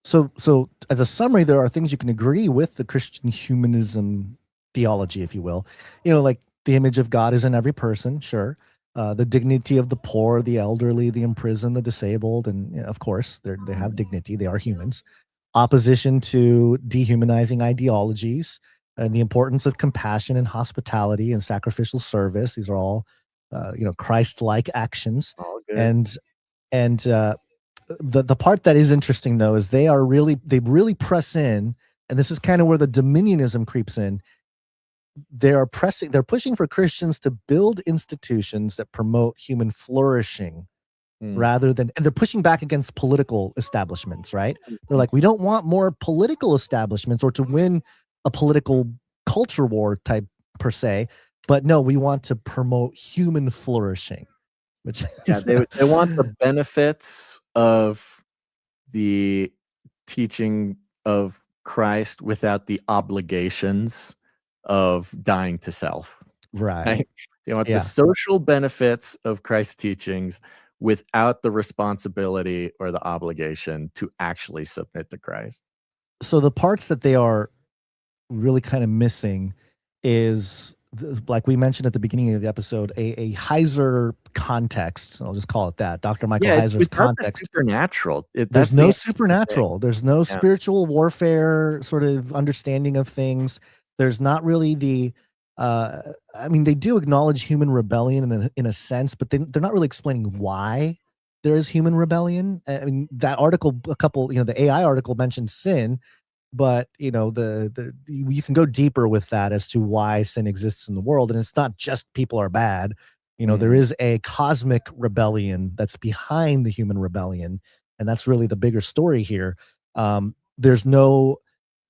So as a summary, there are things you can agree with the Christian humanism theology, if you will. Like the image of God is in every person, sure. The dignity of the poor, the elderly, the imprisoned, the disabled, and of course, they have dignity. They are humans. Opposition to dehumanizing ideologies and the importance of compassion and hospitality and sacrificial service. These are all, Christ-like actions. All good. And the part that is interesting though is they really press in, and this is kind of where the dominionism creeps in. They're pushing for Christians to build institutions that promote human flourishing Mm. rather than, and they're pushing back against political establishments, right? They're like, we don't want more political establishments or to win a political culture war type per se, but no, we want to promote human flourishing, which Yeah, is they want the benefits of the teaching of Christ without the obligations of dying to self, right. right? They want the Yeah. social benefits of Christ's teachings without the responsibility or the obligation to actually submit to Christ. So the parts that they are really kind of missing is like we mentioned at the beginning of the episode, a Heiser context. I'll just call it that. Dr. Michael Yeah, it's Heiser's without the context. supernatural. There's That's the no interesting thing. supernatural. There's no Yeah. spiritual warfare sort of understanding of things. There's not really the I mean, they do acknowledge human rebellion in a sense, but they're not really explaining why there is human rebellion. I mean, that article, the AI article mentioned sin, but you can go deeper with that as to why sin exists in the world, and it's not just people are bad. There Mhm. is a cosmic rebellion that's behind the human rebellion, and that's really the bigger story here. There's no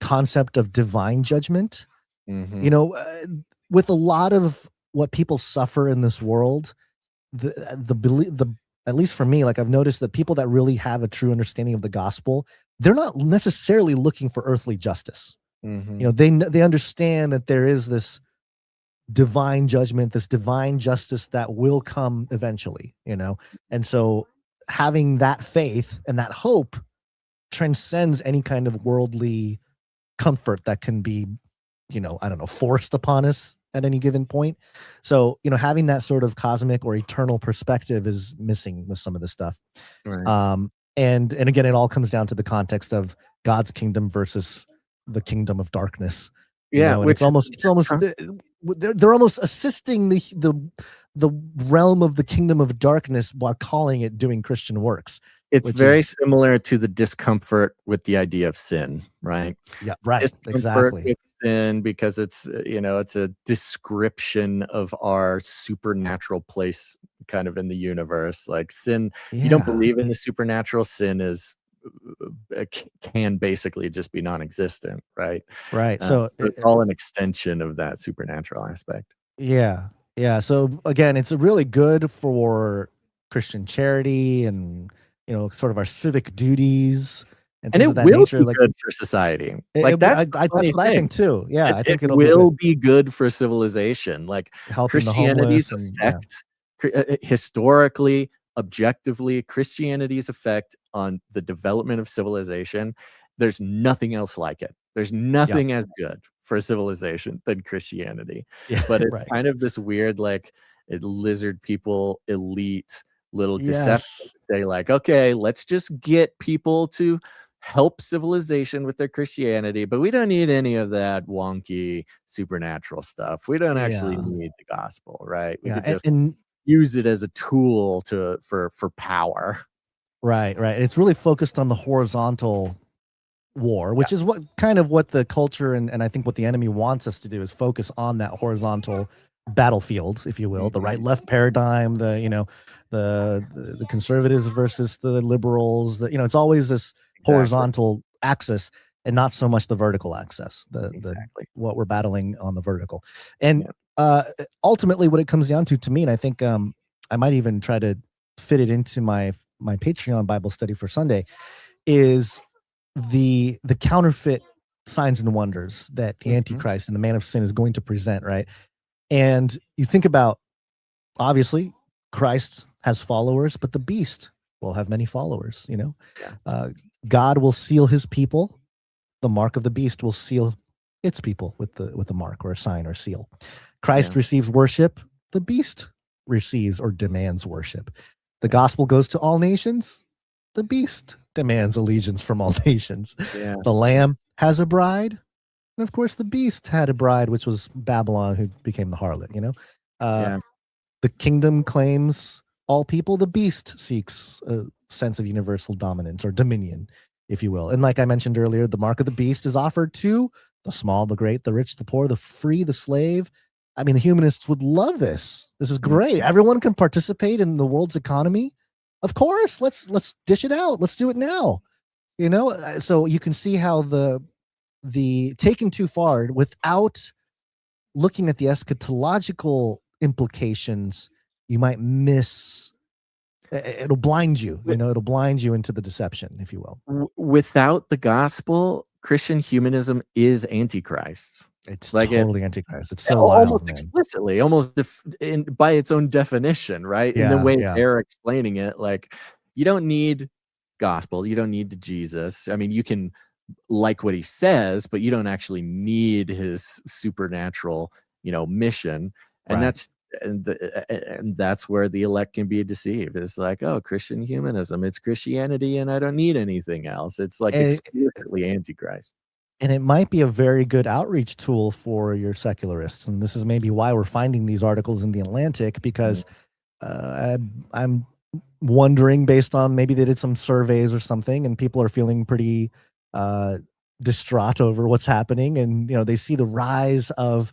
concept of divine judgment. Mhm. you know uh, with a lot of what people suffer in this world, the belief, the at least for me, like I've noticed that people that really have a true understanding of the gospel, they're not necessarily looking for earthly justice. Mhm. They understand that there is this divine judgment, this divine justice that will come eventually. And so having that faith and that hope transcends any kind of worldly comfort that can be, I don't know, forced upon us at any given point. So, having that sort of cosmic or eternal perspective is missing with some of this stuff. Right. And again, it all comes down to the context of God's kingdom versus the kingdom of darkness. Yeah, And which it's almost they're almost assisting the realm of the kingdom of darkness while calling it doing Christian works. it's which very is similar to the discomfort with the idea of sin, right? Yeah, right, Discomfort exactly. with sin because it's it's a description of our supernatural place kind of in the universe. Like sin, you don't Yeah, believe in the supernatural, sin is can basically just be non-existent, right? right. So it's all an extension of that supernatural aspect. Yeah. Yeah. So again, it's really good for Christian charity and sort of our civic duties and And things it of that will nature. be Like good for society. it, Like it- that's I, the I, funny that's what I thing. think too. Yeah, I think It it'll be will good. be good for civilization. Like Helping the Christianity's homeless and effect, historically, objectively, Christianity's effect on the development of civilization. There's nothing else like it. There's nothing as good for civilization than Christianity. yeah, But it's right. kind of this weird, like, lizard people, elite little deception. Yes. Say like, okay, let's just get people to help civilization with their Christianity, but we don't need any of that wonky supernatural stuff. We don't actually Yeah. need the gospel, right? We Yeah. could And, just and use it as a tool for power. right. It's really focused on the horizontal war, which is what the culture and I think what the enemy wants us to do is focus on that horizontal battlefield, if you will, the right left paradigm, the conservatives versus the liberals, it's always this horizontal axis and not so much the vertical axis, the what we're battling on the vertical. And ultimately what it comes down to me, and I think I might even try to fit it into my Patreon Bible study for Sunday, is the counterfeit signs and wonders that the Antichrist and the man of sin is going to present, right? And you think about, obviously, Christ has followers, but the beast will have many followers, God will seal his people. The mark of the beast will seal its people with a mark or a sign or seal. Christ receives worship. The beast receives or demands worship. The gospel goes to all nations. The beast demands allegiance from all nations. The lamb has a bride. And of course, the beast had a bride, which was Babylon, who became the harlot, The kingdom claims all people. The beast seeks a sense of universal dominance or dominion, if you will. And like I mentioned earlier, the mark of the beast is offered to the small, the great, the rich, the poor, the free, the slave. I mean, the humanists would love this. This is great. Everyone can participate in the world's economy. Of course, let's dish it out. Let's do it now. So you can see how the taken too far without looking at the eschatological implications, you might miss. It'll blind you. It'll blind you into the deception, if you will. Without the gospel, Christian humanism is Antichrist. It's like totally Antichrist. It's so almost wild, explicitly, almost by its own definition, right? In the way they're explaining it, like you don't need gospel, you don't need Jesus. I mean, you can like what he says, but you don't actually need his supernatural, mission. And that's where the elect can be deceived. It's like, oh, Christian humanism, it's Christianity, and I don't need anything else. It's like explicitly Antichrist. And it might be a very good outreach tool for your secularists. And this is maybe why we're finding these articles in the Atlantic, because I'm wondering, based on maybe they did some surveys or something, and people are feeling pretty distraught over what's happening. And, they see the rise of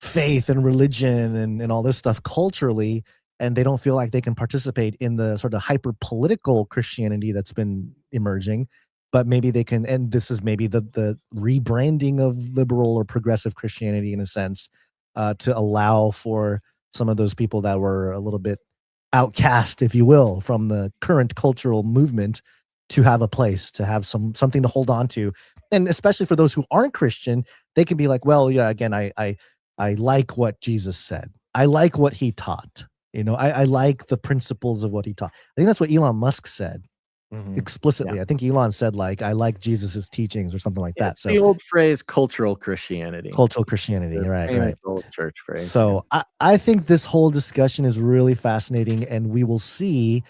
faith and religion and all this stuff culturally, and they don't feel like they can participate in the sort of hyper political Christianity that's been emerging. But maybe they can, and this is maybe the rebranding of liberal or progressive Christianity in a sense, to allow for some of those people that were a little bit outcast, if you will, from the current cultural movement to have a place, to have something to hold on to. And especially for those who aren't Christian, they can be like, well, yeah, again, I like what Jesus said. I like what he taught. I like the principles of what he taught. I think that's what Elon Musk said. Explicitly. I think Elon said, like, I like Jesus's teachings or something like that. So the old phrase, cultural Christianity, right. Old church phrase. So I think this whole discussion is really fascinating, and we will see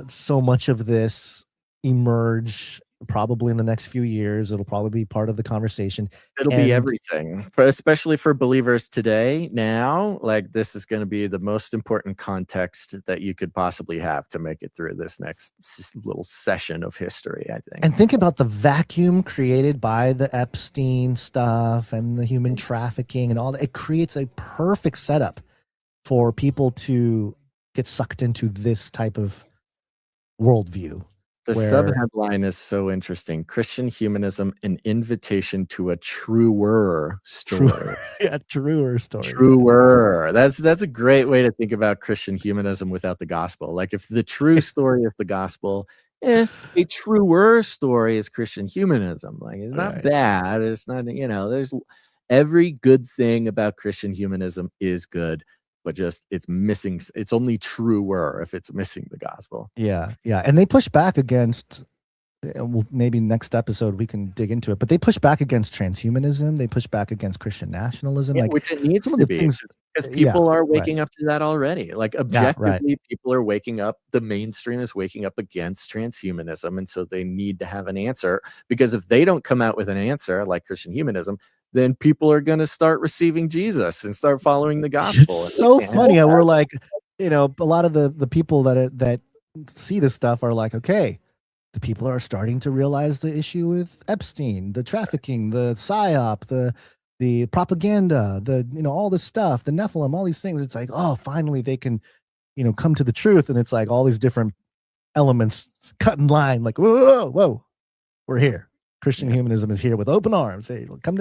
so much of this emerge probably in the next few years. It'll probably be part of the conversation. It'll be everything, especially for believers today. Now, like, this is going to be the most important context that you could possibly have to make it through this next little session of history, I think. And think about the vacuum created by the Epstein stuff and the human trafficking and all that. It creates a perfect setup for people to get sucked into this type of worldview. The where subheadline is so interesting. Christian humanism, an invitation to a truer true, story. truer story. Truer. That's a great way to think about Christian humanism without the gospel. Like if the true story is the gospel, a truer story is Christian humanism. Like it's not Right. bad. It's not, there's every good thing about Christian humanism is good, but just it's missing. It's only truer if it's missing the gospel. Yeah, and they push back against. Well, maybe next episode we can dig into it. But they push back against transhumanism. They push back against Christian nationalism, Yeah, like which it needs some of to the be things. because Yeah, people are right. waking up to that already. Like Yeah, right. objectively, people are waking up. The mainstream is waking up against transhumanism, and so they need to have an answer. Because if they don't come out with an answer, like Christian humanism, then people are going to start receiving Jesus and start following the gospel. It's so funny. We're like, a lot of the people that see this stuff are like, okay, the people are starting to realize the issue with Epstein, the trafficking, the psyop, the propaganda, all this stuff, the Nephilim, all these things. It's like, oh, finally they can, come to the truth. And it's like all these different elements cut in line, like, whoa, we're here. Christian humanism is here with open arms. Hey, come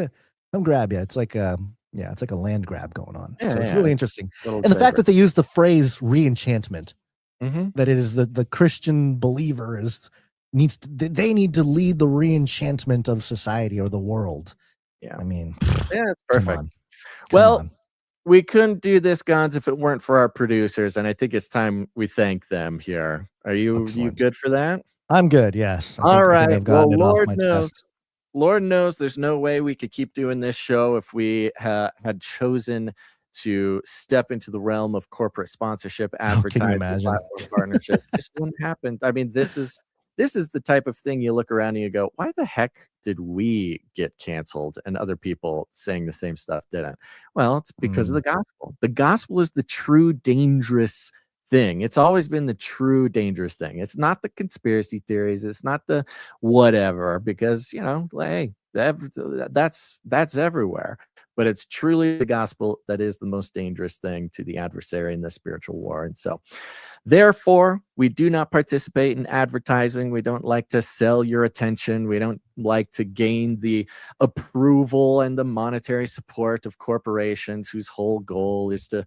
grab you. It's like it's like a land grab going on. So it's really interesting. And the fact that they use the phrase re-enchantment, that it is the Christian believer they need to lead the re-enchantment of society or the world. Yeah. I mean, it's perfect. Come on. We couldn't do this, Gons, if it weren't for our producers, and I think it's time we thank them here. Are you good for that? I'm good, yes. All right. I've gotten it off Lord my knows. chest. Lord knows there's no way we could keep doing this show if we had chosen to step into the realm of corporate sponsorship, advertising, platform partnership. This wouldn't happen. I mean, this is the type of thing you look around and you go, why the heck did we get canceled and other people saying the same stuff didn't? Well, it's because of the gospel. The gospel is the true dangerous thing. It's always been the true dangerous thing. It's not the conspiracy theories. It's not the whatever, because, hey, that's everywhere. But it's truly the gospel that is the most dangerous thing to the adversary in the spiritual war. And so, therefore, we do not participate in advertising. We don't like to sell your attention. We don't like to gain the approval and the monetary support of corporations whose whole goal is to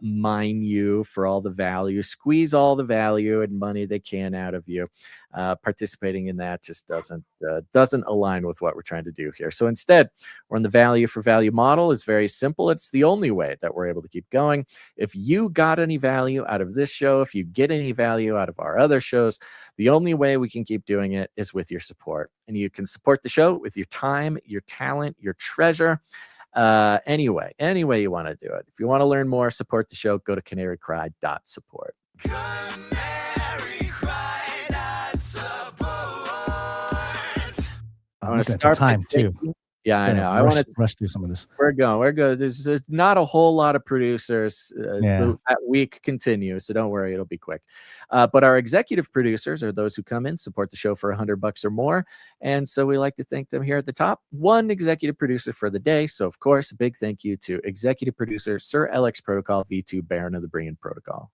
mine you for all the value, squeeze all the value and money they can out of you. Participating in that just doesn't align with what we're trying to do here. So instead, we're on the value for value model. It's very simple. It's the only way that we're able to keep going. If you got any value out of this show, if you get any value out of our other shows, the only way we can keep doing it is with your support. And you can support the show with your time, your talent, your treasure. Any way you want to do it. If you want to learn more, support the show, go to canarycry.support. I want to start time too. Yeah, I know. I want to rush through some of this. We're going. There's not a whole lot of producers. That week continues, so don't worry, it'll be quick. But our executive producers are those who come in, support the show for $100 or more, and so we like to thank them here at the top. One executive producer for the day. So of course, a big thank you to executive producer Sir LX Protocol V2 Baron of the Brian Protocol.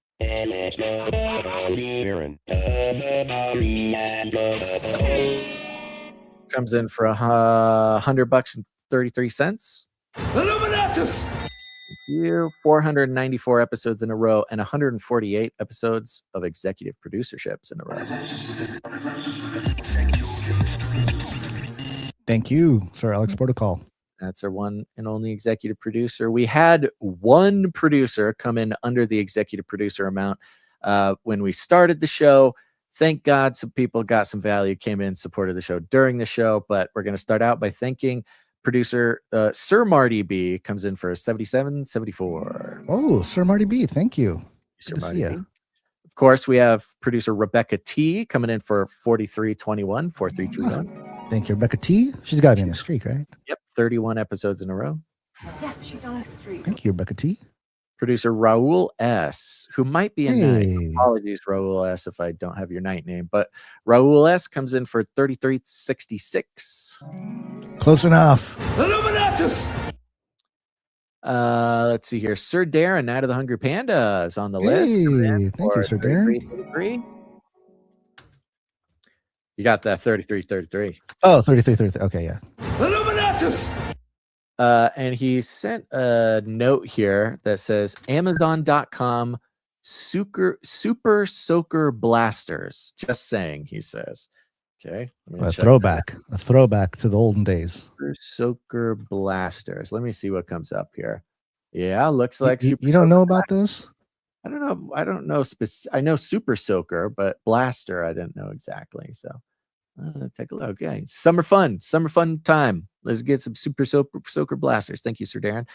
Comes in for $100.33. Illuminatus! Thank you. 494 episodes in a row and 148 episodes of executive producerships in a row. Thank you, Sir Alex Protocol. That's our one and only executive producer. We had one producer come in under the executive producer amount when we started the show. Thank God some people got some value, came in, supported the show during the show. But we're going to start out by thanking producer Sir Marty B. Comes in for 77.74. Oh, Sir Marty B. Thank you. Sir Marty B. Of course, we have producer Rebecca T. coming in for 43.21, 4321. Thank you, Rebecca T. She's got to be on the streak, right? Yep, 31 episodes in a row. Yeah, she's on a streak. Thank you, Rebecca T. Producer Raul S., who might be a night. Apologies, Raul S., if I don't have your night name. But Raul S. comes in for 33.66. Close enough. Illuminatus! Let's see here. Sir Darren, Night of the Hungry Panda, is on the list. Thank you, Sir Darren. You got that 33. Oh, 33. Okay, yeah. Illuminatus! And he sent a note here that says Amazon.com super soaker blasters. Just saying, he says. Okay. A throwback to the olden days. Super soaker blasters. Let me see what comes up here. Yeah, looks like you don't know about those? I don't know. I don't know. I know super soaker, but blaster, I didn't know exactly. So take a look. Okay. Summer fun time. Let's get some super soaker blasters. Thank you, Sir Darren.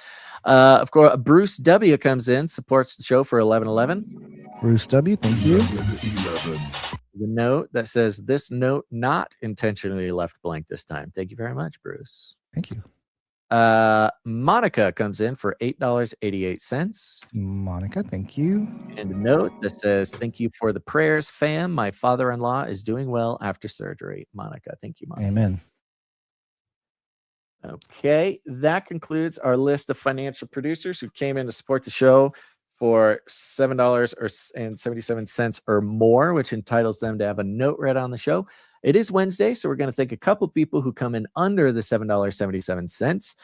Of course, Bruce W comes in, supports the show for 1111. Bruce W, thank you. The note that says, this note not intentionally left blank this time. Thank you very much, Bruce. Thank you. Monica comes in for $8.88. Monica, thank you. And a note that says, thank you for the prayers, fam. My father-in-law is doing well after surgery. Monica, thank you, Monica. Amen. Okay, that concludes our list of financial producers who came in to support the show for $7.77 or more, which entitles them to have a note read on the show. It is Wednesday, so we're going to thank a couple people who come in under the $7.77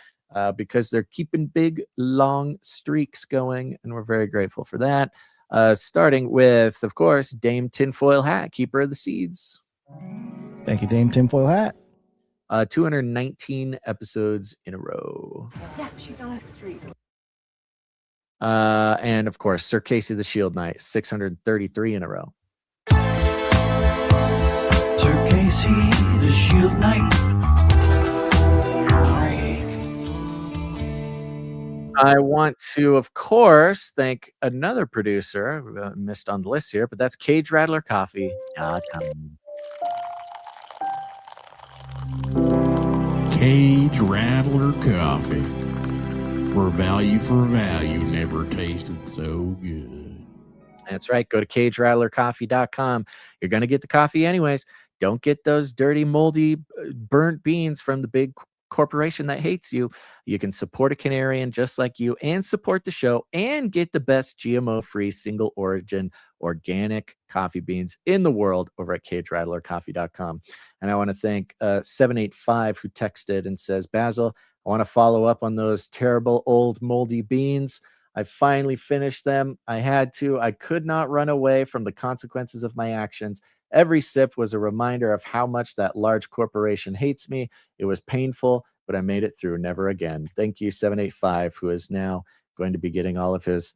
because they're keeping big, long streaks going, and we're very grateful for that. Starting with, of course, Dame Tinfoil Hat, keeper of the seeds. Thank you, Dame Tinfoil Hat. 219 episodes in a row. Yeah, she's on a streak. And of course, Sir Casey the Shield Knight, 633 in a row. Sir Casey the Shield Knight. I want to, of course, thank another producer missed on the list here, but that's Cage Rattler Coffee. Cage Rattler Coffee, where value for value never tasted so good. That's right. Go to cagerattlercoffee.com. You're going to get the coffee anyways. Don't get those dirty, moldy, burnt beans from the big corporation that hates you. You can support a Canarian just like you and support the show and get the best GMO-free, single origin, organic coffee beans in the world over at cagerattlercoffee.com. And I want to thank 785 who texted and says, Basil, I want to follow up on those terrible old moldy beans. I finally finished them. I had to. I could not run away from the consequences of my actions. Every sip was a reminder of how much that large corporation hates me. It was painful, but I made it through. Never again. Thank you, 785, who is now going to be getting all of his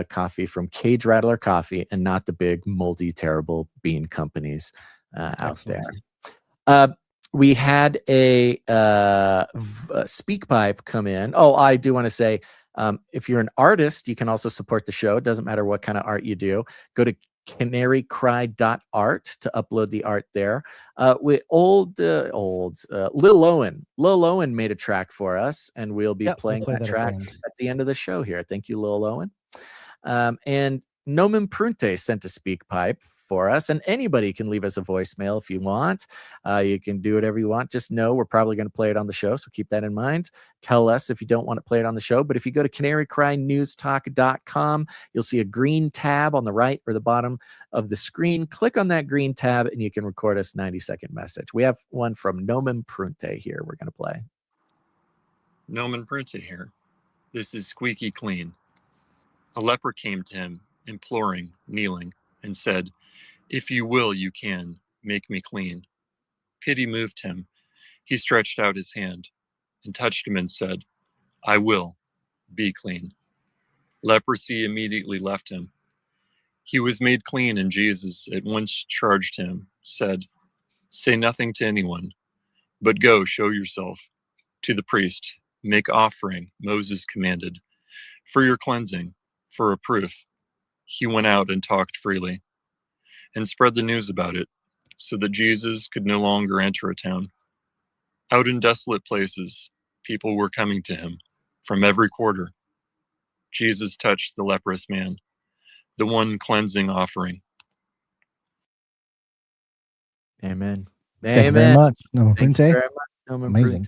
coffee from Cage Rattler Coffee and not the big, moldy, terrible bean companies out there. We had a speak pipe come in. Oh, I do want to say, if you're an artist, you can also support the show. It doesn't matter what kind of art you do. Go to canarycry.art to upload the art there. With Lil Owen made a track for us, and we'll be playing that track at the end of the show here. Thank you, Lil Owen. And Nomen Prunte sent a speak pipe for us, and anybody can leave us a voicemail if you want. You can do whatever you want. Just know we're probably going to play it on the show, so keep that in mind. Tell us if you don't want to play it on the show, but if you go to canarycrynewstalk.com, you'll see a green tab on the right or the bottom of the screen. Click on that green tab, and you can record us a 90-second message. We have one from Nomen Prunte here we're going to play. Nomen Prunte here. This is Squeaky Clean. A leper came to him, imploring, kneeling, and said, "If you will, you can. Make me clean." Pity moved him. He stretched out his hand and touched him and said, "I will. Be clean." Leprosy immediately left him. He was made clean, and Jesus at once charged him, said, "Say nothing to anyone, but go show yourself to the priest. Make offering, Moses commanded, for your cleansing, for a proof." He went out and talked freely and spread the news about it, so that Jesus could no longer enter a town. Out in desolate places, people were coming to him from every quarter. Jesus touched the leprous man, the one cleansing offering. Amen. Thank you very much. No, Thank you very much. Amazing.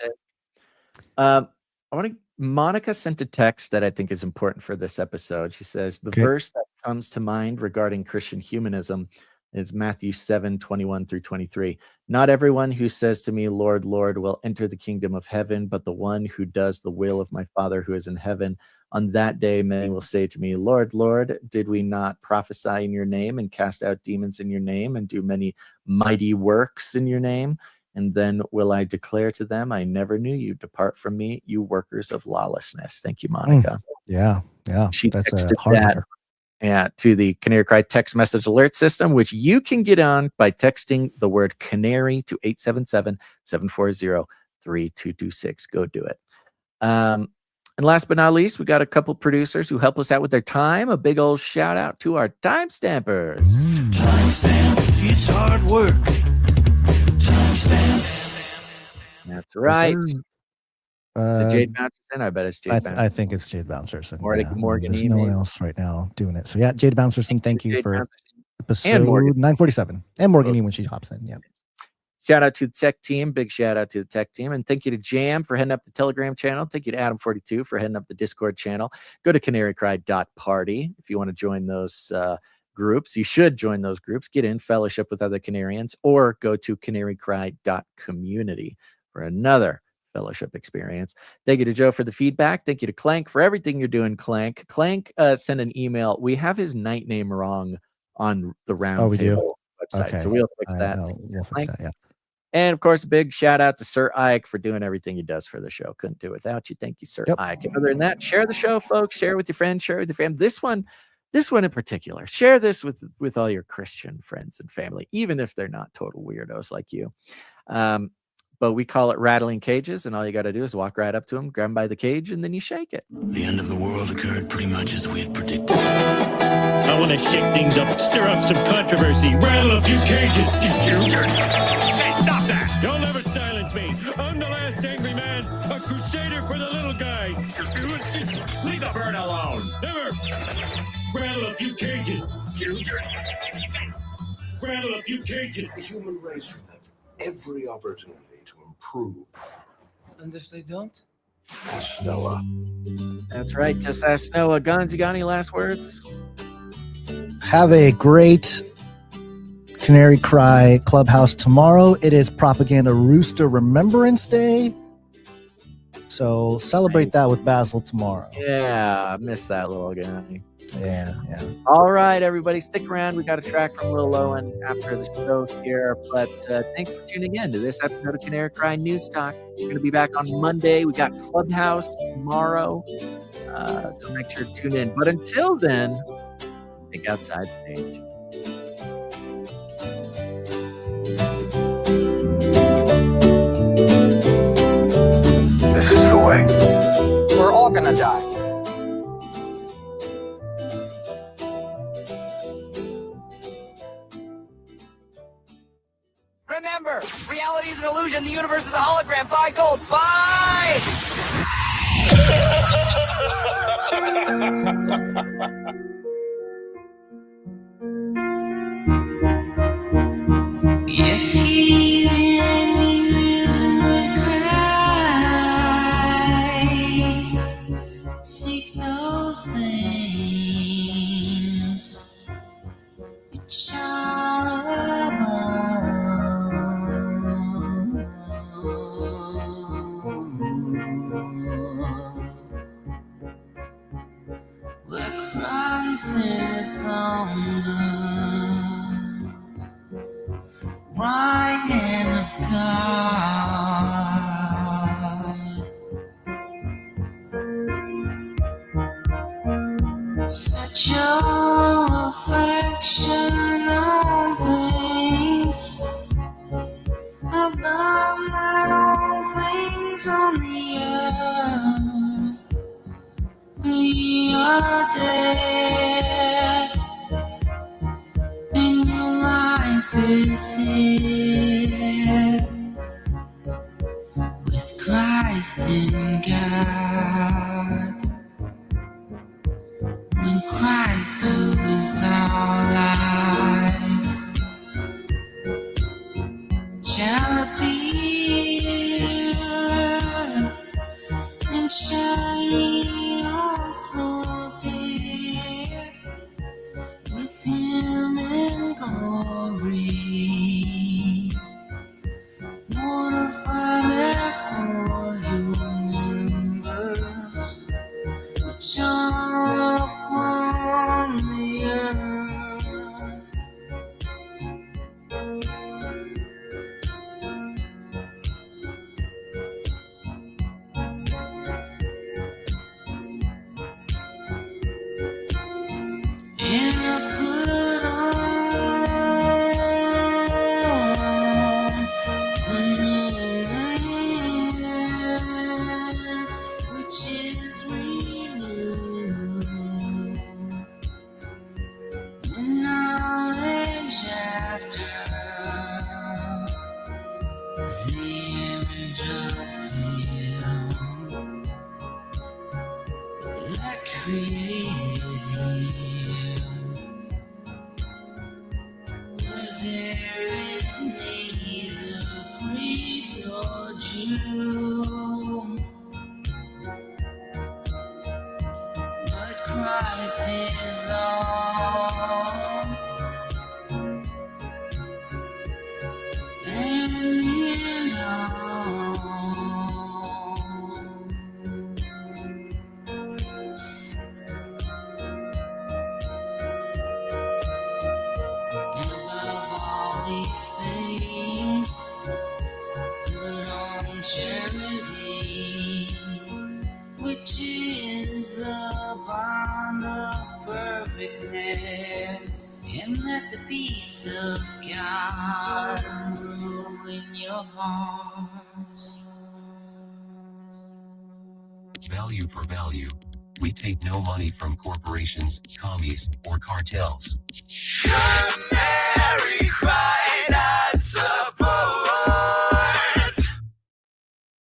Monica sent a text that I think is important for this episode. She says, the verse that comes to mind regarding Christian humanism It's Matthew 7:21-23. Not everyone who says to me, Lord, Lord, will enter the kingdom of heaven, but the one who does the will of my Father who is in heaven. On that day, many will say to me, Lord, Lord, did we not prophesy in your name and cast out demons in your name and do many mighty works in your name? And then will I declare to them, I never knew you. Depart from me, you workers of lawlessness. Thank you, Monica. Yeah. She That's texted a hard that to the Canary Cry text message alert system, which you can get on by texting the word Canary to 877-740-3226. Go do it. And last but not least, we got a couple producers who help us out with their time. A big old shout out to our time stampers. Timestamp, it's hard work. Timestamp. That's right. Yes, Is it Jade Bouncerson? I bet it's Jade Bouncerson. I think it's Jade Bouncerson. Morgan There's no one else right now doing it. So yeah, Jade Bouncerson, thank you for episode 947. And Morgan E when she hops in. Yeah. Shout out to the tech team. Big shout out to the tech team. And thank you to Jam for heading up the Telegram channel. Thank you to Adam42 for heading up the Discord channel. Go to canarycry.party if you want to join those groups. You should join those groups. Get in, fellowship with other Canarians, or go to canarycry.community for another fellowship experience. Thank you to Joe for the feedback. Thank you to Clank for everything you're doing, Clank. Clank sent an email. We have his night name wrong on the Roundtable website. Okay. So we'll fix that. We'll fix that, yeah. And of course, a big shout out to Sir Ike for doing everything he does for the show. Couldn't do it without you. Thank you, Sir Ike. And other than that, share the show, folks. Share it with your friends. Share it with your family. This one in particular, share this with all your Christian friends and family, even if they're not total weirdos like you. But we call it rattling cages, and all you got to do is walk right up to them, grab them by the cage, and then you shake it. The end of the world occurred pretty much as we had predicted. I want to shake things up, stir up some controversy, rattle a few cages. Hey, stop that! You'll never silence me. I'm the last angry man, a crusader for the little guy. Leave the bird alone. Never. Rattle a few cages. Rattle a few cages. The human race will have every opportunity to improve. And if they don't? Ask Noah. That's right. Just ask Noah. Guns, you got any last words? Have a great Canary Cry Clubhouse tomorrow. It is Propaganda Rooster Remembrance Day. So celebrate that with Basil tomorrow. Yeah, I missed that little guy. Yeah. All right, everybody, stick around. We got a track from Lil Owen after the show here. But thanks for tuning in to this episode of Canary Cry News Talk. We're going to be back on Monday. We got Clubhouse tomorrow. So make sure to tune in. But until then, think outside the page. This is the way. We're all gonna die. Remember, reality is an illusion. The universe is a hologram. Buy gold. Buy! If he let me reason with Christ, seek those things which are above, where Christ sitteth on the right hand of God. Set your affection on things above, not on things on the earth. We are dead, and your life is here with Christ in God. When Christ who is our life shall appear, and shall ye also appear with him in glory. created here, where there is neither Greek nor Jew, but Christ is all and in all. And above all these things, put on charity, which is the bond of perfectness, and let the peace of God rule in your hearts. Value for value. We take no money from corporations, commies, or cartels. Canary cry.